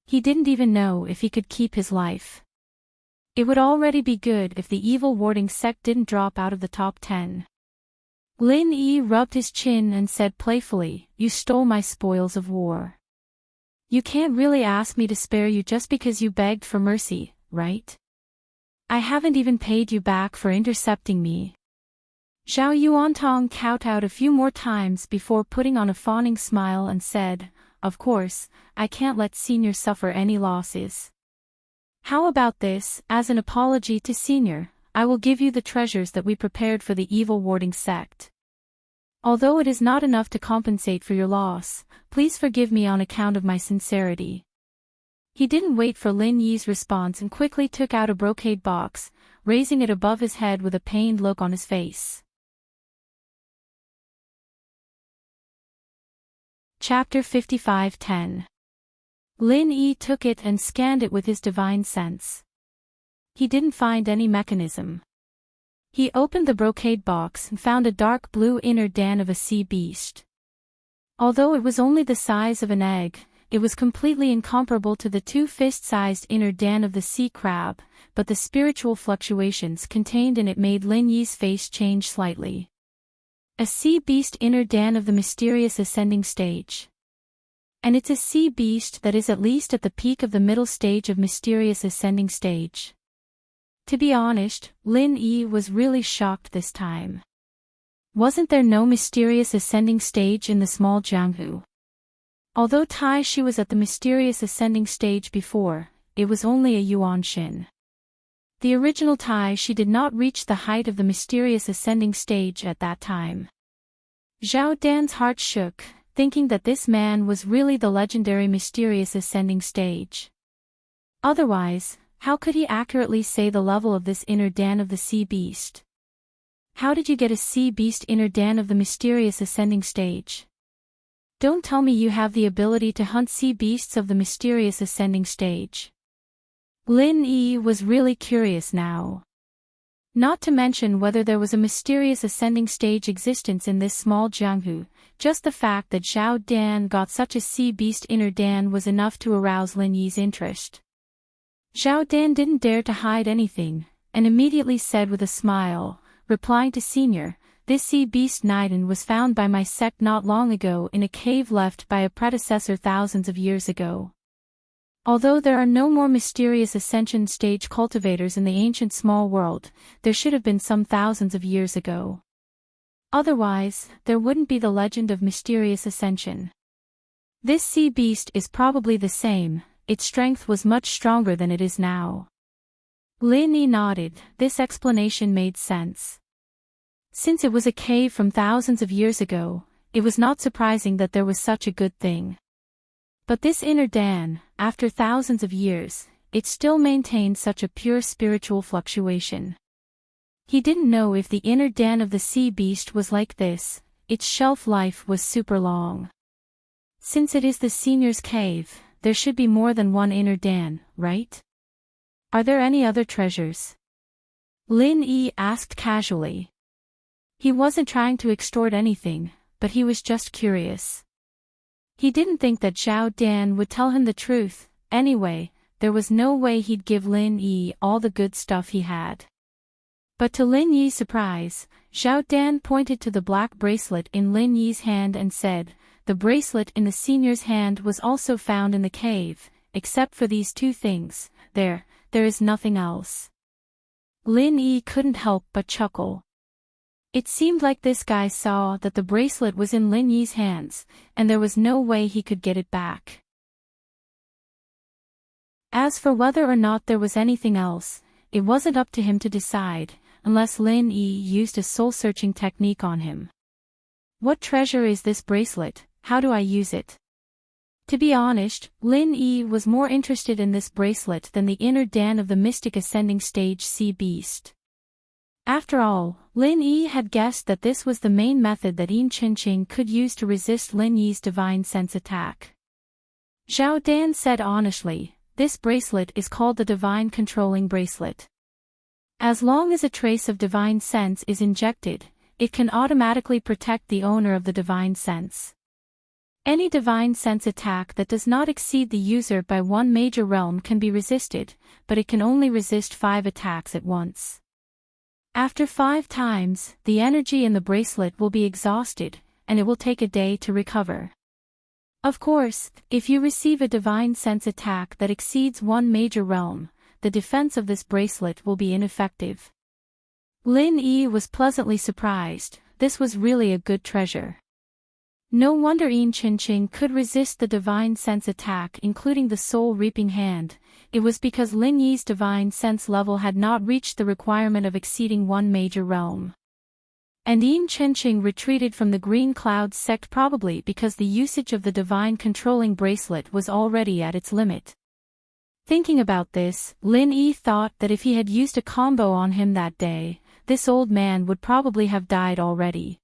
He didn't even know if he could keep his life. It would already be good if the evil warding sect didn't drop out of the top 10. Lin Yi rubbed his chin and said playfully, "You stole my spoils of war. You can't really ask me to spare you just because you begged for mercy, right? I haven't even paid you back for intercepting me." Zhao Yuantong kowtowed a few more times before putting on a fawning smile and said, "Of course, I can't let Senior suffer any losses. How about this, as an apology to Senior, I will give you the treasures that we prepared for the evil warding sect. Although it is not enough to compensate for your loss, please forgive me on account of my sincerity." He didn't wait for Lin Yi's response and quickly took out a brocade box, raising it above his head with a pained look on his face. Chapter 55:10. Lin Yi took it and scanned it with his divine sense. He didn't find any mechanism. He opened the brocade box and found a dark blue inner den of a sea beast. Although it was only the size of an egg, it was completely incomparable to the 2 fist-sized inner den of the sea crab, but the spiritual fluctuations contained in it made Lin Yi's face change slightly. A sea beast inner den of the mysterious ascending stage. And it's a sea beast that is at least at the peak of the middle stage of mysterious ascending stage. To be honest, Lin Yi was really shocked this time. Wasn't there no mysterious ascending stage in the small Jianghu? Although Tai Shi was at the mysterious ascending stage before, it was only a Yuanshin. The original Tai Shi did not reach the height of the mysterious ascending stage at that time. Zhao Dan's heart shook, thinking that this man was really the legendary mysterious ascending stage. Otherwise, how could he accurately say the level of this inner den of the sea beast? How did you get a sea beast inner den of the mysterious ascending stage? Don't tell me you have the ability to hunt sea beasts of the mysterious ascending stage. Lin Yi was really curious now. Not to mention whether there was a mysterious ascending stage existence in this small Jianghu, just the fact that Zhao Dan got such a sea beast inner den was enough to arouse Lin Yi's interest. Zhao Dan didn't dare to hide anything, and immediately said with a smile, replying to Senior, "This sea beast Niden was found by my sect not long ago in a cave left by a predecessor thousands of years ago. Although there are no more mysterious ascension stage cultivators in the ancient small world, there should have been some thousands of years ago. Otherwise, there wouldn't be the legend of mysterious ascension. This sea beast is probably the same. Its strength was much stronger than it is now." Lin Yi nodded. This explanation made sense. Since it was a cave from thousands of years ago, it was not surprising that there was such a good thing. But this inner Dan, after thousands of years, it still maintained such a pure spiritual fluctuation. He didn't know if the inner Dan of the sea beast was like this, its shelf life was super long. Since it is the senior's cave, there should be more than one inner Dan, right? Are there any other treasures? Lin Yi asked casually. He wasn't trying to extort anything, but he was just curious. He didn't think that Zhao Dan would tell him the truth. Anyway, there was no way he'd give Lin Yi all the good stuff he had. But to Lin Yi's surprise, Zhao Dan pointed to the black bracelet in Lin Yi's hand and said, "The bracelet in the senior's hand was also found in the cave, except for these two things, there is nothing else." Lin Yi couldn't help but chuckle. It seemed like this guy saw that the bracelet was in Lin Yi's hands, and there was no way he could get it back. As for whether or not there was anything else, it wasn't up to him to decide, unless Lin Yi used a soul-searching technique on him. What treasure is this bracelet? How do I use it? To be honest, Lin Yi was more interested in this bracelet than the inner Dan of the mystic ascending stage sea beast. After all, Lin Yi had guessed that this was the main method that Enchanting could use to resist Lin Yi's divine sense attack. Zhao Dan said honestly, "This bracelet is called the Divine Controlling Bracelet. As long as a trace of divine sense is injected, it can automatically protect the owner of the divine sense. Any divine sense attack that does not exceed the user by one major realm can be resisted, but it can only resist 5 attacks at once. After 5 times, the energy in the bracelet will be exhausted, and it will take a day to recover. Of course, if you receive a divine sense attack that exceeds one major realm, the defense of this bracelet will be ineffective." Lin Yi was pleasantly surprised. This was really a good treasure. No wonder Enchanting could resist the divine sense attack, including the soul-reaping hand. It was because Lin Yi's divine sense level had not reached the requirement of exceeding one major realm. And Enchanting retreated from the Green Cloud sect probably because the usage of the divine controlling bracelet was already at its limit. Thinking about this, Lin Yi thought that if he had used a combo on him that day, this old man would probably have died already.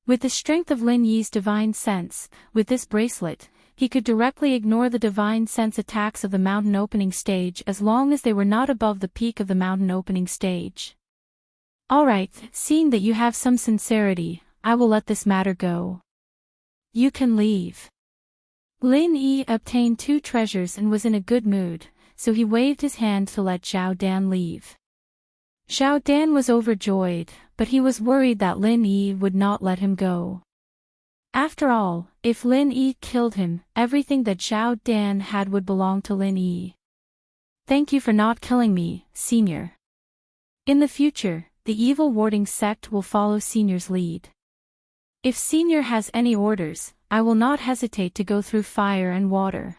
With the strength of Lin Yi's divine sense, with this bracelet, he could directly ignore the divine sense attacks of the mountain opening stage as long as they were not above the peak of the mountain opening stage. "Alright, seeing that you have some sincerity, I will let this matter go. You can leave." Lin Yi obtained 2 treasures and was in a good mood, so he waved his hand to let Zhao Dan leave. Zhao Dan was overjoyed, but he was worried that Lin Yi would not let him go. After all, if Lin Yi killed him, everything that Zhao Dan had would belong to Lin Yi. "Thank you for not killing me, Senior. In the future, the evil warding sect will follow Senior's lead. If Senior has any orders, I will not hesitate to go through fire and water."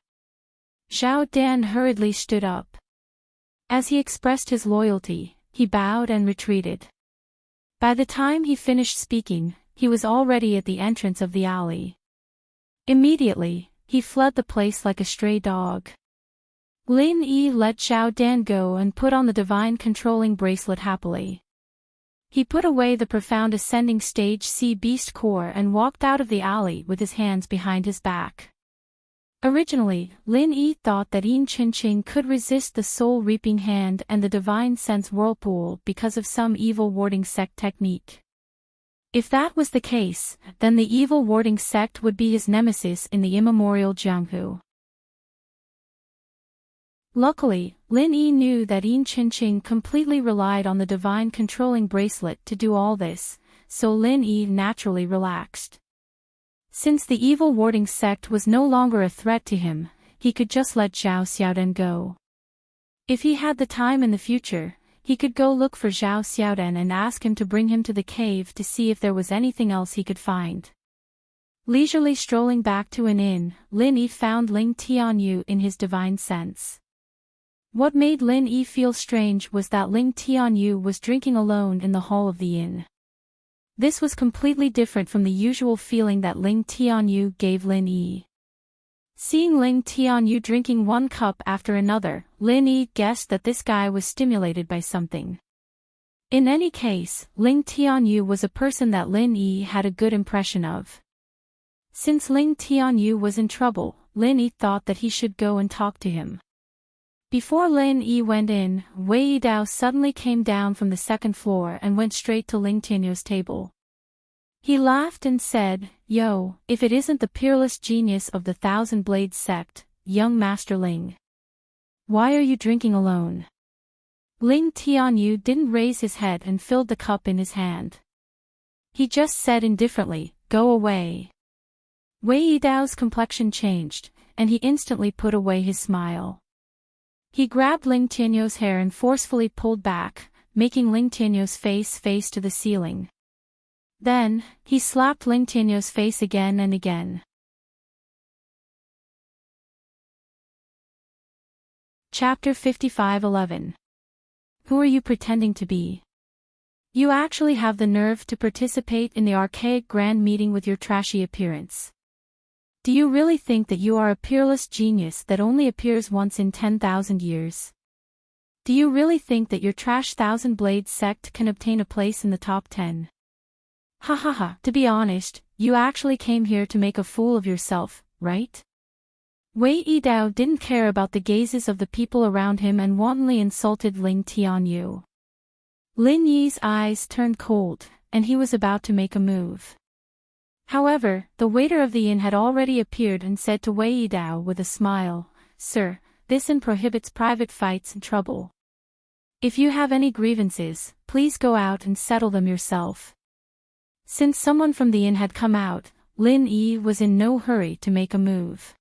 Zhao Dan hurriedly stood up. As he expressed his loyalty, he bowed and retreated. By the time he finished speaking, he was already at the entrance of the alley. Immediately, he fled the place like a stray dog. Lin Yi let Zhao Dan go and put on the divine controlling bracelet happily. He put away the profound ascending stage sea beast core and walked out of the alley with his hands behind his back. Originally, Lin Yi thought that Enchanting could resist the soul-reaping hand and the divine sense whirlpool because of some evil warding sect technique. If that was the case, then the evil warding sect would be his nemesis in the immemorial Jianghu. Luckily, Lin Yi knew that Enchanting completely relied on the divine controlling bracelet to do all this, so Lin Yi naturally relaxed. Since the evil warding sect was no longer a threat to him, he could just let Zhao Xiaodan go. If he had the time in the future, he could go look for Zhao Xiaodan and ask him to bring him to the cave to see if there was anything else he could find. Leisurely strolling back to an inn, Lin Yi found Ling Tianyu in his divine sense. What made Lin Yi feel strange was that Ling Tianyu was drinking alone in the hall of the inn. This was completely different from the usual feeling that Ling Tianyu gave Lin Yi. Seeing Ling Tianyu drinking one cup after another, Lin Yi guessed that this guy was stimulated by something. In any case, Ling Tianyu was a person that Lin Yi had a good impression of. Since Ling Tianyu was in trouble, Lin Yi thought that he should go and talk to him. Before Lin Yi went in, Wei Yidao suddenly came down from the second floor and went straight to Ling Tianyu's table. He laughed and said, "Yo, if it isn't the peerless genius of the Thousand Blades sect, young Master Ling. Why are you drinking alone?" Ling Tianyu didn't raise his head and filled the cup in his hand. He just said indifferently, "Go away." Wei Yidao's complexion changed, and he instantly put away his smile. He grabbed Ling Tianyu's hair and forcefully pulled back, making Ling Tianyu's face to the ceiling. Then, he slapped Ling Tianyu's face again and again. Chapter 55:11. Who are you pretending to be? You actually have the nerve to participate in the archaic grand meeting with your trashy appearance. Do you really think that you are a peerless genius that only appears once in 10,000 years? Do you really think that your trash Thousand Blades sect can obtain a place in the top 10? Ha ha ha, to be honest, you actually came here to make a fool of yourself, right? Wei Yidao didn't care about the gazes of the people around him and wantonly insulted Ling Tianyu. Lin Yi's eyes turned cold, and he was about to make a move. However, the waiter of the inn had already appeared and said to Wei Yidao with a smile, "Sir, this inn prohibits private fights and trouble. If you have any grievances, please go out and settle them yourself." Since someone from the inn had come out, Lin Yi was in no hurry to make a move.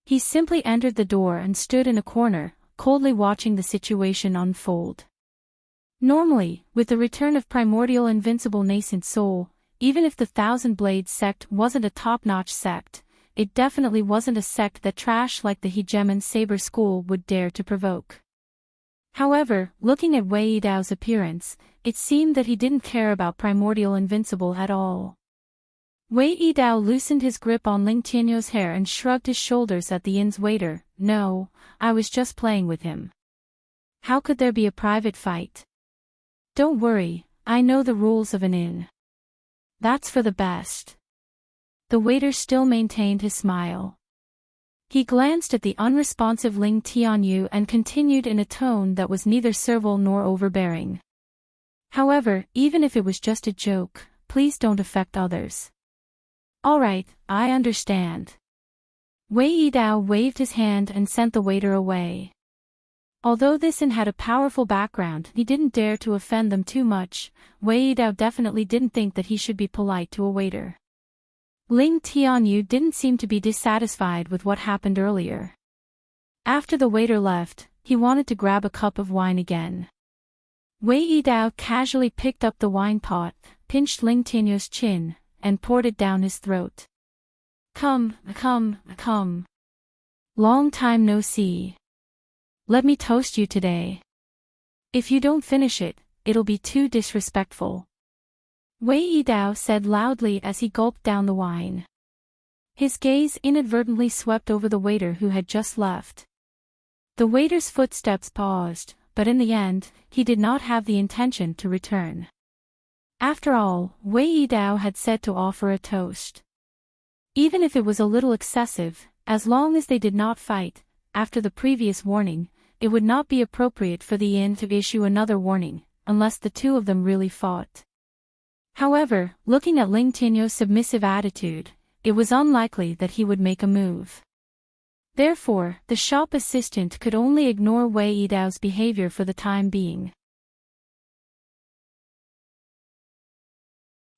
He simply entered the door and stood in a corner, coldly watching the situation unfold. Normally, with the return of primordial invincible nascent soul, even if the Thousand Blades sect wasn't a top-notch sect, it definitely wasn't a sect that trash like the Hegemon Saber School would dare to provoke. However, looking at Wei Yidao's appearance, it seemed that he didn't care about primordial invincible at all. Wei Yidao loosened his grip on Ling Tianyu's hair and shrugged his shoulders at the inn's waiter. "No, I was just playing with him. How could there be a private fight? Don't worry, I know the rules of an inn. That's for the best." The waiter still maintained his smile. He glanced at the unresponsive Ling Tianyu and continued in a tone that was neither servile nor overbearing. "However, even if it was just a joke, please don't affect others." "Alright, I understand." Wei Yidao waved his hand and sent the waiter away. Although this inn had a powerful background, he didn't dare to offend them too much. Wei Yidao definitely didn't think that he should be polite to a waiter. Ling Tianyu didn't seem to be dissatisfied with what happened earlier. After the waiter left, he wanted to grab a cup of wine again. Wei Yidao casually picked up the wine pot, pinched Ling Tianyu's chin, and poured it down his throat. Come. Long time no see. Let me toast you today. If you don't finish it, it'll be too disrespectful." Wei Yidao said loudly as he gulped down the wine. His gaze inadvertently swept over the waiter who had just left. The waiter's footsteps paused, but in the end, he did not have the intention to return. After all, Wei Yidao had said to offer a toast. Even if it was a little excessive, as long as they did not fight, after the previous warning, it would not be appropriate for the inn to issue another warning, unless the two of them really fought. However, looking at Ling Tianyu's submissive attitude, it was unlikely that he would make a move. Therefore, the shop assistant could only ignore Wei Yidao's behavior for the time being.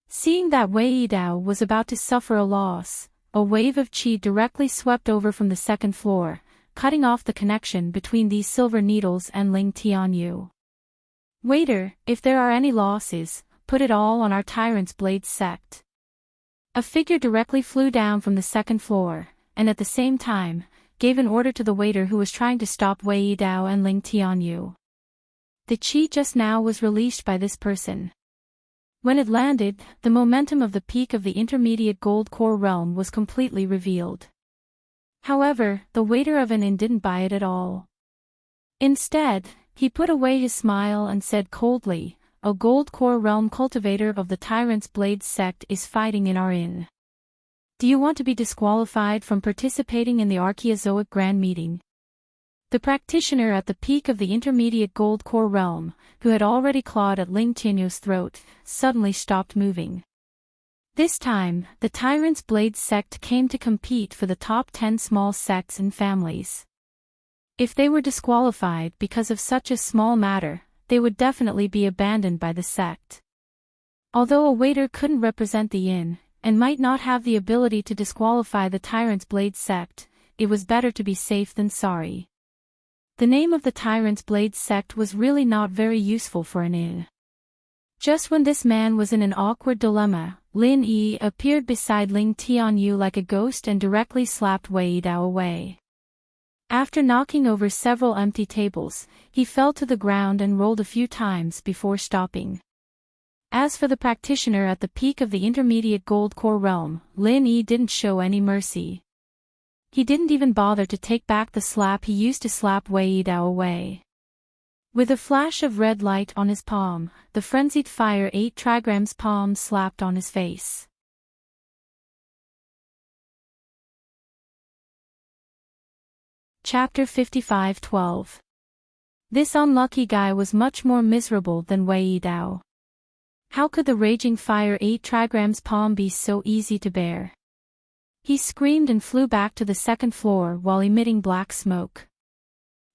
Seeing that Wei Yidao was about to suffer a loss, a wave of qi directly swept over from the second floor, cutting off the connection between these silver needles and Ling Tianyu. "Waiter, if there are any losses, put it all on our Tyrant's Blade sect." A figure directly flew down from the second floor, and at the same time, gave an order to the waiter who was trying to stop Wei Yidao and Ling Tianyu. The qi just now was released by this person. When it landed, the momentum of the peak of the intermediate gold core realm was completely revealed. However, the waiter of an inn didn't buy it at all. Instead, he put away his smile and said coldly, "A gold core realm cultivator of the Tyrant's Blade sect is fighting in our inn. Do you want to be disqualified from participating in the Archaeozoic Grand Meeting?" The practitioner at the peak of the intermediate gold core realm, who had already clawed at Ling Tianyu's throat, suddenly stopped moving. This time, the Tyrant's Blade sect came to compete for the top 10 small sects and families. If they were disqualified because of such a small matter, they would definitely be abandoned by the sect. Although a waiter couldn't represent the inn, and might not have the ability to disqualify the Tyrant's Blade sect, it was better to be safe than sorry. The name of the Tyrant's Blade sect was really not very useful for an inn. Just when this man was in an awkward dilemma, Lin Yi appeared beside Ling Tianyu like a ghost and directly slapped Wei Dao away. After knocking over several empty tables, he fell to the ground and rolled a few times before stopping. As for the practitioner at the peak of the intermediate gold core realm, Lin Yi didn't show any mercy. He didn't even bother to take back the slap he used to slap Wei Dao away. With a flash of red light on his palm, the frenzied fire 8 trigram's palm slapped on his face. Chapter 55:12. This unlucky guy was much more miserable than Wei Dao. How could the raging fire 8 trigram's palm be so easy to bear? He screamed and flew back to the second floor while emitting black smoke.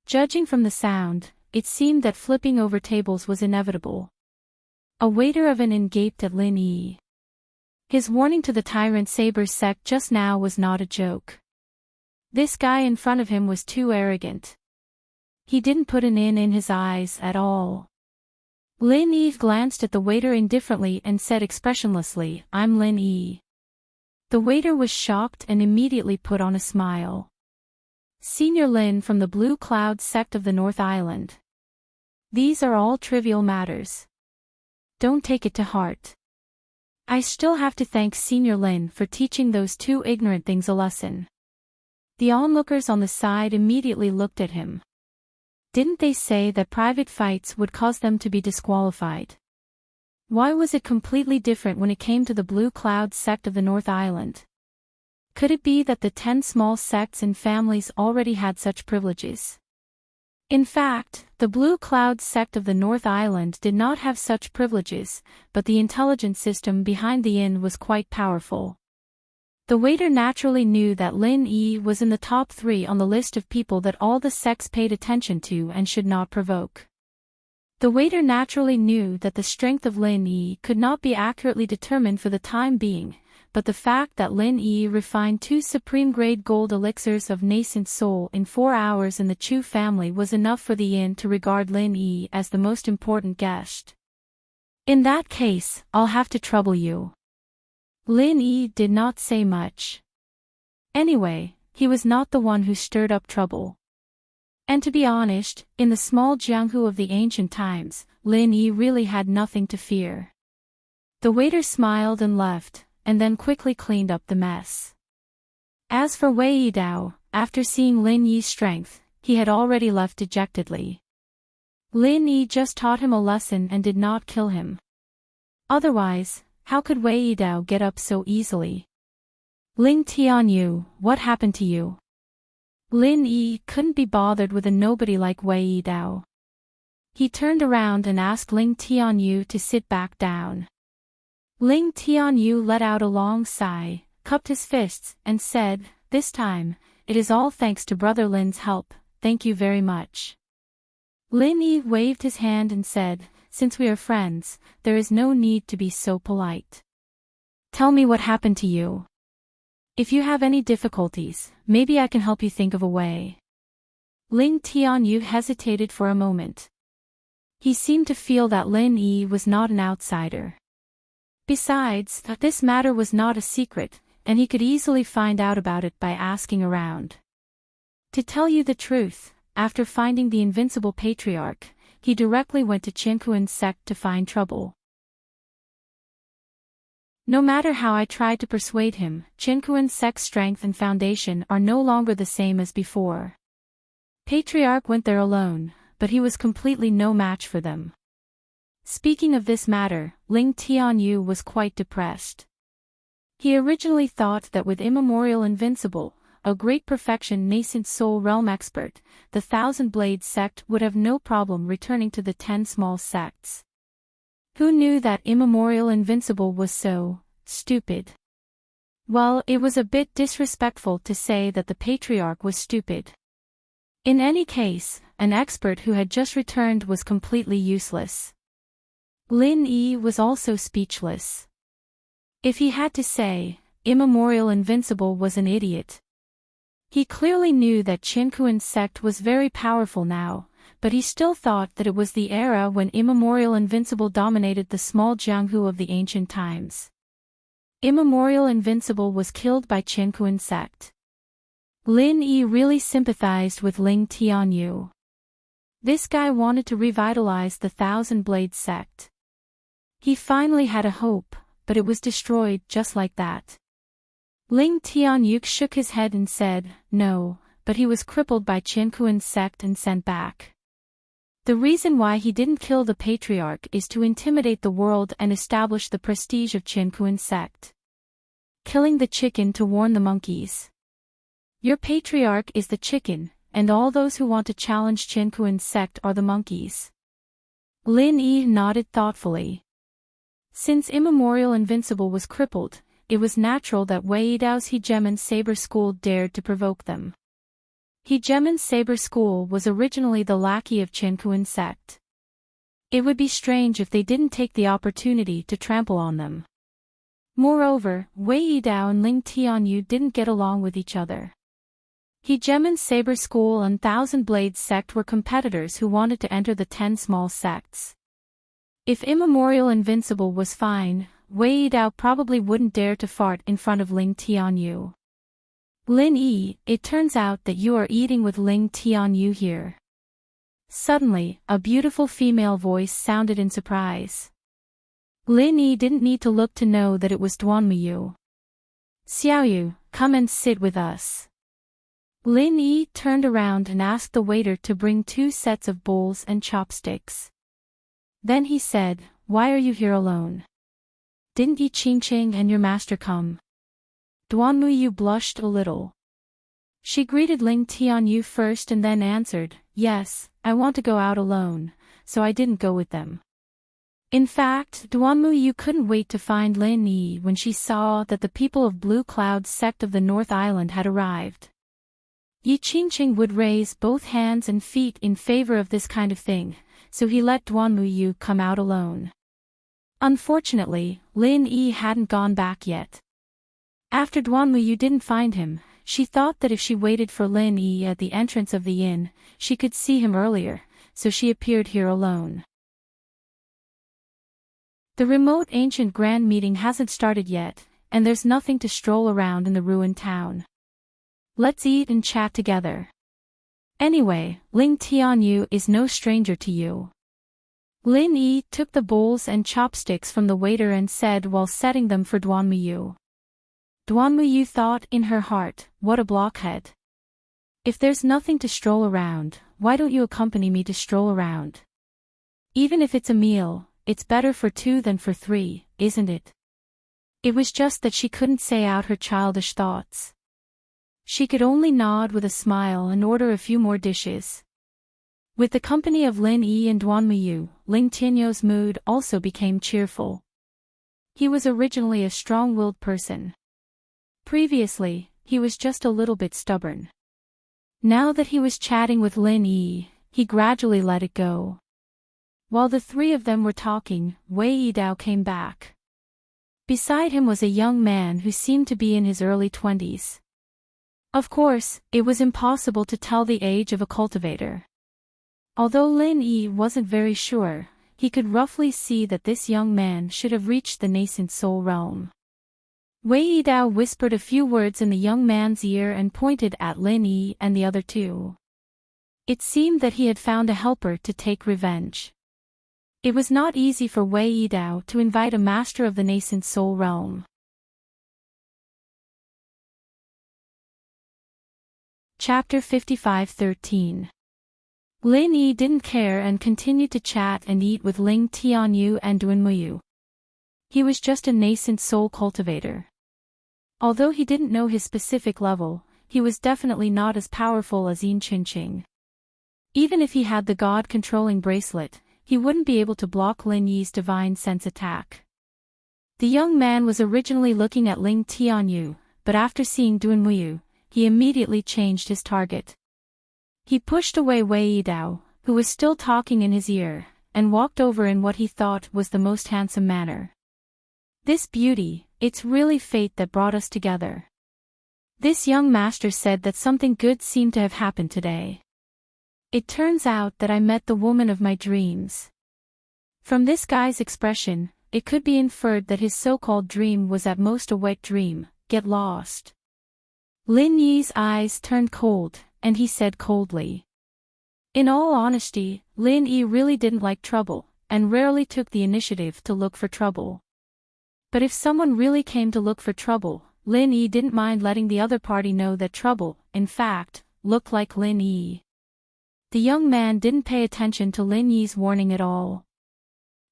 Judging from the sound, it seemed that flipping over tables was inevitable. A waiter of an inn gaped at Lin Yi. His warning to the Tyrant Saber sect just now was not a joke. This guy in front of him was too arrogant. He didn't put an inn in his eyes at all. Lin Yi glanced at the waiter indifferently and said expressionlessly, "I'm Lin Yi." The waiter was shocked and immediately put on a smile. "Senior Lin from the Blue Cloud sect of the North Island. These are all trivial matters. Don't take it to heart. I still have to thank Senior Lin for teaching those two ignorant things a lesson." The onlookers on the side immediately looked at him. Didn't they say that private fights would cause them to be disqualified? Why was it completely different when it came to the Blue Cloud sect of the North Island? Could it be that the 10 small sects and families already had such privileges? In fact, the Blue Cloud sect of the North Island did not have such privileges, but the intelligence system behind the inn was quite powerful. The waiter naturally knew that Lin Yi was in the top 3 on the list of people that all the sects paid attention to and should not provoke. The waiter naturally knew that the strength of Lin Yi could not be accurately determined for the time being, but the fact that Lin Yi refined 2 supreme-grade gold elixirs of nascent soul in 4 hours in the Chu family was enough for the inn to regard Lin Yi as the most important guest. "In that case, I'll have to trouble you." Lin Yi did not say much. Anyway, he was not the one who stirred up trouble. And to be honest, in the small Jianghu of the ancient times, Lin Yi really had nothing to fear. The waiter smiled and left, and then quickly cleaned up the mess. As for Wei Dao, after seeing Lin Yi's strength, he had already left dejectedly. Lin Yi just taught him a lesson and did not kill him. Otherwise, how could Wei Dao get up so easily? "Ling Tianyu, what happened to you?" Lin Yi couldn't be bothered with a nobody like Wei Dao. He turned around and asked Ling Tianyu to sit back down. Ling Tianyu let out a long sigh, cupped his fists, and said, "This time, it is all thanks to Brother Lin's help, thank you very much." Lin Yi waved his hand and said, "Since we are friends, there is no need to be so polite. Tell me what happened to you. If you have any difficulties, maybe I can help you think of a way." Ling Tianyu hesitated for a moment. He seemed to feel that Lin Yi was not an outsider. Besides, this matter was not a secret, and he could easily find out about it by asking around. To tell you the truth, after finding the invincible patriarch, he directly went to Qinkuan's sect to find trouble. No matter how I tried to persuade him, Qinkuan's sex strength and foundation are no longer the same as before. Patriarch went there alone, but he was completely no match for them. Speaking of this matter, Ling Tianyu was quite depressed. He originally thought that with immemorial invincible, a great perfection nascent soul realm expert, the Thousand Blade sect would have no problem returning to the 10 small sects. Who knew that immemorial invincible was so stupid? Well, it was a bit disrespectful to say that the Patriarch was stupid. In any case, an expert who had just returned was completely useless. Lin Yi was also speechless. If he had to say, immemorial invincible was an idiot. He clearly knew that Qinkuan's sect was very powerful now, but he still thought that it was the era when immemorial invincible dominated the small Jianghu of the ancient times. Immemorial invincible was killed by Qinkuan's sect. Lin Yi really sympathized with Ling Tianyu. This guy wanted to revitalize the Thousand Blade sect. He finally had a hope, but it was destroyed just like that. Ling Tianyu shook his head and said, no, but he was crippled by Qinkuan's sect and sent back. The reason why he didn't kill the Patriarch is to intimidate the world and establish the prestige of Qinkuan's sect. Killing the chicken to warn the monkeys. Your Patriarch is the chicken, and all those who want to challenge Qinkuan's sect are the monkeys. Lin Yi nodded thoughtfully. Since immemorial invincible was crippled, it was natural that Wei Yidao's Hegemon Saber School dared to provoke them. Hegemon Saber School was originally the lackey of Qinkuan's sect. It would be strange if they didn't take the opportunity to trample on them. Moreover, Wei Yidao and Ling Tianyu didn't get along with each other. Hegemon Saber School and Thousand Blades sect were competitors who wanted to enter the 10 small sects. If immemorial invincible was fine, Wei Yidao probably wouldn't dare to fart in front of Ling Tianyu. Lin Yi, it turns out that you are eating with Ling Tianyu here. Suddenly, a beautiful female voice sounded in surprise. Lin Yi didn't need to look to know that it was Duanmuyu. Xiaoyu, come and sit with us. Lin Yi turned around and asked the waiter to bring 2 sets of bowls and chopsticks. Then he said, why are you here alone? Didn't Yi Qingqing and your master come? Duanmuyu blushed a little. She greeted Ling Tianyu first and then answered, yes, I want to go out alone, so I didn't go with them. In fact, Duanmuyu couldn't wait to find Lin Yi when she saw that the people of Blue Cloud's sect of the North Island had arrived. Yi Qingqing would raise both hands and feet in favor of this kind of thing, so he let Duanmuyu come out alone. Unfortunately, Lin Yi hadn't gone back yet. After Duanmuyu didn't find him, she thought that if she waited for Lin Yi at the entrance of the inn, she could see him earlier, so she appeared here alone. The remote ancient grand meeting hasn't started yet, and there's nothing to stroll around in the ruined town. Let's eat and chat together. Anyway, Ling Tianyu is no stranger to you. Lin Yi took the bowls and chopsticks from the waiter and said while setting them for Duanmuyu. Duanmuyu thought in her heart, what a blockhead. If there's nothing to stroll around, why don't you accompany me to stroll around? Even if it's a meal, it's better for 2 than for 3, isn't it? It was just that she couldn't say out her childish thoughts. She could only nod with a smile and order a few more dishes. With the company of Lin Yi and Duanmuyu, Ling Tianyu's mood also became cheerful. He was originally a strong-willed person. Previously, he was just a little bit stubborn. Now that he was chatting with Lin Yi, he gradually let it go. While the 3 of them were talking, Wei Yidao came back. Beside him was a young man who seemed to be in his early 20s. Of course, it was impossible to tell the age of a cultivator. Although Lin Yi wasn't very sure, he could roughly see that this young man should have reached the nascent soul realm. Wei Yidao whispered a few words in the young man's ear and pointed at Lin Yi and the other 2. It seemed that he had found a helper to take revenge. It was not easy for Wei Yidao to invite a master of the nascent soul realm. Chapter 55-13. Lin Yi didn't care and continued to chat and eat with Ling Tianyu and Duanmuyu. He was just a nascent soul cultivator. Although he didn't know his specific level, he was definitely not as powerful as Enchanting. Even if he had the God-controlling bracelet, he wouldn't be able to block Lin Yi's divine sense attack. The young man was originally looking at Ling Tianyu, but after seeing Duanmuyu, he immediately changed his target. He pushed away Wei Yidao, who was still talking in his ear, and walked over in what he thought was the most handsome manner. "This beauty, it's really fate that brought us together." This young master said that something good seemed to have happened today. "It turns out that I met the woman of my dreams." From this guy's expression, it could be inferred that his so-called dream was at most a wet dream. Get lost. Lin Yi's eyes turned cold, and he said coldly. In all honesty, Lin Yi really didn't like trouble, and rarely took the initiative to look for trouble. But if someone really came to look for trouble, Lin Yi didn't mind letting the other party know that trouble, in fact, looked like Lin Yi. The young man didn't pay attention to Lin Yi's warning at all.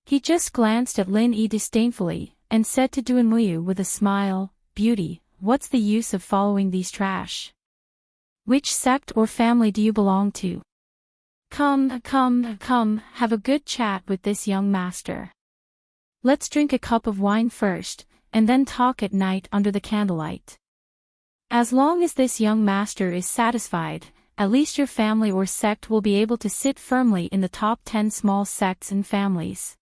He just glanced at Lin Yi disdainfully, and said to Duanmuyu with a smile, "Beauty, what's the use of following these trash? Which sect or family do you belong to? Come, have a good chat with this young master. Let's drink a cup of wine first, and then talk at night under the candlelight. As long as this young master is satisfied, at least your family or sect will be able to sit firmly in the top 10 small sects and families."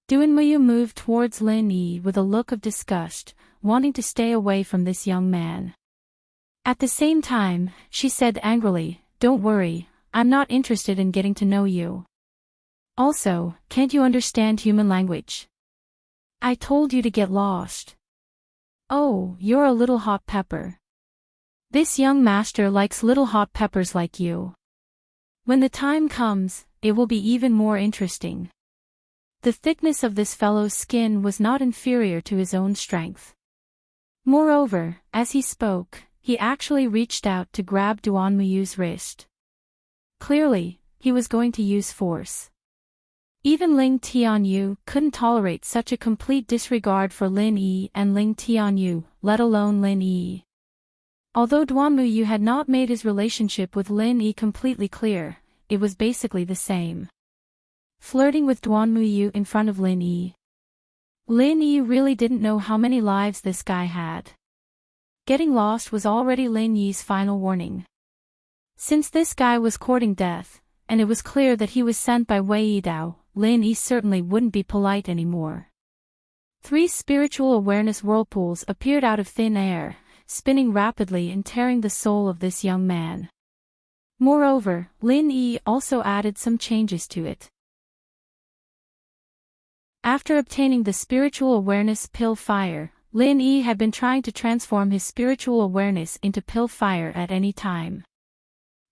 Duanmuyu moved towards Lin Yi with a look of disgust, wanting to stay away from this young man. At the same time, she said angrily, "Don't worry, I'm not interested in getting to know you. Also, can't you understand human language? I told you to get lost." "Oh, you're a little hot pepper. This young master likes little hot peppers like you. When the time comes, it will be even more interesting." The thickness of this fellow's skin was not inferior to his own strength. Moreover, as he spoke, he actually reached out to grab Duanmuyu's wrist. Clearly, he was going to use force. Even Ling Tianyu couldn't tolerate such a complete disregard for Lin Yi and Ling Tianyu, let alone Lin Yi. Although Duanmuyu had not made his relationship with Lin Yi completely clear, it was basically the same. Flirting with Duanmuyu in front of Lin Yi. Lin Yi really didn't know how many lives this guy had. Getting lost was already Lin Yi's final warning. Since this guy was courting death, and it was clear that he was sent by Wei Yidao, Lin Yi certainly wouldn't be polite anymore. 3 spiritual awareness whirlpools appeared out of thin air, spinning rapidly and tearing the soul of this young man. Moreover, Lin Yi also added some changes to it. After obtaining the spiritual awareness pill fire, Lin Yi had been trying to transform his spiritual awareness into pill fire at any time.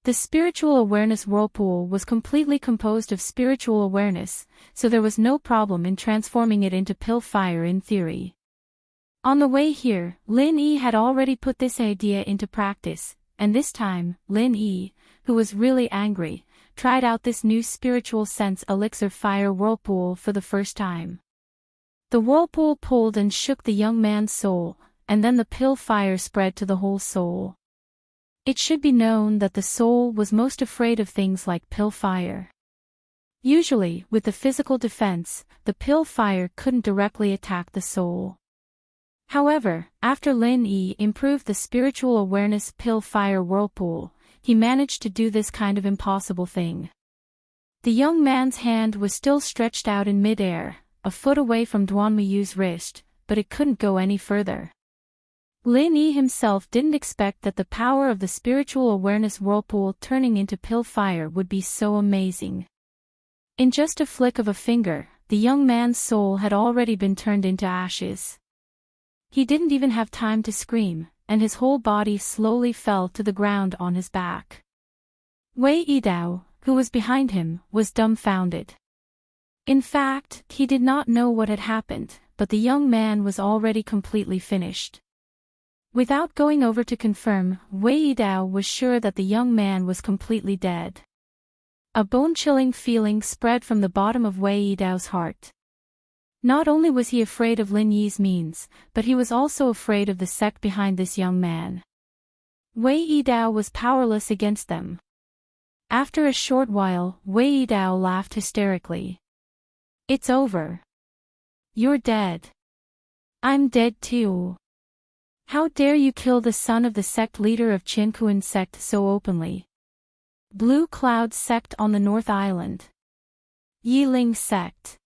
The spiritual awareness whirlpool was completely composed of spiritual awareness, so there was no problem in transforming it into pill fire in theory. On the way here, Lin Yi had already put this idea into practice, and this time, Lin Yi, who was really angry, tried out this new spiritual sense elixir fire whirlpool for the first time. The whirlpool pulled and shook the young man's soul, and then the pill fire spread to the whole soul. It should be known that the soul was most afraid of things like pill fire. Usually, with the physical defense, the pill fire couldn't directly attack the soul. However, after Lin Yi improved the spiritual awareness pill fire whirlpool, he managed to do this kind of impossible thing. The young man's hand was still stretched out in mid-air, a foot away from Duanmuyu's wrist, but it couldn't go any further. Lin Yi himself didn't expect that the power of the spiritual awareness whirlpool turning into pill fire would be so amazing. In just a flick of a finger, the young man's soul had already been turned into ashes. He didn't even have time to scream, and his whole body slowly fell to the ground on his back. Wei Yidao, who was behind him, was dumbfounded. In fact, he did not know what had happened, but the young man was already completely finished. Without going over to confirm, Wei Yidao was sure that the young man was completely dead. A bone-chilling feeling spread from the bottom of Wei Yidao's heart. Not only was he afraid of Lin Yi's means, but he was also afraid of the sect behind this young man. Wei Yidao was powerless against them. After a short while, Wei Yidao laughed hysterically. "It's over. You're dead. I'm dead too. How dare you kill the son of the sect leader of Qinkuan sect so openly? Blue Cloud sect on the North Island. Yiling sect.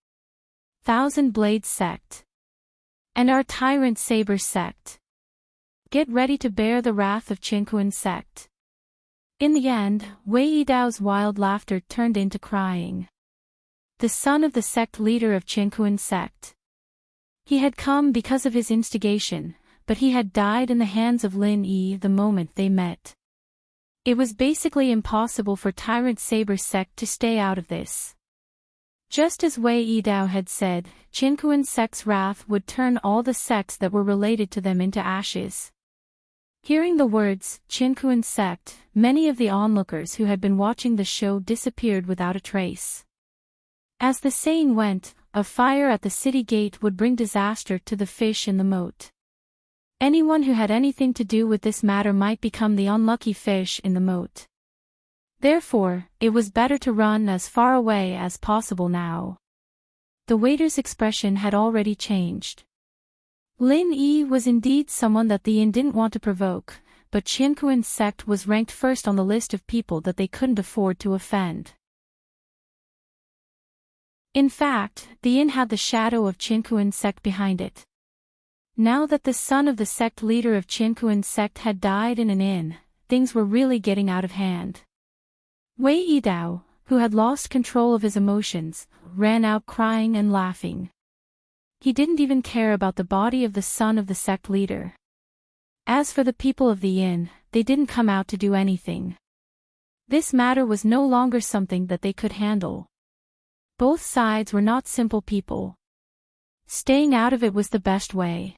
Thousand Blades sect. And our Tyrant Saber sect. Get ready to bear the wrath of Qinkuan sect." In the end, Wei Yidao's wild laughter turned into crying. The son of the sect leader of Qinkuan sect. He had come because of his instigation, but he had died in the hands of Lin Yi the moment they met. It was basically impossible for Tyrant Saber sect to stay out of this. Just as Wei Yidao had said, Qinkuan sect's wrath would turn all the sects that were related to them into ashes. Hearing the words, Qinkuan sect, many of the onlookers who had been watching the show disappeared without a trace. As the saying went, a fire at the city gate would bring disaster to the fish in the moat. Anyone who had anything to do with this matter might become the unlucky fish in the moat. Therefore, it was better to run as far away as possible now. The waiter's expression had already changed. Lin Yi was indeed someone that the yin didn't want to provoke, but Qinkuan sect was ranked first on the list of people that they couldn't afford to offend. In fact, the yin had the shadow of Qinkuan sect behind it. Now that the son of the sect leader of Qinkuan sect had died in an inn, things were really getting out of hand. Wei Yidao, who had lost control of his emotions, ran out crying and laughing. He didn't even care about the body of the son of the sect leader. As for the people of the inn, they didn't come out to do anything. This matter was no longer something that they could handle. Both sides were not simple people. Staying out of it was the best way.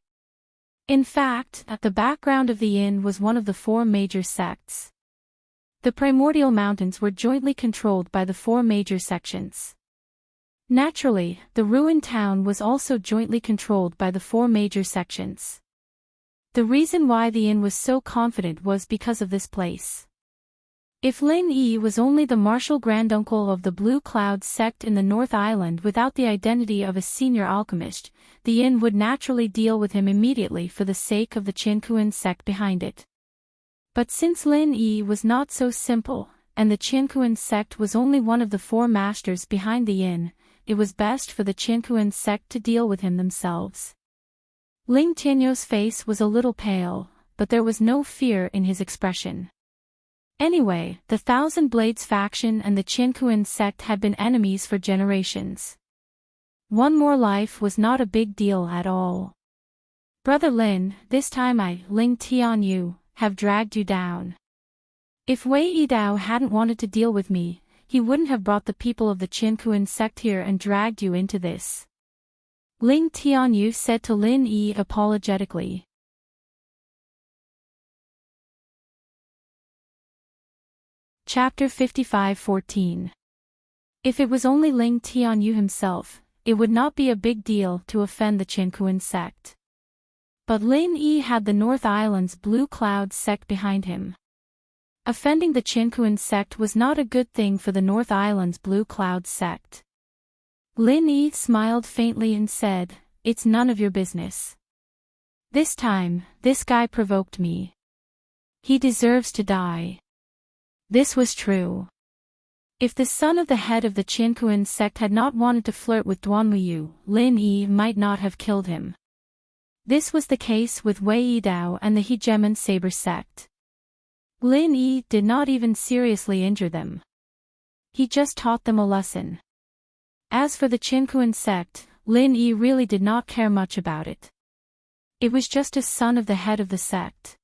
In fact, at the background of the inn was one of the four major sects. The primordial mountains were jointly controlled by the four major sections. Naturally, the ruined town was also jointly controlled by the four major sections. The reason why the inn was so confident was because of this place. If Lin Yi was only the martial granduncle of the Blue Cloud sect in the North Island without the identity of a senior alchemist, the inn would naturally deal with him immediately for the sake of the Qinkuan sect behind it. But since Lin Yi was not so simple, and the Qinkuan sect was only one of the four masters behind the inn, it was best for the Qinkuan sect to deal with him themselves. Ling Tianyo's face was a little pale, but there was no fear in his expression. Anyway, the Thousand Blades faction and the Qinkuan sect had been enemies for generations. One more life was not a big deal at all. Brother Lin, this time I, Ling Tianyu, have dragged you down. If Wei Yidao hadn't wanted to deal with me, he wouldn't have brought the people of the Qinkuan sect here and dragged you into this. Ling Tianyu said to Lin Yi apologetically. Chapter 55:14. If it was only Ling Tianyu himself, it would not be a big deal to offend the Qinkuan sect. But Lin Yi had the North Island's Blue Cloud sect behind him. Offending the Qinkuan sect was not a good thing for the North Island's Blue Cloud sect. Lin Yi smiled faintly and said, "It's none of your business. This time, this guy provoked me. He deserves to die." This was true. If the son of the head of the Qinkuan sect had not wanted to flirt with Duanmuyu, Lin Yi might not have killed him. This was the case with Wei Yidao and the Hegemon Saber sect. Lin Yi did not even seriously injure them. He just taught them a lesson. As for the Qinkuan sect, Lin Yi really did not care much about it. It was just a son of the head of the sect.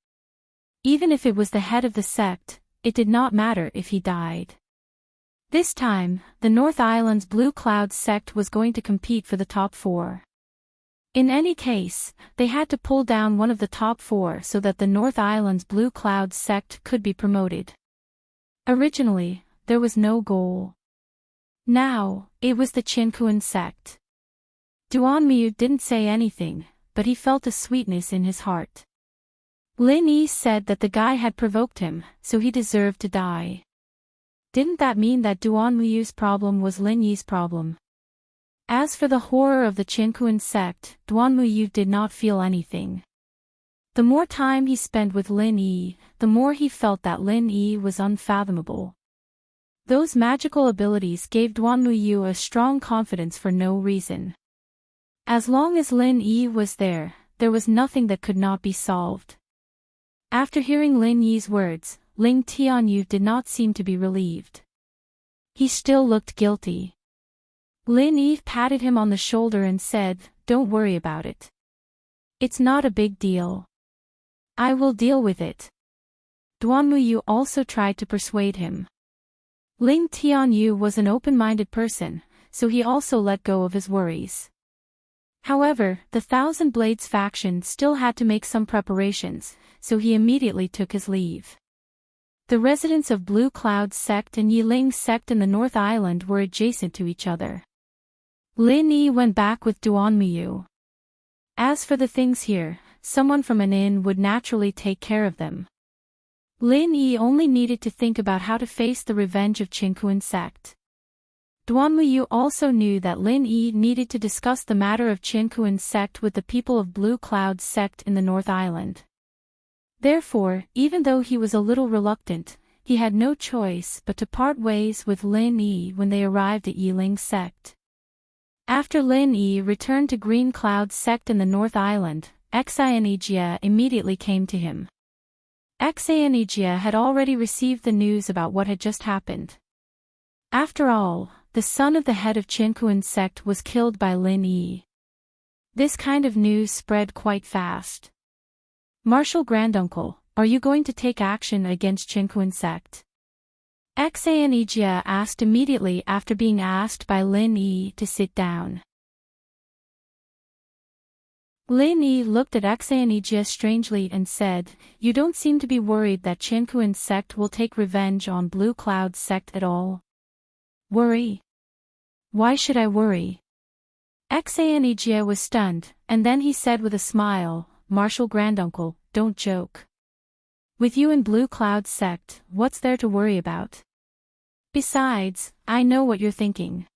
Even if it was the head of the sect, it did not matter if he died. This time, the North Island's Blue Cloud sect was going to compete for the top 4. In any case, they had to pull down one of the top 4 so that the North Island's Blue Cloud sect could be promoted. Originally, there was no goal. Now, it was the Chinkuan sect. Duanmu didn't say anything, but he felt a sweetness in his heart. Lin Yi said that the guy had provoked him, so he deserved to die. Didn't that mean that Duanmuyu's problem was Lin Yi's problem? As for the horror of the Chinkuan sect, Duanmuyu did not feel anything. The more time he spent with Lin Yi, the more he felt that Lin Yi was unfathomable. Those magical abilities gave Duanmuyu a strong confidence for no reason. As long as Lin Yi was there was nothing that could not be solved. After hearing Lin Yi's words, Ling Tianyu did not seem to be relieved. He still looked guilty. Lin Yi patted him on the shoulder and said, "Don't worry about it. It's not a big deal. I will deal with it." Duanmuyu also tried to persuade him. Ling Tianyu was an open-minded person, so he also let go of his worries. However, the Thousand Blades faction still had to make some preparations, so he immediately took his leave. The residents of Blue Cloud sect and Yiling sect in the North Island were adjacent to each other. Lin Yi went back with Duanmuyu. As for the things here, someone from an inn would naturally take care of them. Lin Yi only needed to think about how to face the revenge of Chinkuan sect. Duanmuyu also knew that Lin Yi needed to discuss the matter of Chinkuan sect with the people of Blue Cloud sect in the North Island. Therefore, even though he was a little reluctant, he had no choice but to part ways with Lin Yi when they arrived at Yiling sect. After Lin Yi returned to Green Cloud sect in the North Island, Xianijia immediately came to him. Xianijia had already received the news about what had just happened. After all, the son of the head of Chinkuan sect was killed by Lin Yi. This kind of news spread quite fast. "Marshal Granduncle, are you going to take action against Chinkuan sect?" Xianijia asked immediately after being asked by Lin Yi to sit down. Lin Yi looked at Xianijia strangely and said, "You don't seem to be worried that Chinkuan sect will take revenge on Blue Cloud sect at all." "Worry? Why should I worry?" Xianijia was stunned, and then he said with a smile, "Marshal Granduncle, don't joke. With you in Blue Cloud sect, what's there to worry about? Besides, I know what you're thinking.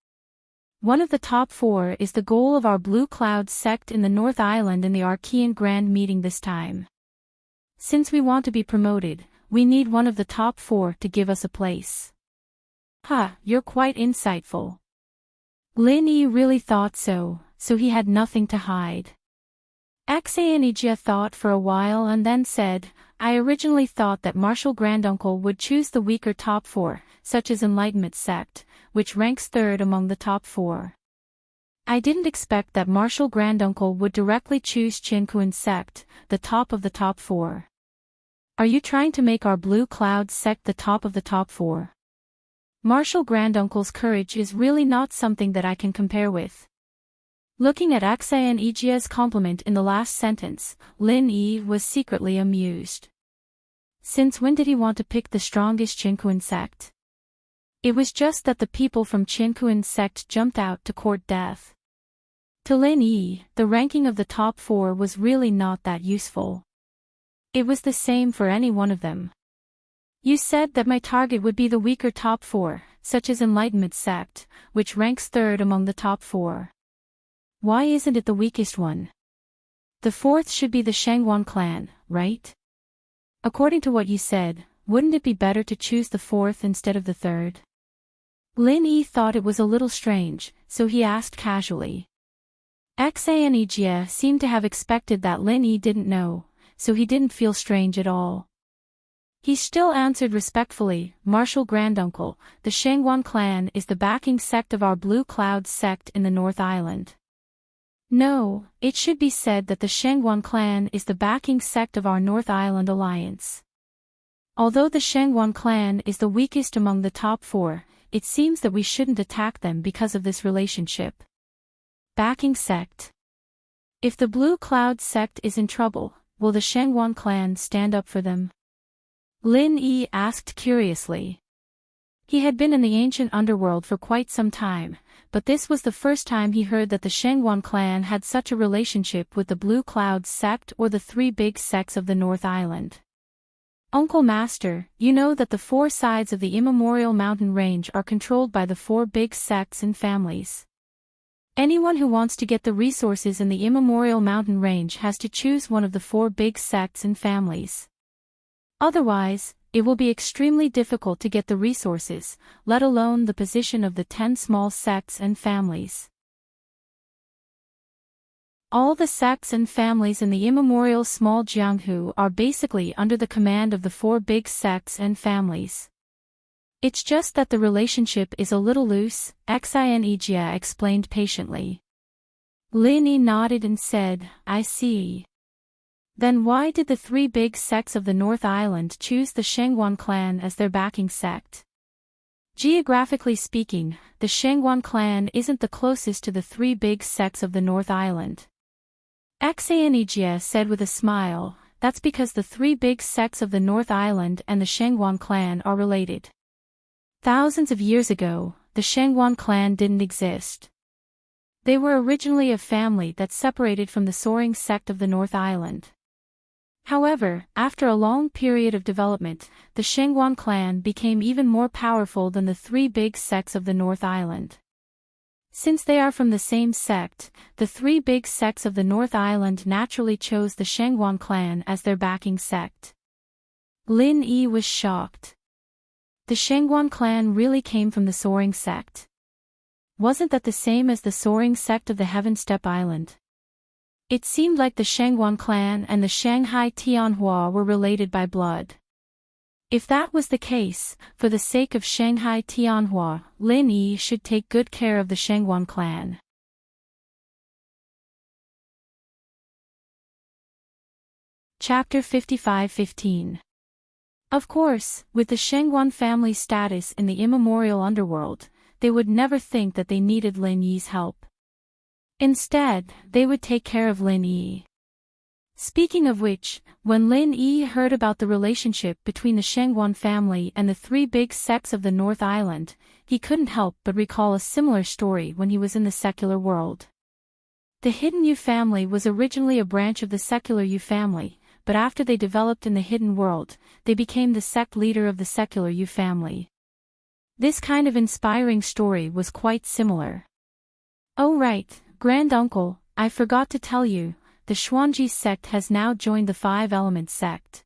One of the top 4 is the goal of our Blue Cloud sect in the North Island in the Archean Grand Meeting this time. Since we want to be promoted, we need one of the top 4 to give us a place." You're quite insightful. Lin Yi really thought so he had nothing to hide. Xianijia thought for a while and then said, "I originally thought that Marshal Granduncle would choose the weaker top 4, such as Enlightenment sect, which ranks 3rd among the top 4. I didn't expect that Marshal Granduncle would directly choose Chinkuan sect, the top of the top 4. Are you trying to make our Blue Cloud sect the top of the top 4? Marshal Granduncle's courage is really not something that I can compare with." Looking at Xianijia's compliment in the last sentence, Lin Yi was secretly amused. Since when did he want to pick the strongest Chinkuan sect? It was just that the people from Chinkuan sect jumped out to court death. To Lin Yi, the ranking of the top 4 was really not that useful. It was the same for any one of them. "You said that my target would be the weaker top 4, such as Enlightenment sect, which ranks 3rd among the top 4. Why isn't it the weakest one? The 4th should be the Shangguan clan, right? According to what you said, wouldn't it be better to choose the 4th instead of the 3rd? Lin Yi thought it was a little strange, so he asked casually. Xianijia seemed to have expected that Lin Yi didn't know, so he didn't feel strange at all. He still answered respectfully, "Marshal Granduncle, the Shangguan clan is the backing sect of our Blue Cloud sect in the North Island." No, it should be said that the Shangguan clan is the backing sect of our North Island alliance. Although the Shangguan clan is the weakest among the top 4, it seems that we shouldn't attack them because of this relationship. Backing sect. If the Blue Cloud sect is in trouble, will the Shangguan clan stand up for them? Lin Yi asked curiously. He had been in the ancient underworld for quite some time, but this was the first time he heard that the Shangguan clan had such a relationship with the Blue Cloud sect or the three big sects of the North Island. Uncle Master, you know that the four sides of the immemorial mountain range are controlled by the four big sects and families. Anyone who wants to get the resources in the immemorial mountain range has to choose one of the four big sects and families. Otherwise, it will be extremely difficult to get the resources, let alone the position of the 10 small sects and families. All the sects and families in the immemorial small Jianghu are basically under the command of the four big sects and families. It's just that the relationship is a little loose, Xinejia explained patiently. Lin Yi nodded and said, I see. Then why did the three big sects of the North Island choose the Shangguan clan as their backing sect? Geographically speaking, the Shangguan clan isn't the closest to the three big sects of the North Island. Xinejia said with a smile, that's because the three big sects of the North Island and the Shangguan clan are related. Thousands of years ago, the Shangguan clan didn't exist. They were originally a family that separated from the soaring sect of the North Island. However, after a long period of development, the Shangguan clan became even more powerful than the three big sects of the North Island. Since they are from the same sect, the three big sects of the North Island naturally chose the Shangguan clan as their backing sect. Lin Yi was shocked. The Shangguan clan really came from the soaring sect. Wasn't that the same as the soaring sect of the Heaven Step Island? It seemed like the Shangguan clan and the Shanghai Tianhua were related by blood. If that was the case, for the sake of Shanghai Tianhua, Lin Yi should take good care of the Shangguan clan. Chapter 55-15. Of course, with the Shangguan family's status in the immemorial underworld, they would never think that they needed Lin Yi's help. Instead, they would take care of Lin Yi. Speaking of which, when Lin Yi heard about the relationship between the Shangguan family and the three big sects of the North Island, he couldn't help but recall a similar story when he was in the secular world. The Hidden Yu family was originally a branch of the secular Yu family, but after they developed in the hidden world, they became the sect leader of the secular Yu family. This kind of inspiring story was quite similar. Oh right, Granduncle, I forgot to tell you, the Xuanji sect has now joined the Five Elements sect.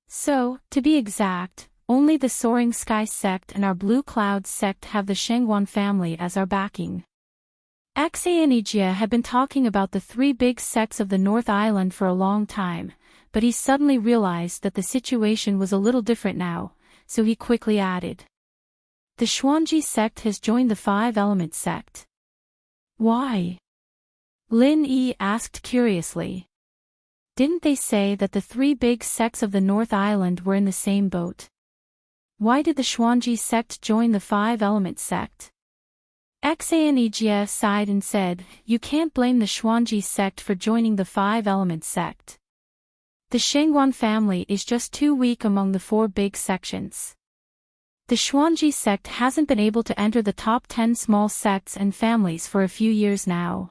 So, to be exact, only the Soaring Sky sect and our Blue Cloud sect have the Shangguan family as our backing. Xinejia had been talking about the three big sects of the North Island for a long time, but he suddenly realized that the situation was a little different now, so he quickly added. The Xuanji sect has joined the Five Elements sect. Why? Lin Yi asked curiously. Didn't they say that the three big sects of the North Island were in the same boat? Why did the Xuanji sect join the Five Elements sect? Xinejia sighed and said, you can't blame the Xuanji sect for joining the Five Elements sect. The Shangguan family is just too weak among the four big sections. The Xuanji sect hasn't been able to enter the top 10 small sects and families for a few years now.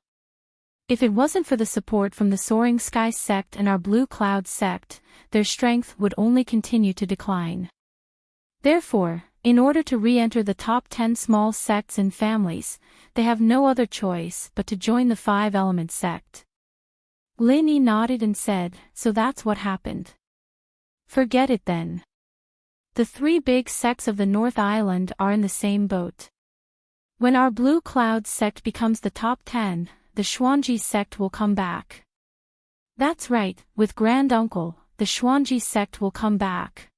If it wasn't for the support from the Soaring Sky sect and our Blue Cloud sect, their strength would only continue to decline. Therefore, in order to re-enter the top 10 small sects and families, they have no other choice but to join the Five Elements sect. Lin Yi nodded and said, so that's what happened. Forget it then. The three big sects of the North Island are in the same boat. When our Blue Cloud sect becomes the top 10, the Xuanji sect will come back. That's right, with Granduncle, the Xuanji sect will come back.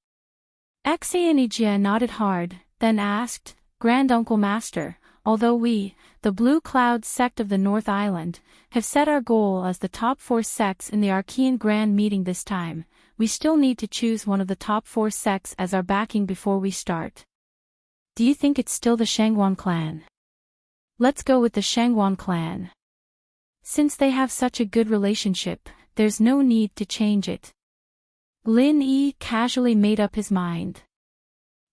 Xinejia nodded hard, then asked, Granduncle Master, although we, the Blue Cloud sect of the North Island, have set our goal as the top 4 sects in the Archean Grand Meeting this time, we still need to choose one of the top 4 sects as our backing before we start. Do you think it's still the Shangguan clan? Let's go with the Shangguan clan. Since they have such a good relationship, there's no need to change it. Lin Yi casually made up his mind.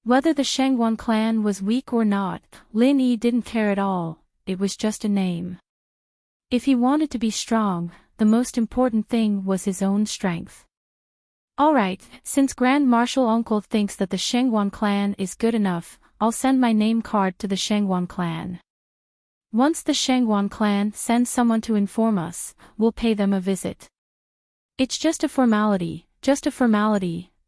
Whether the Shangguan clan was weak or not, Lin Yi didn't care at all, it was just a name. If he wanted to be strong, the most important thing was his own strength. Alright, since Grand Marshal Uncle thinks that the Shangguan clan is good enough, I'll send my name card to the Shangguan clan. Once the Shangguan clan sends someone to inform us, we'll pay them a visit. It's just a formality,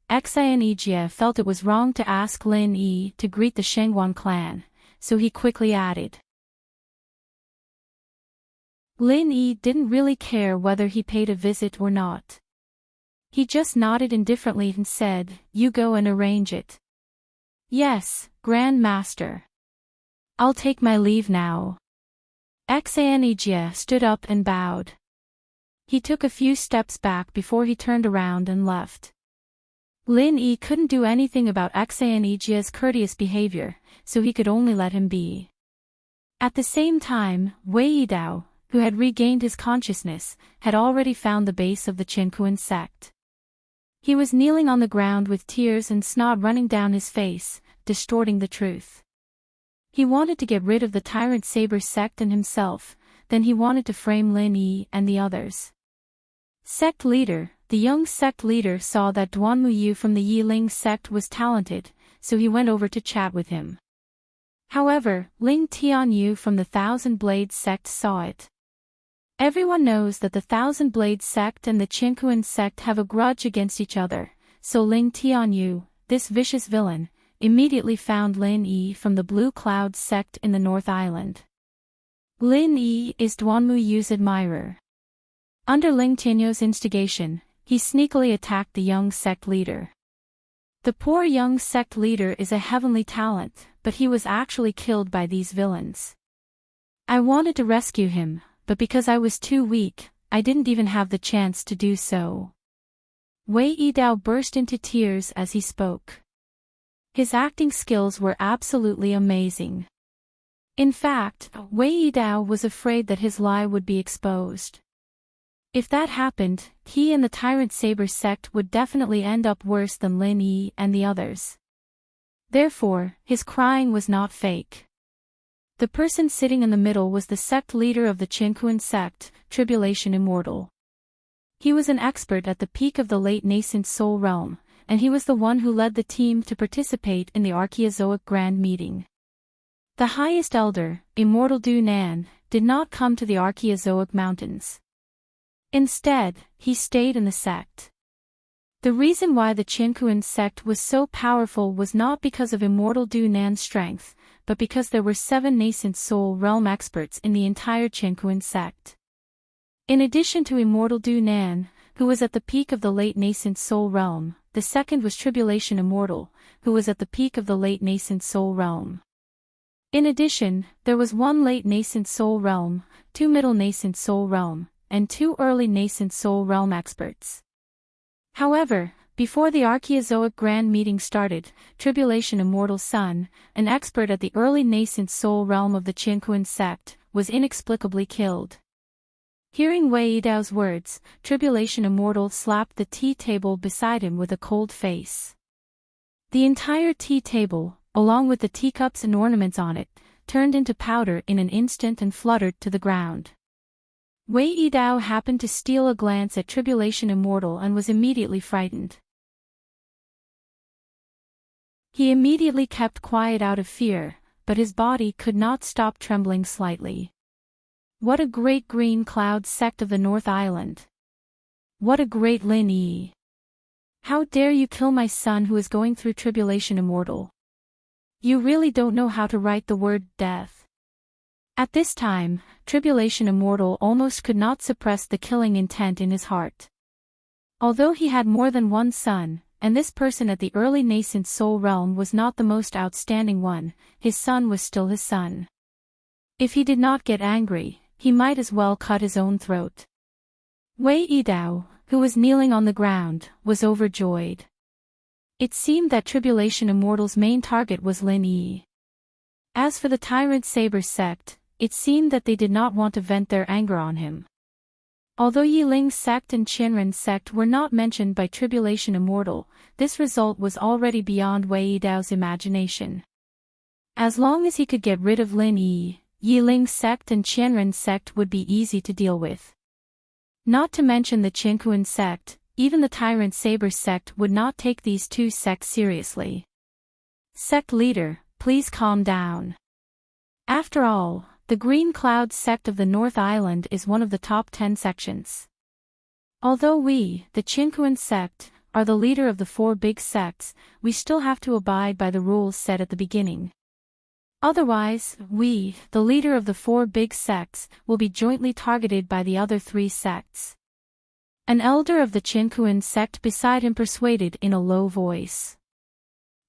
Xianijie felt it was wrong to ask Lin Yi to greet the Shangguan clan, so he quickly added. Lin Yi didn't really care whether he paid a visit or not. He just nodded indifferently and said, "You go and arrange it." "Yes, Grand Master. I'll take my leave now." Xianijie stood up and bowed. He took a few steps back before he turned around and left. Lin Yi couldn't do anything about Xianijie's courteous behavior, so he could only let him be. At the same time, Wei Yidao, who had regained his consciousness, had already found the base of the Qinkuan sect. He was kneeling on the ground with tears and snot running down his face, distorting the truth. He wanted to get rid of the Tyrant Saber sect and himself, then he wanted to frame Lin Yi and the others. Sect leader. The young sect leader saw that Duanmu Yu from the Yiling sect was talented, so he went over to chat with him. However, Ling Tianyu from the Thousand Blades sect saw it. Everyone knows that the Thousand Blades sect and the Qinkuan sect have a grudge against each other, so Ling Tianyu, this vicious villain, immediately found Lin Yi from the Blue Cloud sect in the North Island. Lin Yi is Duanmu Yu's admirer. Under Ling Tianyu's instigation, he sneakily attacked the young sect leader. The poor young sect leader is a heavenly talent, but he was actually killed by these villains. I wanted to rescue him, but because I was too weak, I didn't even have the chance to do so. Wei Yidao burst into tears as he spoke. His acting skills were absolutely amazing. In fact, Wei Yidao was afraid that his lie would be exposed. If that happened, he and the Tyrant Saber sect would definitely end up worse than Lin Yi and the others. Therefore, his crying was not fake. The person sitting in the middle was the sect leader of the Qinkuan sect, Tribulation Immortal. He was an expert at the peak of the late nascent soul realm, and he was the one who led the team to participate in the Archaeozoic Grand Meeting. The highest elder, Immortal Du Nan, did not come to the Archaeozoic Mountains. Instead, he stayed in the sect. The reason why the Qinkuan sect was so powerful was not because of Immortal Du Nan's strength, but because there were 7 nascent soul realm experts in the entire Qinkuan sect. In addition to Immortal Du Nan, who was at the peak of the late nascent soul realm, the second was Tribulation Immortal, who was at the peak of the late nascent soul realm. In addition, there was 1 late nascent soul realm, 2 middle nascent soul realm, and 2 early nascent soul realm experts. However, before the Archaeozoic Grand Meeting started, Tribulation Immortal's son, an expert at the early nascent soul realm of the Qinkuan sect, was inexplicably killed. Hearing Wei Yidao's words, Tribulation Immortal slapped the tea table beside him with a cold face. The entire tea table, along with the teacups and ornaments on it, turned into powder in an instant and fluttered to the ground. Wei Yidao happened to steal a glance at Tribulation Immortal and was immediately frightened. He immediately kept quiet out of fear, but his body could not stop trembling slightly. What a great green cloud sect of the North Island! What a great Lin Yi! How dare you kill my son who is going through Tribulation Immortal? You really don't know how to write the word death. At this time, Tribulation Immortal almost could not suppress the killing intent in his heart. Although he had more than one son, and this person at the early nascent soul realm was not the most outstanding one, his son was still his son. If he did not get angry, he might as well cut his own throat. Wei Yidao, who was kneeling on the ground, was overjoyed. It seemed that Tribulation Immortal's main target was Lin Yi. As for the Tyrant Saber sect, it seemed that they did not want to vent their anger on him. Although Yiling's sect and Qianren's sect were not mentioned by Tribulation Immortal, this result was already beyond Wei Yidao's imagination. As long as he could get rid of Lin Yi, Yiling's sect and Qianren's sect would be easy to deal with. Not to mention the Qinkuan sect, even the Tyrant Saber sect would not take these two sects seriously. Sect leader, please calm down. After all, the Green Cloud sect of the North Island is one of the top 10 sections. Although we, the Qinkuan sect, are the leader of the four big sects, we still have to abide by the rules set at the beginning. Otherwise, we, the leader of the four big sects, will be jointly targeted by the other three sects. An elder of the Qinkuan sect beside him persuaded in a low voice.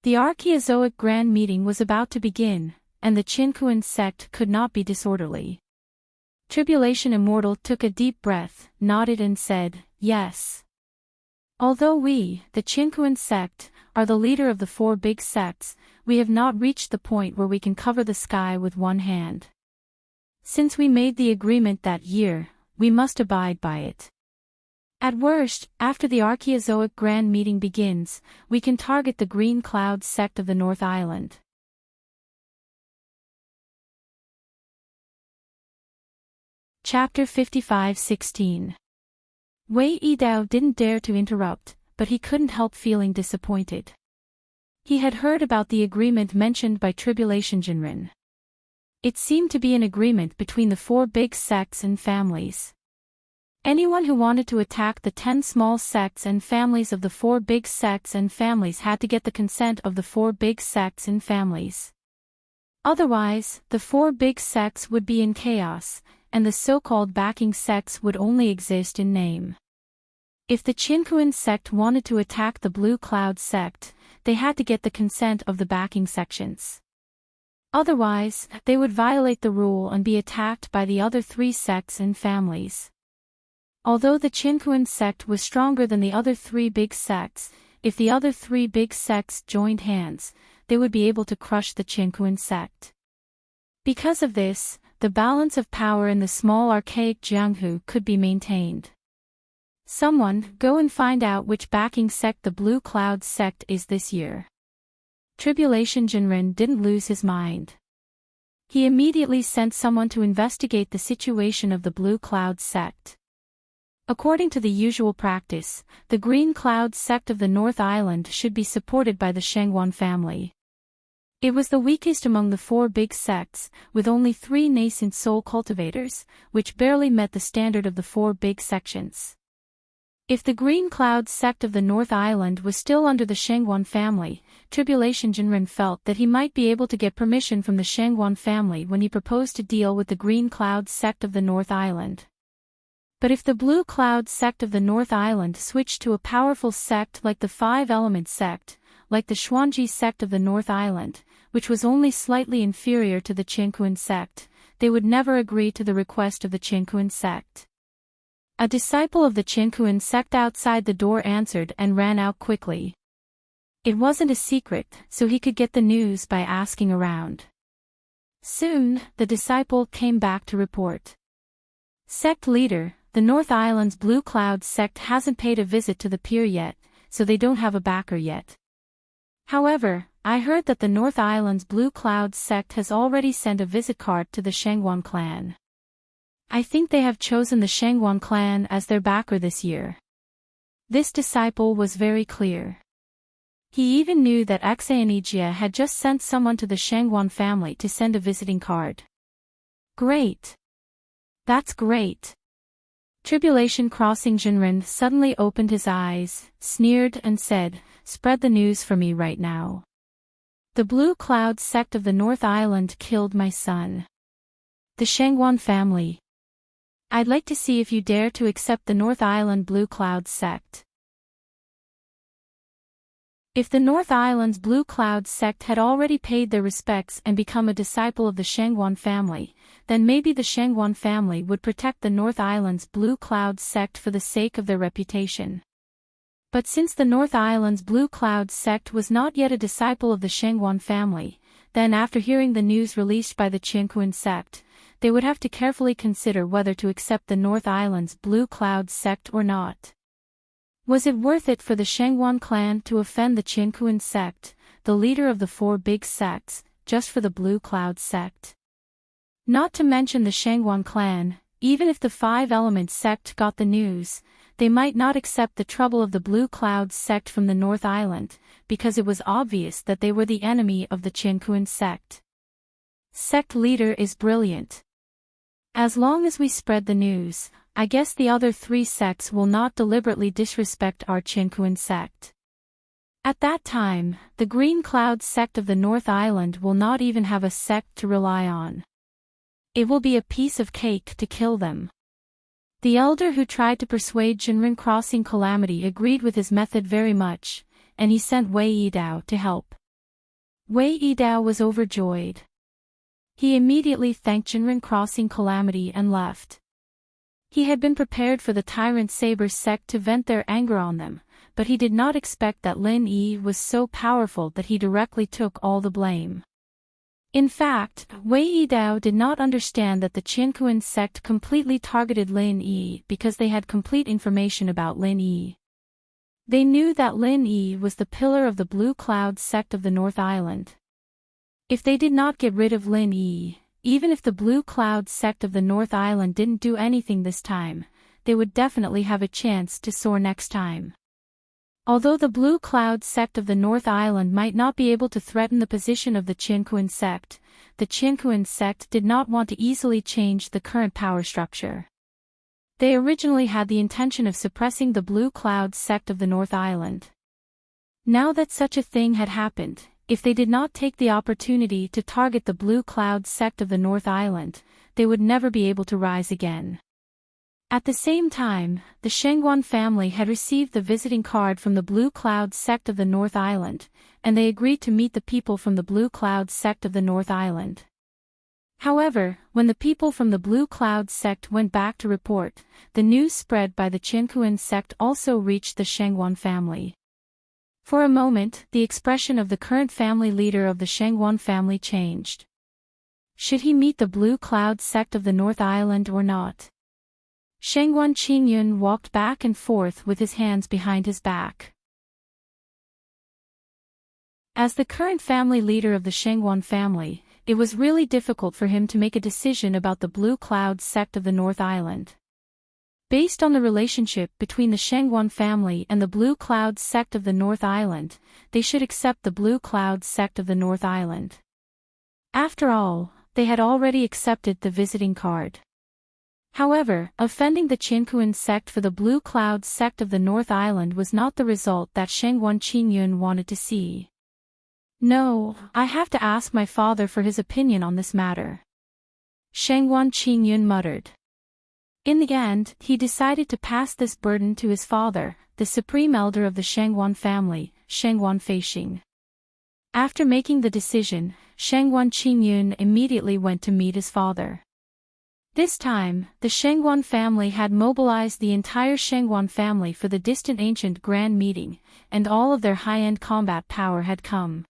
The Archaeozoic Grand Meeting was about to begin, and the Qinkuan sect could not be disorderly. Tribulation Immortal took a deep breath, nodded and said, "Yes." Although we, the Qinkuan sect, are the leader of the four big sects, we have not reached the point where we can cover the sky with one hand. Since we made the agreement that year, we must abide by it. At worst, after the Archaeozoic Grand Meeting begins, we can target the Green Cloud sect of the North Island. Chapter 55:16. Wei Yidao didn't dare to interrupt, but he couldn't help feeling disappointed. He had heard about the agreement mentioned by Tribulation Jinren. It seemed to be an agreement between the four big sects and families. Anyone who wanted to attack the 10 small sects and families of the four big sects and families had to get the consent of the four big sects and families. Otherwise, the four big sects would be in chaos, and the so-called backing sects would only exist in name. If the Qinkuan sect wanted to attack the Blue Cloud sect, they had to get the consent of the backing sections. Otherwise, they would violate the rule and be attacked by the other three sects and families. Although the Qinkuan sect was stronger than the other three big sects, if the other three big sects joined hands, they would be able to crush the Qinkuan sect. Because of this, the balance of power in the small archaic Jianghu could be maintained. Someone, go and find out which backing sect the Blue Cloud sect is this year. Tribulation Jinren didn't lose his mind. He immediately sent someone to investigate the situation of the Blue Cloud sect. According to the usual practice, the Green Cloud sect of the North Island should be supported by the Shengguan family. It was the weakest among the four big sects, with only 3 nascent soul cultivators, which barely met the standard of the 4 big sections. If the Green Cloud sect of the North Island was still under the Shengguan family, Tribulation Jinren felt that he might be able to get permission from the Shengguan family when he proposed to deal with the Green Cloud sect of the North Island. But if the Blue Cloud sect of the North Island switched to a powerful sect like the Five Element sect, like the Xuanji sect of the North Island, which was only slightly inferior to the Qinkuan sect, they would never agree to the request of the Qinkuan sect. A disciple of the Qinkuan sect outside the door answered and ran out quickly. It wasn't a secret, so he could get the news by asking around. Soon, the disciple came back to report. Sect leader, the North Island's Blue Cloud sect hasn't paid a visit to the pier yet, so they don't have a backer yet. However, I heard that the North Island's Blue Cloud sect has already sent a visit card to the Shengguan clan. I think they have chosen the Shengguan clan as their backer this year. This disciple was very clear. He even knew that Xanijia had just sent someone to the Shengguan family to send a visiting card. Great! That's great! Tribulation Crossing Jinren suddenly opened his eyes, sneered and said, "Spread the news for me right now. The Blue Cloud sect of the North Island killed my son. The Shengguan family. I'd like to see if you dare to accept the North Island Blue Cloud sect." If the North Island's Blue Cloud sect had already paid their respects and become a disciple of the Shengguan family, then maybe the Shengguan family would protect the North Island's Blue Cloud sect for the sake of their reputation. But since the North Island's Blue Cloud sect was not yet a disciple of the Shengguan family, then after hearing the news released by the Qianquan sect, they would have to carefully consider whether to accept the North Island's Blue Cloud sect or not. Was it worth it for the Shangguan clan to offend the Qianquan sect, the leader of the four big sects, just for the Blue Cloud sect? Not to mention the Shangguan clan, even if the Five Elements sect got the news, they might not accept the trouble of the Blue Cloud sect from the North Island, because it was obvious that they were the enemy of the Qianquan sect. Sect leader is brilliant. As long as we spread the news, I guess the other three sects will not deliberately disrespect our Qianquan sect. At that time, the Green Cloud sect of the North Island will not even have a sect to rely on. It will be a piece of cake to kill them. The elder who tried to persuade Jinren crossing Calamity agreed with his method very much, and he sent Wei Yidao to help. Wei Yidao was overjoyed. He immediately thanked Jinren crossing Calamity and left. He had been prepared for the Tyrant Saber sect to vent their anger on them, but he did not expect that Lin Yi was so powerful that he directly took all the blame. In fact, Wei Yidao did not understand that the Qianquan sect completely targeted Lin Yi because they had complete information about Lin Yi. They knew that Lin Yi was the pillar of the Blue Cloud sect of the North Island. If they did not get rid of Lin Yi, even if the Blue Cloud sect of the North Island didn't do anything this time, they would definitely have a chance to soar next time. Although the Blue Cloud sect of the North Island might not be able to threaten the position of the Qianquan sect, the Qianquan sect did not want to easily change the current power structure. They originally had the intention of suppressing the Blue Cloud sect of the North Island. Now that such a thing had happened, if they did not take the opportunity to target the Blue Cloud sect of the North Island, they would never be able to rise again. At the same time, the Shangguan family had received the visiting card from the Blue Cloud sect of the North Island, and they agreed to meet the people from the Blue Cloud sect of the North Island. However, when the people from the Blue Cloud sect went back to report, the news spread by the Qianquan sect also reached the Shangguan family. For a moment, the expression of the current family leader of the Shangguan family changed. Should he meet the Blue Cloud sect of the North Island or not? Shangguan Qingyun walked back and forth with his hands behind his back. As the current family leader of the Shangguan family, it was really difficult for him to make a decision about the Blue Cloud sect of the North Island. Based on the relationship between the Shangguan family and the Blue Cloud sect of the North Island, they should accept the Blue Cloud sect of the North Island. After all, they had already accepted the visiting card. However, offending the Qianquan sect for the Blue Cloud sect of the North Island was not the result that Shangguan Qingyun wanted to see. No, I have to ask my father for his opinion on this matter. Shangguan Qingyun muttered. In the end, he decided to pass this burden to his father, the supreme elder of the Shangguan family, Shangguan Feixing. After making the decision, Shangguan Qingyun immediately went to meet his father. This time, the Shangguan family had mobilized the entire Shangguan family for the distant ancient grand meeting, and all of their high-end combat power had come.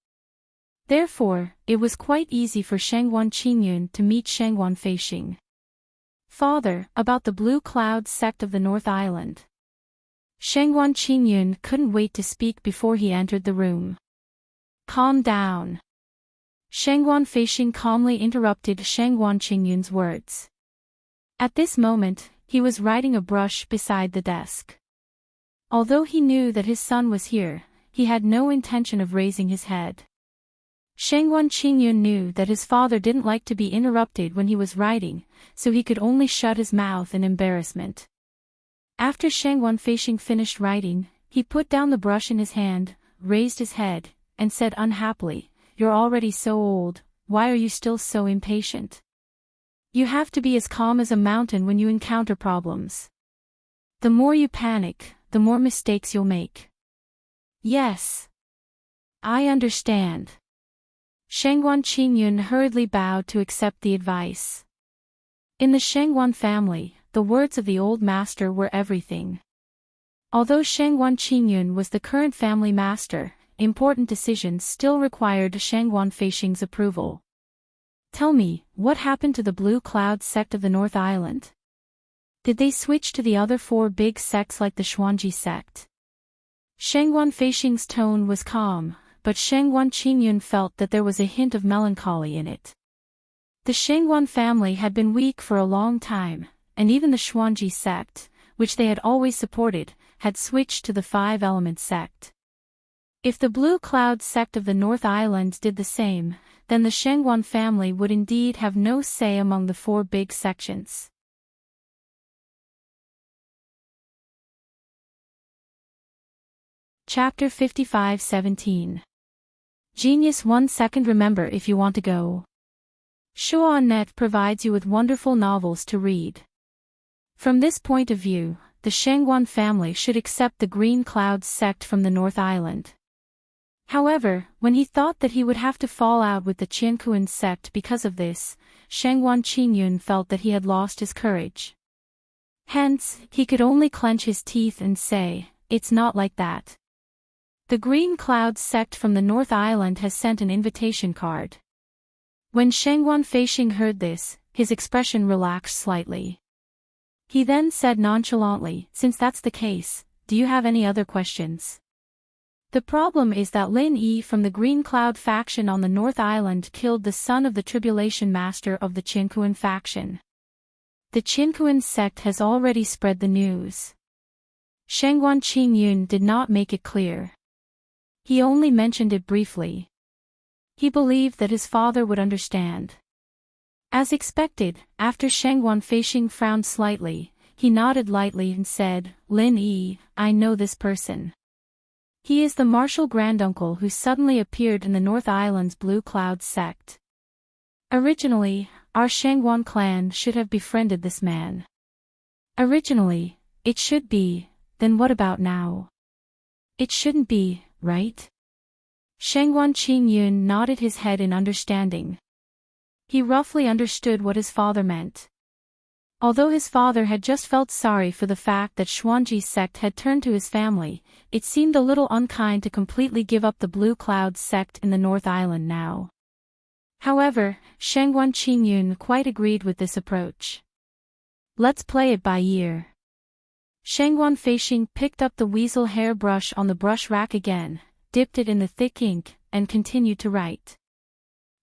Therefore, it was quite easy for Shangguan Qingyun to meet Shangguan Feixing. Father, about the Blue Cloud sect of the North Island. Shangguan Qingyun couldn't wait to speak before he entered the room. Calm down. Shangguan Feixing calmly interrupted Shangguan Qingyun's words. At this moment, he was riding a brush beside the desk. Although he knew that his son was here, he had no intention of raising his head. Shangguan Qingyun knew that his father didn't like to be interrupted when he was writing, so he could only shut his mouth in embarrassment. After Shangguan Feixing finished writing, he put down the brush in his hand, raised his head, and said unhappily, "You're already so old, why are you still so impatient? You have to be as calm as a mountain when you encounter problems. The more you panic, the more mistakes you'll make." "Yes. I understand." Shangguan Qingyun hurriedly bowed to accept the advice. In the Shangguan family, the words of the old master were everything. Although Shangguan Qingyun was the current family master, important decisions still required Shangguan Feixing's approval. Tell me, what happened to the Blue Cloud sect of the North Island? Did they switch to the other 4 big sects like the Xuanji sect? Shangguan Feixing's tone was calm, but Shangguan Qingyun felt that there was a hint of melancholy in it. The Shangguan family had been weak for a long time, and even the Xuanji sect, which they had always supported, had switched to the 5-element sect. If the Blue Cloud sect of the North Island did the same, then the Shangguan family would indeed have no say among the 4 big sections. Chapter 55-17. Genius 1 second. Remember, if you want to go. Shuanet provides you with wonderful novels to read. From this point of view, the Shangguan family should accept the Green Cloud sect from the North Island. However, when he thought that he would have to fall out with the Qiankuan sect because of this, Shangguan Qingyun felt that he had lost his courage. Hence, he could only clench his teeth and say, "It's not like that. The Green Cloud sect from the North Island has sent an invitation card." When Shangguan Feixing heard this, his expression relaxed slightly. He then said nonchalantly, "Since that's the case, do you have any other questions?" The problem is that Lin Yi from the Green Cloud faction on the North Island killed the son of the Tribulation Master of the Qiankuan faction. The Qiankuan sect has already spread the news. Shangguan Qingyun did not make it clear. He only mentioned it briefly. He believed that his father would understand. As expected, after Shangguan Feixing frowned slightly, he nodded lightly and said, "Lin Yi, I know this person. He is the martial granduncle who suddenly appeared in the North Island's Blue Cloud sect. Originally, our Shangguan clan should have befriended this man." Originally, it should be, then what about now? It shouldn't be, right? Shangguan Qingyun nodded his head in understanding. He roughly understood what his father meant. Although his father had just felt sorry for the fact that Xuanji's sect had turned to his family, it seemed a little unkind to completely give up the Blue Cloud sect in the North Island now. However, Shangguan Qingyun quite agreed with this approach. "Let's play it by ear." Shangguan Feixing picked up the weasel hair brush on the brush rack again, dipped it in the thick ink, and continued to write.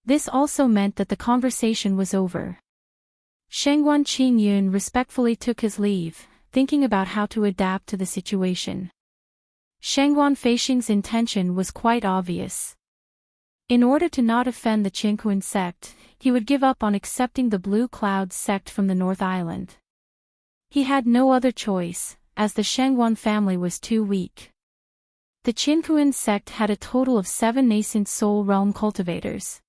This also meant that the conversation was over. Shangguan Qingyun respectfully took his leave, thinking about how to adapt to the situation. Shangguan Feixing's intention was quite obvious. In order to not offend the Qiankuan sect, he would give up on accepting the Blue Cloud sect from the North Island. He had no other choice, as the Shangguan family was too weak. The Qiankuan sect had a total of 7 nascent soul realm cultivators.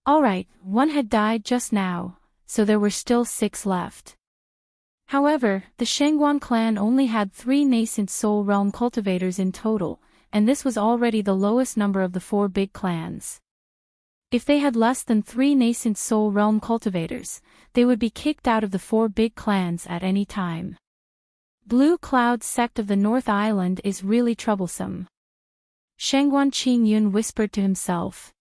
Alright, 1 had died just now, so there were still 6 left. However, the Shangguan clan only had 3 nascent soul realm cultivators in total, and this was already the lowest number of the 4 big clans. If they had less than 3 nascent soul realm cultivators, they would be kicked out of the 4 big clans at any time. Blue Cloud sect of the North Island is really troublesome. Shangguan Qingyun whispered to himself.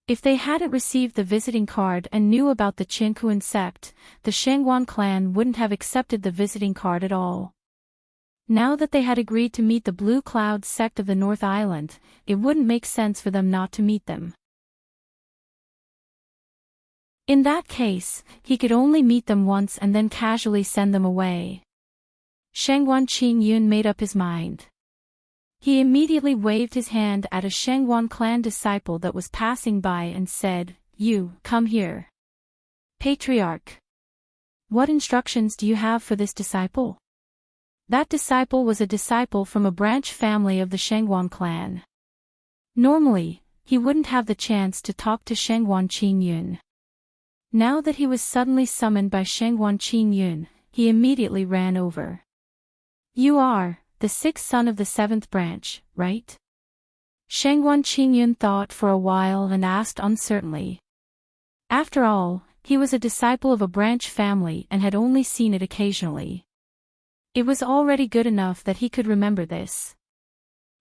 If they hadn't received the visiting card and knew about the Qiankuan sect, the Shangguan clan wouldn't have accepted the visiting card at all. Now that they had agreed to meet the Blue Cloud sect of the North Island, it wouldn't make sense for them not to meet them. In that case, he could only meet them once and then casually send them away. Shangguan Qingyun made up his mind. He immediately waved his hand at a Shangguan clan disciple that was passing by and said, "You, come here." "Patriarch. What instructions do you have for this disciple?" That disciple was a disciple from a branch family of the Shangguan clan. Normally, he wouldn't have the chance to talk to Shangguan Qingyun. Now that he was suddenly summoned by Shangguan Qingyun, he immediately ran over. "You are the 6th son of the 7th branch, right?" Shangguan Qingyun thought for a while and asked uncertainly. After all, he was a disciple of a branch family and had only seen it occasionally. It was already good enough that he could remember this.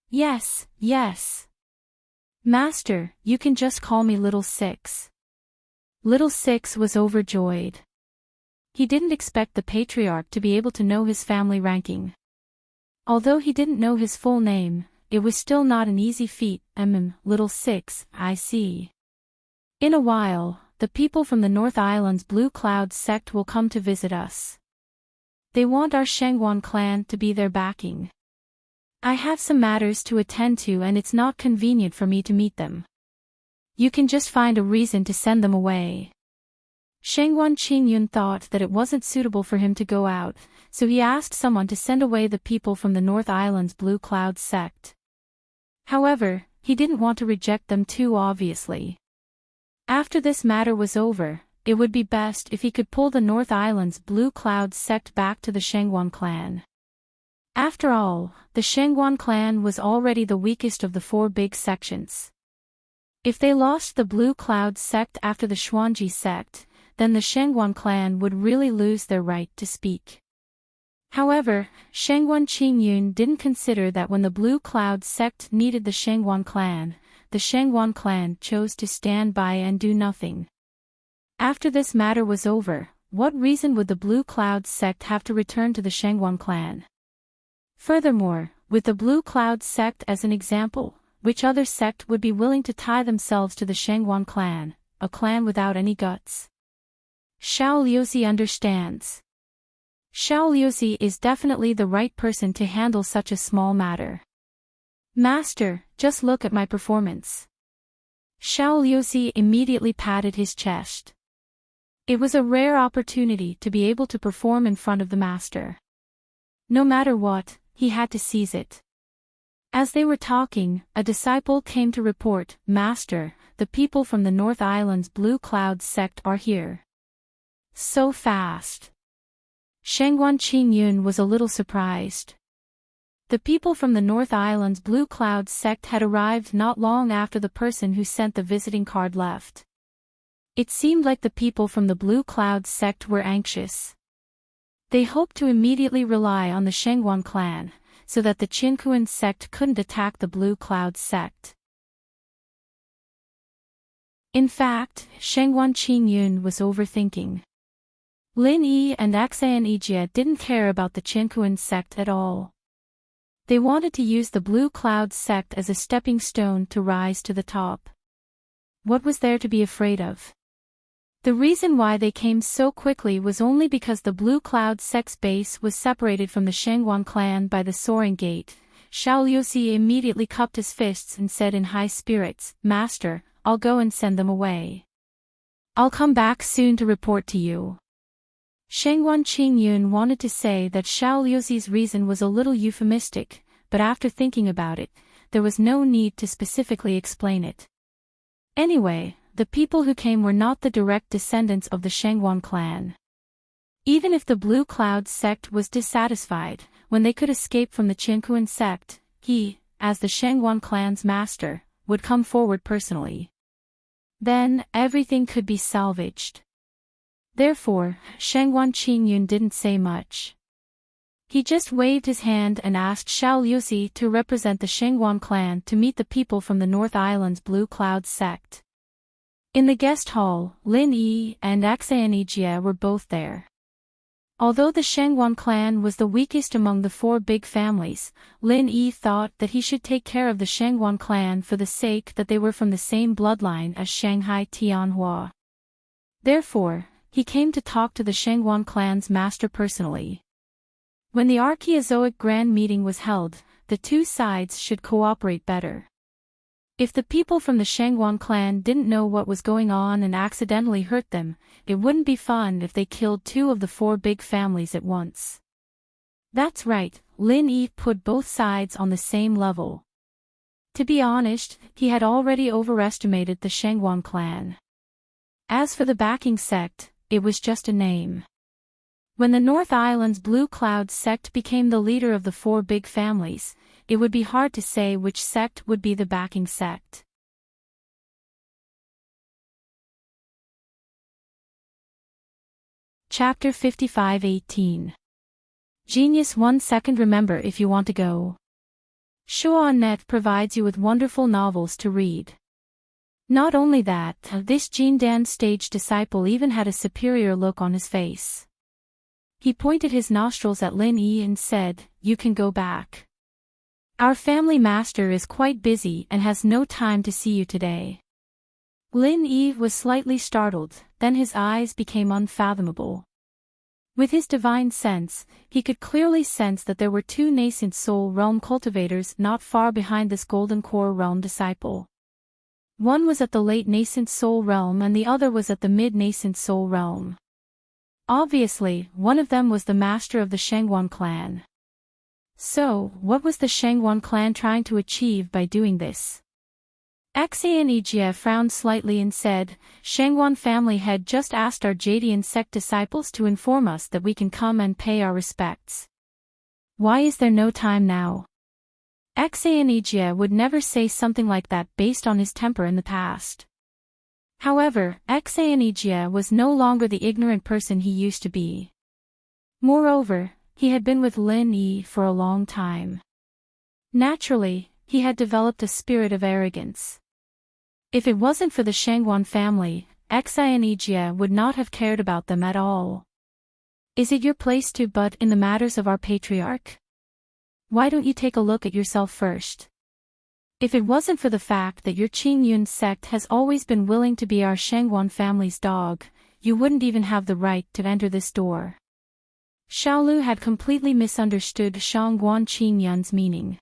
Yes, yes. Master, you can just call me Little Six. Little Six was overjoyed. He didn't expect the patriarch to be able to know his family ranking. Although he didn't know his full name, it was still not an easy feat. Little Six, I see. In a while, the people from the North Island's Blue Cloud sect will come to visit us. They want our Shangguan clan to be their backing. I have some matters to attend to and it's not convenient for me to meet them. You can just find a reason to send them away. Shangguan Qingyun thought that it wasn't suitable for him to go out, so he asked someone to send away the people from the North Island's Blue Cloud sect. However, he didn't want to reject them too obviously. After this matter was over, it would be best if he could pull the North Island's Blue Cloud sect back to the Shangguan clan. After all, the Shangguan clan was already the weakest of the four big sections. If they lost the Blue Cloud sect after the Xuanji sect, then the Shangguan clan would really lose their right to speak. However, Shangguan Qingyun didn't consider that when the Blue Cloud sect needed the Shangguan clan chose to stand by and do nothing. After this matter was over, what reason would the Blue Cloud sect have to return to the Shangguan clan? Furthermore, with the Blue Cloud sect as an example, which other sect would be willing to tie themselves to the Shangguan clan, a clan without any guts? Xiao Liuzi understands. Xiao Liuzi is definitely the right person to handle such a small matter. Master, just look at my performance. Xiao Liuzi immediately patted his chest. It was a rare opportunity to be able to perform in front of the master. No matter what, he had to seize it. As they were talking, a disciple came to report, Master, the people from the North Island's Blue Cloud sect are here. So fast. Shangguan Qingyun was a little surprised. The people from the North Island's Blue Cloud sect had arrived not long after the person who sent the visiting card left. It seemed like the people from the Blue Cloud sect were anxious. They hoped to immediately rely on the Shangguan clan, so that the Qinkuan sect couldn't attack the Blue Cloud sect. In fact, Shangguan Qingyun was overthinking. Lin Yi and Axan Ijie didn't care about the Qinkuan sect at all. They wanted to use the Blue Cloud sect as a stepping stone to rise to the top. What was there to be afraid of? The reason why they came so quickly was only because the Blue Cloud sect's base was separated from the Shangguan clan by the Soaring Gate. Xiao Liuzi immediately cupped his fists and said in high spirits, Master, I'll go and send them away. I'll come back soon to report to you. Shangguan Qingyun wanted to say that Xiao Liuzi's reason was a little euphemistic, but after thinking about it, there was no need to specifically explain it. Anyway, the people who came were not the direct descendants of the Shangguan clan. Even if the Blue Cloud sect was dissatisfied, when they could escape from the Qinkuan sect, he, as the Shangguan clan's master, would come forward personally. Then, everything could be salvaged. Therefore, Shangguan Qingyun didn't say much. He just waved his hand and asked Xiao Liuzi to represent the Shangguan clan to meet the people from the North Island's Blue Cloud sect. In the guest hall, Lin Yi and Axan Ijie were both there. Although the Shangguan clan was the weakest among the four big families, Lin Yi thought that he should take care of the Shangguan clan for the sake that they were from the same bloodline as Shanghai Tianhua. Therefore, he came to talk to the Shangguan clan's master personally. When the Archaeozoic Grand Meeting was held, the two sides should cooperate better. If the people from the Shangguan clan didn't know what was going on and accidentally hurt them, it wouldn't be fun if they killed two of the four big families at once. That's right, Lin Yi put both sides on the same level. To be honest, he had already overestimated the Shangguan clan. As for the backing sect, it was just a name. When the North Island's Blue Cloud sect became the leader of the four big families, it would be hard to say which sect would be the backing sect. Chapter 55-18. Genius 1 second. Remember if you want to go. Shuanet provides you with wonderful novels to read. Not only that, this Jindan stage disciple even had a superior look on his face. He pointed his nostrils at Lin Yi and said, "You can go back. Our family master is quite busy and has no time to see you today." Lin Yi was slightly startled, then his eyes became unfathomable. With his divine sense, he could clearly sense that there were two nascent soul realm cultivators not far behind this golden core realm disciple. One was at the late nascent soul realm and the other was at the mid-nascent soul realm. Obviously, one of them was the master of the Shangguan clan. So, what was the Shangguan clan trying to achieve by doing this? Xianijie frowned slightly and said, "Shangguan family head just asked our Jadian sect disciples to inform us that we can come and pay our respects. Why is there no time now?" Xianijie would never say something like that based on his temper in the past. However, Xianijie was no longer the ignorant person he used to be. Moreover, he had been with Lin Yi for a long time. Naturally, he had developed a spirit of arrogance. If it wasn't for the Shangguan family, Xianijie would not have cared about them at all. "Is it your place to butt in the matters of our patriarch? Why don't you take a look at yourself first? If it wasn't for the fact that your Qingyun sect has always been willing to be our Shangguan family's dog, you wouldn't even have the right to enter this door." Xiaolu had completely misunderstood Shangguan Qingyun's meaning.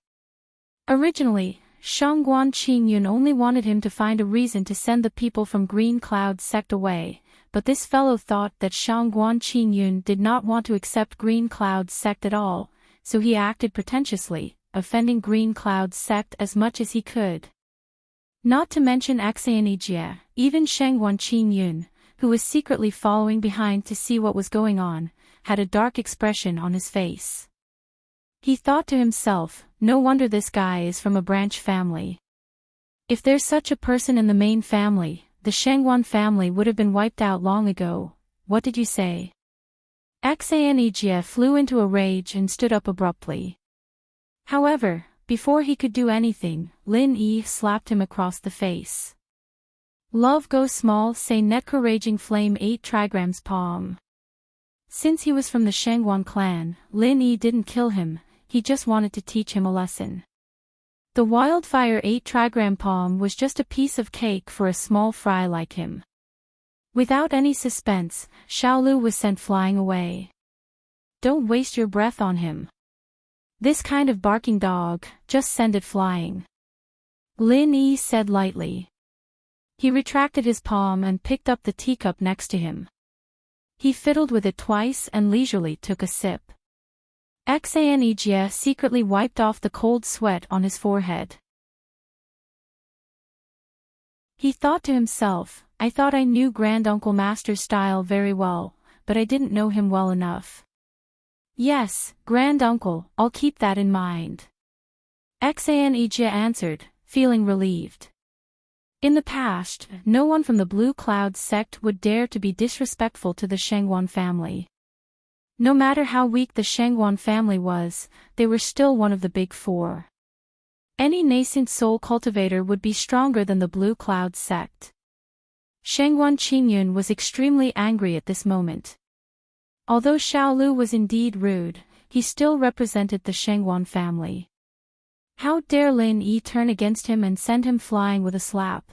Originally, Shangguan Qingyun only wanted him to find a reason to send the people from Green Cloud sect away, but this fellow thought that Shangguan Qingyun did not want to accept Green Cloud sect at all, so he acted pretentiously, offending Green Cloud sect as much as he could. Not to mention Xianijie, even Shangguan Qingyun, who was secretly following behind to see what was going on, had a dark expression on his face. He thought to himself, no wonder this guy is from a branch family. If there's such a person in the main family, the Shangguan family would have been wiped out long ago. What did you say? Xianijie flew into a rage and stood up abruptly. However, before he could do anything, Lin Yi slapped him across the face. "Love go small say Netka raging flame 8 trigrams palm." Since he was from the Shangguan clan, Lin Yi didn't kill him, he just wanted to teach him a lesson. The wildfire 8 trigram palm was just a piece of cake for a small fry like him. Without any suspense, Xiaolu was sent flying away. "Don't waste your breath on him. This kind of barking dog, just send it flying," Lin Yi said lightly. He retracted his palm and picked up the teacup next to him. He fiddled with it twice and leisurely took a sip. Xianijie secretly wiped off the cold sweat on his forehead. He thought to himself, "I thought I knew Granduncle Master's style very well, but I didn't know him well enough." "Yes, Granduncle, I'll keep that in mind," Xianijie answered, feeling relieved. In the past, no one from the Blue Cloud sect would dare to be disrespectful to the Shangguan family. No matter how weak the Shangguan family was, they were still one of the big four. Any nascent soul cultivator would be stronger than the Blue Cloud sect. Shangguan Qingyun was extremely angry at this moment. Although Xiaolu was indeed rude, he still represented the Shangguan family. How dare Lin Yi turn against him and send him flying with a slap?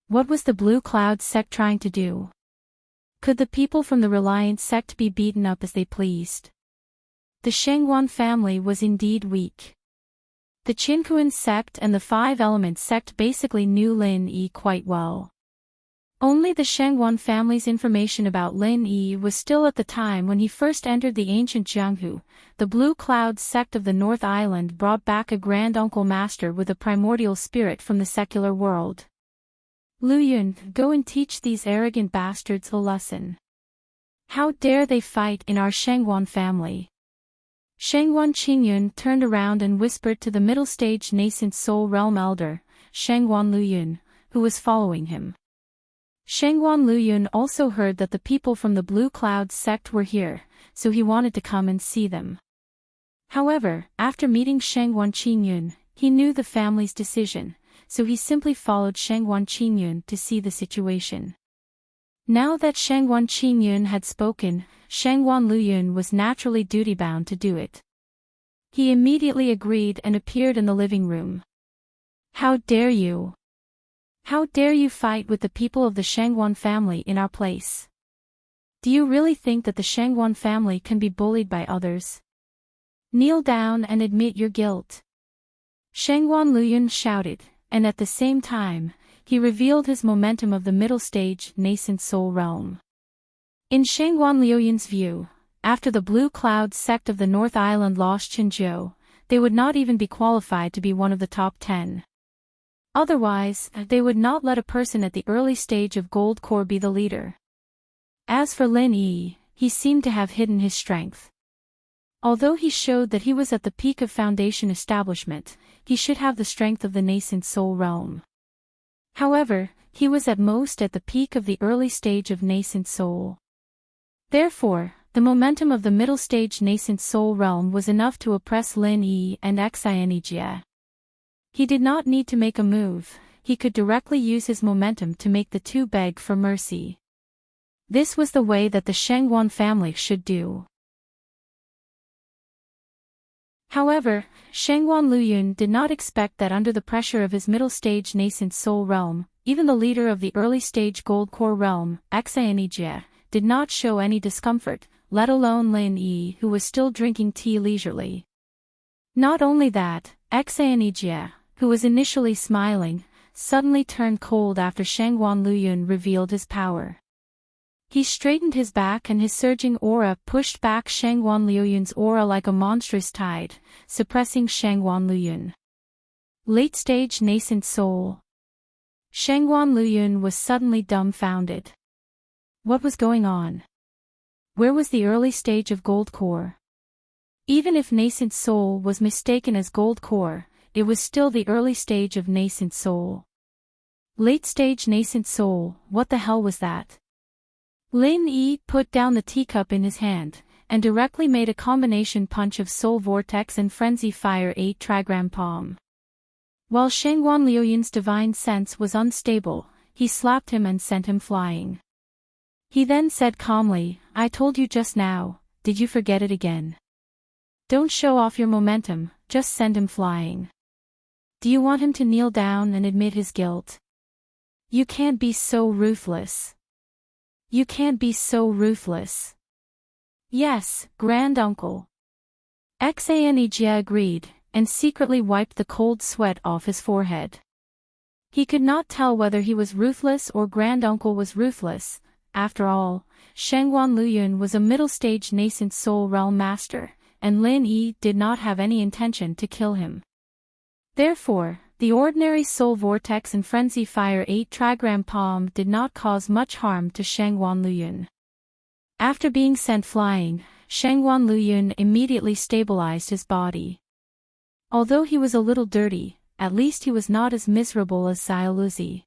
What was the Blue Cloud sect trying to do? Could the people from the Reliant sect be beaten up as they pleased? The Shangguan family was indeed weak. The Qinkuan sect and the Five Elements sect basically knew Lin Yi quite well. Only the Shangguan family's information about Lin Yi was still at the time when he first entered the ancient Jianghu. The Blue Cloud sect of the North Island brought back a Granduncle Master with a primordial spirit from the secular world. "Lu Yun, go and teach these arrogant bastards a lesson. How dare they fight in our Shangguan family?" Shangguan Qingyun turned around and whispered to the middle stage nascent soul realm elder, Shangguan Lu Yun, who was following him. Shangguan Lu Yun also heard that the people from the Blue Cloud sect were here, so he wanted to come and see them. However, after meeting Shangguan Qingyun, he knew the family's decision, so he simply followed Shangguan Qingyun to see the situation. Now that Shangguan Qingyun had spoken, Shangguan Luyun was naturally duty-bound to do it. He immediately agreed and appeared in the living room. How dare you? How dare you fight with the people of the Shangguan family in our place? Do you really think that the Shangguan family can be bullied by others? Kneel down and admit your guilt. Shangguan Luyun shouted, and at the same time, he revealed his momentum of the middle stage nascent soul realm. In Shangguan Luyun's view, after the Blue Cloud sect of the North Island lost Qinzhou, they would not even be qualified to be one of the top 10. Otherwise, they would not let a person at the early stage of Gold Core be the leader. As for Lin Yi, he seemed to have hidden his strength. Although he showed that he was at the peak of Foundation establishment, he should have the strength of the nascent soul realm. However, he was at most at the peak of the early stage of nascent soul. Therefore, the momentum of the middle stage nascent soul realm was enough to oppress Lin Yi and Xianijie. He did not need to make a move, he could directly use his momentum to make the two beg for mercy. This was the way that the Shangguan family should do. However, Shangguan Luyun did not expect that under the pressure of his middle stage nascent soul realm, even the leader of the early stage Gold Core realm, Xianijie, did not show any discomfort, let alone Lin Yi, who was still drinking tea leisurely. Not only that, Xianijie, who was initially smiling, suddenly turned cold after Shangguan Luyun revealed his power. He straightened his back and his surging aura pushed back Shangguan Luyun's aura like a monstrous tide, suppressing Shangguan Luyun. Late-stage nascent soul. Shangguan Luyun was suddenly dumbfounded. What was going on? Where was the early stage of Gold Core? Even if nascent soul was mistaken as Gold Core, it was still the early stage of nascent soul. Late-stage nascent soul, what the hell was that? Lin Yi put down the teacup in his hand, and directly made a combination punch of Soul Vortex and Frenzy Fire 8 trigram palm. While Shangguan Luyun's divine sense was unstable, he slapped him and sent him flying. He then said calmly, I told you just now, did you forget it again? Don't show off your momentum, just send him flying. Do you want him to kneel down and admit his guilt? You can't be so ruthless. You can't be so ruthless. Yes, Grand Uncle. Xianijie agreed, and secretly wiped the cold sweat off his forehead. He could not tell whether he was ruthless or Grand Uncle was ruthless. After all, Shangguan Luyun was a middle-stage nascent soul realm master, and Lin Yi did not have any intention to kill him. Therefore, the ordinary Soul Vortex and Frenzy Fire 8 trigram palm did not cause much harm to Shangguan Luyun. After being sent flying, Shangguan Luyun immediately stabilized his body. Although he was a little dirty, at least he was not as miserable as Xiaoluzi.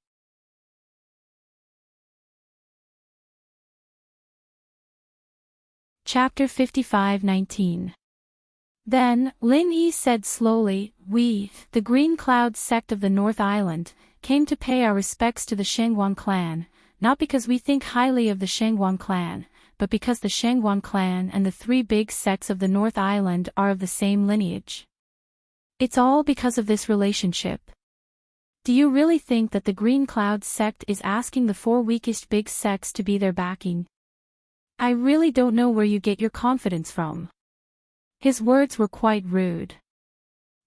Chapter 55-19. Then, Lin Yi said slowly, we, the Green Cloud sect of the North Island, came to pay our respects to the Shangguan clan, not because we think highly of the Shangguan clan, but because the Shangguan clan and the three big sects of the North Island are of the same lineage. It's all because of this relationship. Do you really think that the Green Cloud sect is asking the four weakest big sects to be their backing? I really don't know where you get your confidence from. His words were quite rude.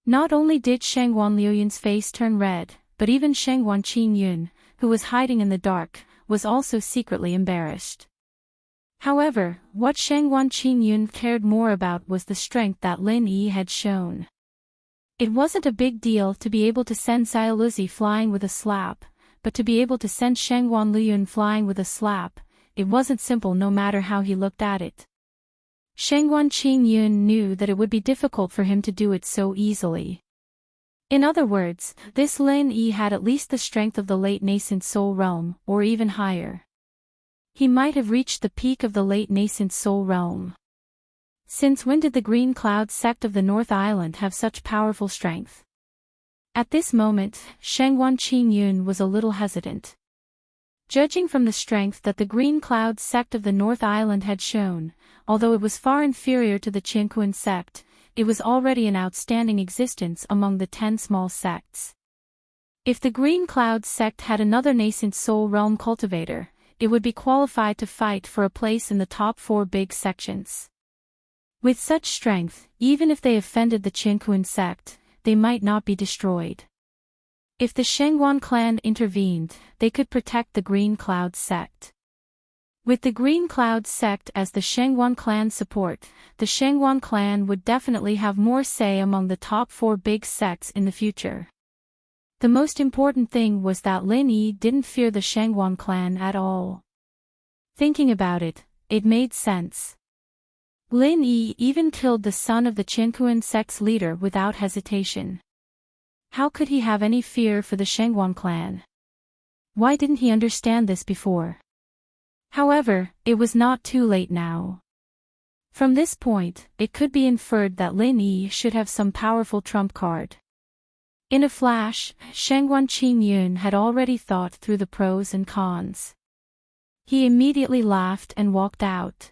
Not only did Shangguan Luyun's face turn red, but even Shangguan Qingyun, who was hiding in the dark, was also secretly embarrassed. However, what Shangguan Qingyun cared more about was the strength that Lin Yi had shown. It wasn't a big deal to be able to send Xiaoluzi flying with a slap, but to be able to send Shangguan Luyun flying with a slap, it wasn't simple no matter how he looked at it. Shangguan Qingyun knew that it would be difficult for him to do it so easily. In other words, this Lin Yi had at least the strength of the late nascent soul realm, or even higher. He might have reached the peak of the late nascent soul realm. Since when did the Green Cloud sect of the North Island have such powerful strength? At this moment, Shangguan Qingyun was a little hesitant. Judging from the strength that the Green Cloud sect of the North Island had shown, although it was far inferior to the Qianquan sect, it was already an outstanding existence among the 10 small sects. If the Green Cloud sect had another nascent soul realm cultivator, it would be qualified to fight for a place in the top 4 big sections. With such strength, even if they offended the Qianquan sect, they might not be destroyed. If the Shangguan clan intervened, they could protect the Green Cloud sect. With the Green Cloud sect as the Shangguan clan's support, the Shangguan clan would definitely have more say among the top 4 big sects in the future. The most important thing was that Lin Yi didn't fear the Shangguan clan at all. Thinking about it, it made sense. Lin Yi even killed the son of the Qianquan sect's leader without hesitation. How could he have any fear for the Shangguan clan? Why didn't he understand this before? However, it was not too late now. From this point, it could be inferred that Lin Yi should have some powerful trump card. In a flash, Shangguan Qingyun had already thought through the pros and cons. He immediately laughed and walked out.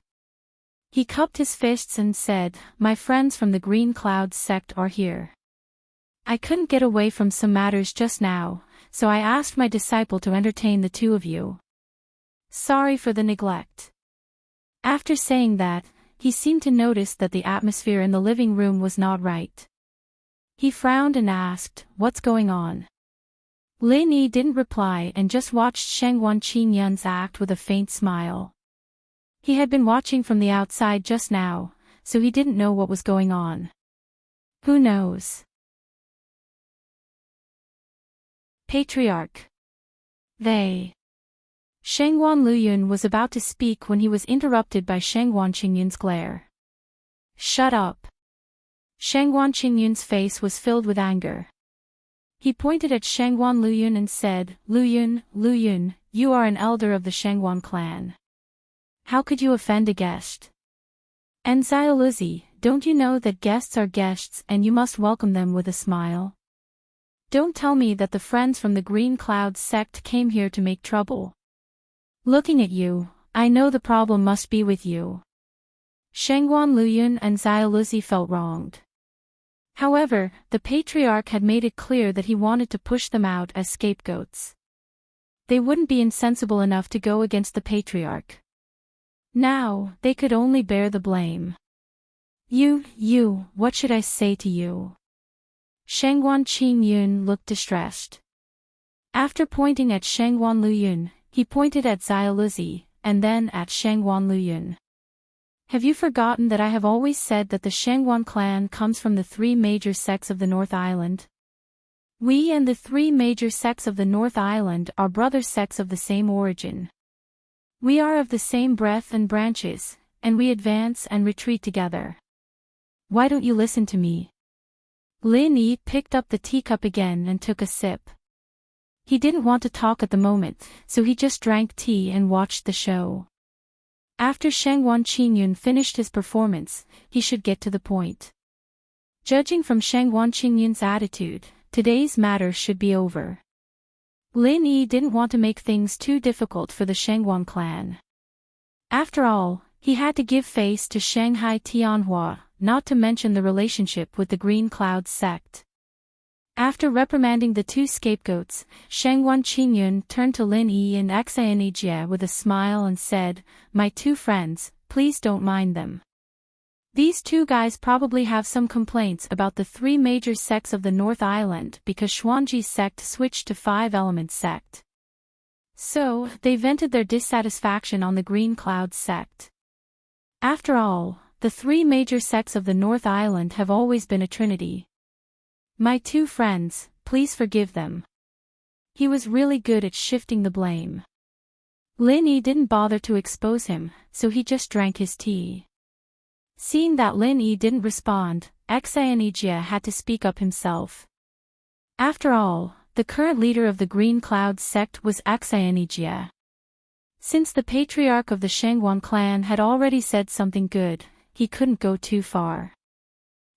He cupped his fists and said, "My friends from the Green Cloud sect are here. I couldn't get away from some matters just now, so I asked my disciple to entertain the 2 of you. Sorry for the neglect." After saying that, he seemed to notice that the atmosphere in the living room was not right. He frowned and asked, "What's going on?" Lin Yi didn't reply and just watched Shangguan Qingyun's act with a faint smile. He had been watching from the outside just now, so he didn't know what was going on. Who knows? Patriarch. They. Shangguan Luyun was about to speak when he was interrupted by Shangguan Qingyun's glare. Shut up. Shangguan Qingyun's face was filled with anger. He pointed at Shangguan Luyun and said, Luyun, you are an elder of the Shangguan clan. How could you offend a guest? And Xiaoluzi, don't you know that guests are guests and you must welcome them with a smile? Don't tell me that the friends from the Green Cloud sect came here to make trouble. Looking at you, I know the problem must be with you. Shangguan Luyun and Xiaoluzi felt wronged. However, the patriarch had made it clear that he wanted to push them out as scapegoats. They wouldn't be insensible enough to go against the patriarch. Now, they could only bear the blame. What should I say to you? Shangguan Qingyun looked distressed. After pointing at Shangguan Luyun, he pointed at Xiaoluzi, and then at Shangguan Luyun. Have you forgotten that I have always said that the Shangguan clan comes from the 3 major sects of the North Island? We and the 3 major sects of the North Island are brother sects of the same origin. We are of the same breadth and branches, and we advance and retreat together. Why don't you listen to me? Lin Yi picked up the teacup again and took a sip. He didn't want to talk at the moment, so he just drank tea and watched the show. After Shangguan Qingyun finished his performance, he should get to the point. Judging from Shangguan Qingyun's attitude, today's matter should be over. Lin Yi didn't want to make things too difficult for the Shangguan clan. After all, he had to give face to Shanghai Tianhua, not to mention the relationship with the Green Cloud sect. After reprimanding the 2 scapegoats, Shangguan Qingyun turned to Lin Yi and Xianijie with a smile and said, "My 2 friends, please don't mind them. These 2 guys probably have some complaints about the 3 major sects of the North Island because Xuanji's sect switched to 5-element sect. So, they vented their dissatisfaction on the Green Cloud sect. After all, the 3 major sects of the North Island have always been a trinity. My 2 friends, please forgive them." He was really good at shifting the blame. Lin Yi didn't bother to expose him, so he just drank his tea. Seeing that Lin Yi didn't respond, Xianijie had to speak up himself. After all, the current leader of the Green Cloud sect was Xianijie. Since the patriarch of the Shangguan clan had already said something good, he couldn't go too far.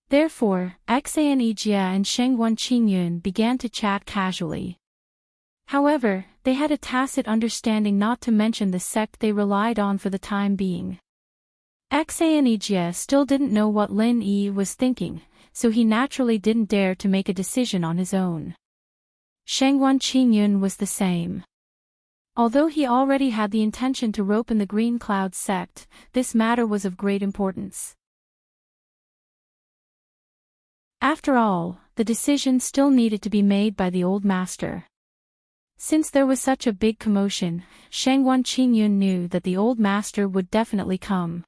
Therefore, Xan Jia and Shengguan Qingyun began to chat casually. However, they had a tacit understanding not to mention the sect they relied on for the time being. Xan Jia still didn't know what Lin Yi was thinking, so he naturally didn't dare to make a decision on his own. Shengguan Qingyun was the same. Although he already had the intention to rope in the Green Cloud sect, this matter was of great importance. After all, the decision still needed to be made by the old master. Since there was such a big commotion, Shengguan Qingyun knew that the old master would definitely come.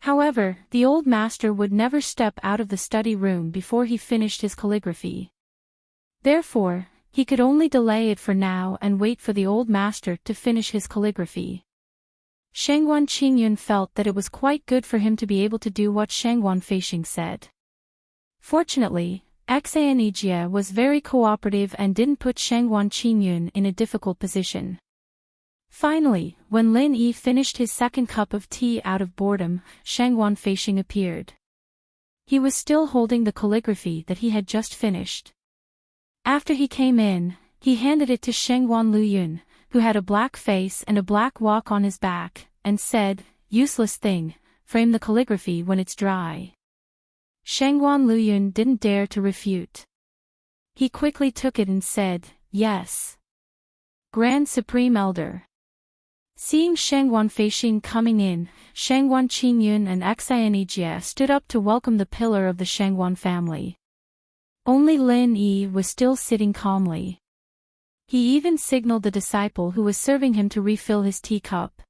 However, the old master would never step out of the study room before he finished his calligraphy. Therefore, he could only delay it for now and wait for the old master to finish his calligraphy. Shengguan Qingyun felt that it was quite good for him to be able to do what Shengguan Feixing said. Fortunately, Xan Jia was very cooperative and didn't put Shengguan Qingyun in a difficult position. Finally, when Lin Yi finished his second cup of tea out of boredom, Shengguan Feixing appeared. He was still holding the calligraphy that he had just finished. After he came in, he handed it to Shengguan Luyun, who had a black face and a black walk on his back, and said, "Useless thing, frame the calligraphy when it's dry." Shengguan Luyun didn't dare to refute. He quickly took it and said, "Yes. Grand Supreme Elder." Seeing Shengguan Feixing coming in, Shengguan Qingyun and Xan Jia stood up to welcome the pillar of the Shengguan family. Only Lin Yi was still sitting calmly. He even signaled the disciple who was serving him to refill his teacup.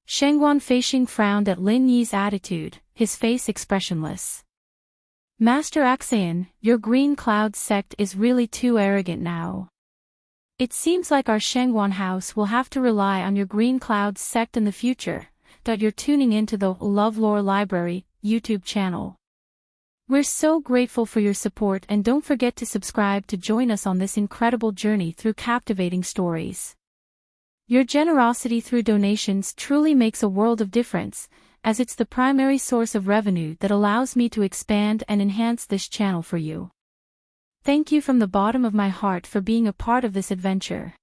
Shengguan Feixing frowned at Lin Yi's attitude, his face expressionless. "Master Xan, your Green Cloud sect is really too arrogant now. It seems like our Shengguan house will have to rely on your Green Cloud sect in the future." You're tuning into the LoveLore Library YouTube channel. We're so grateful for your support, and don't forget to subscribe to join us on this incredible journey through captivating stories. Your generosity through donations truly makes a world of difference, as it's the primary source of revenue that allows me to expand and enhance this channel for you. Thank you from the bottom of my heart for being a part of this adventure.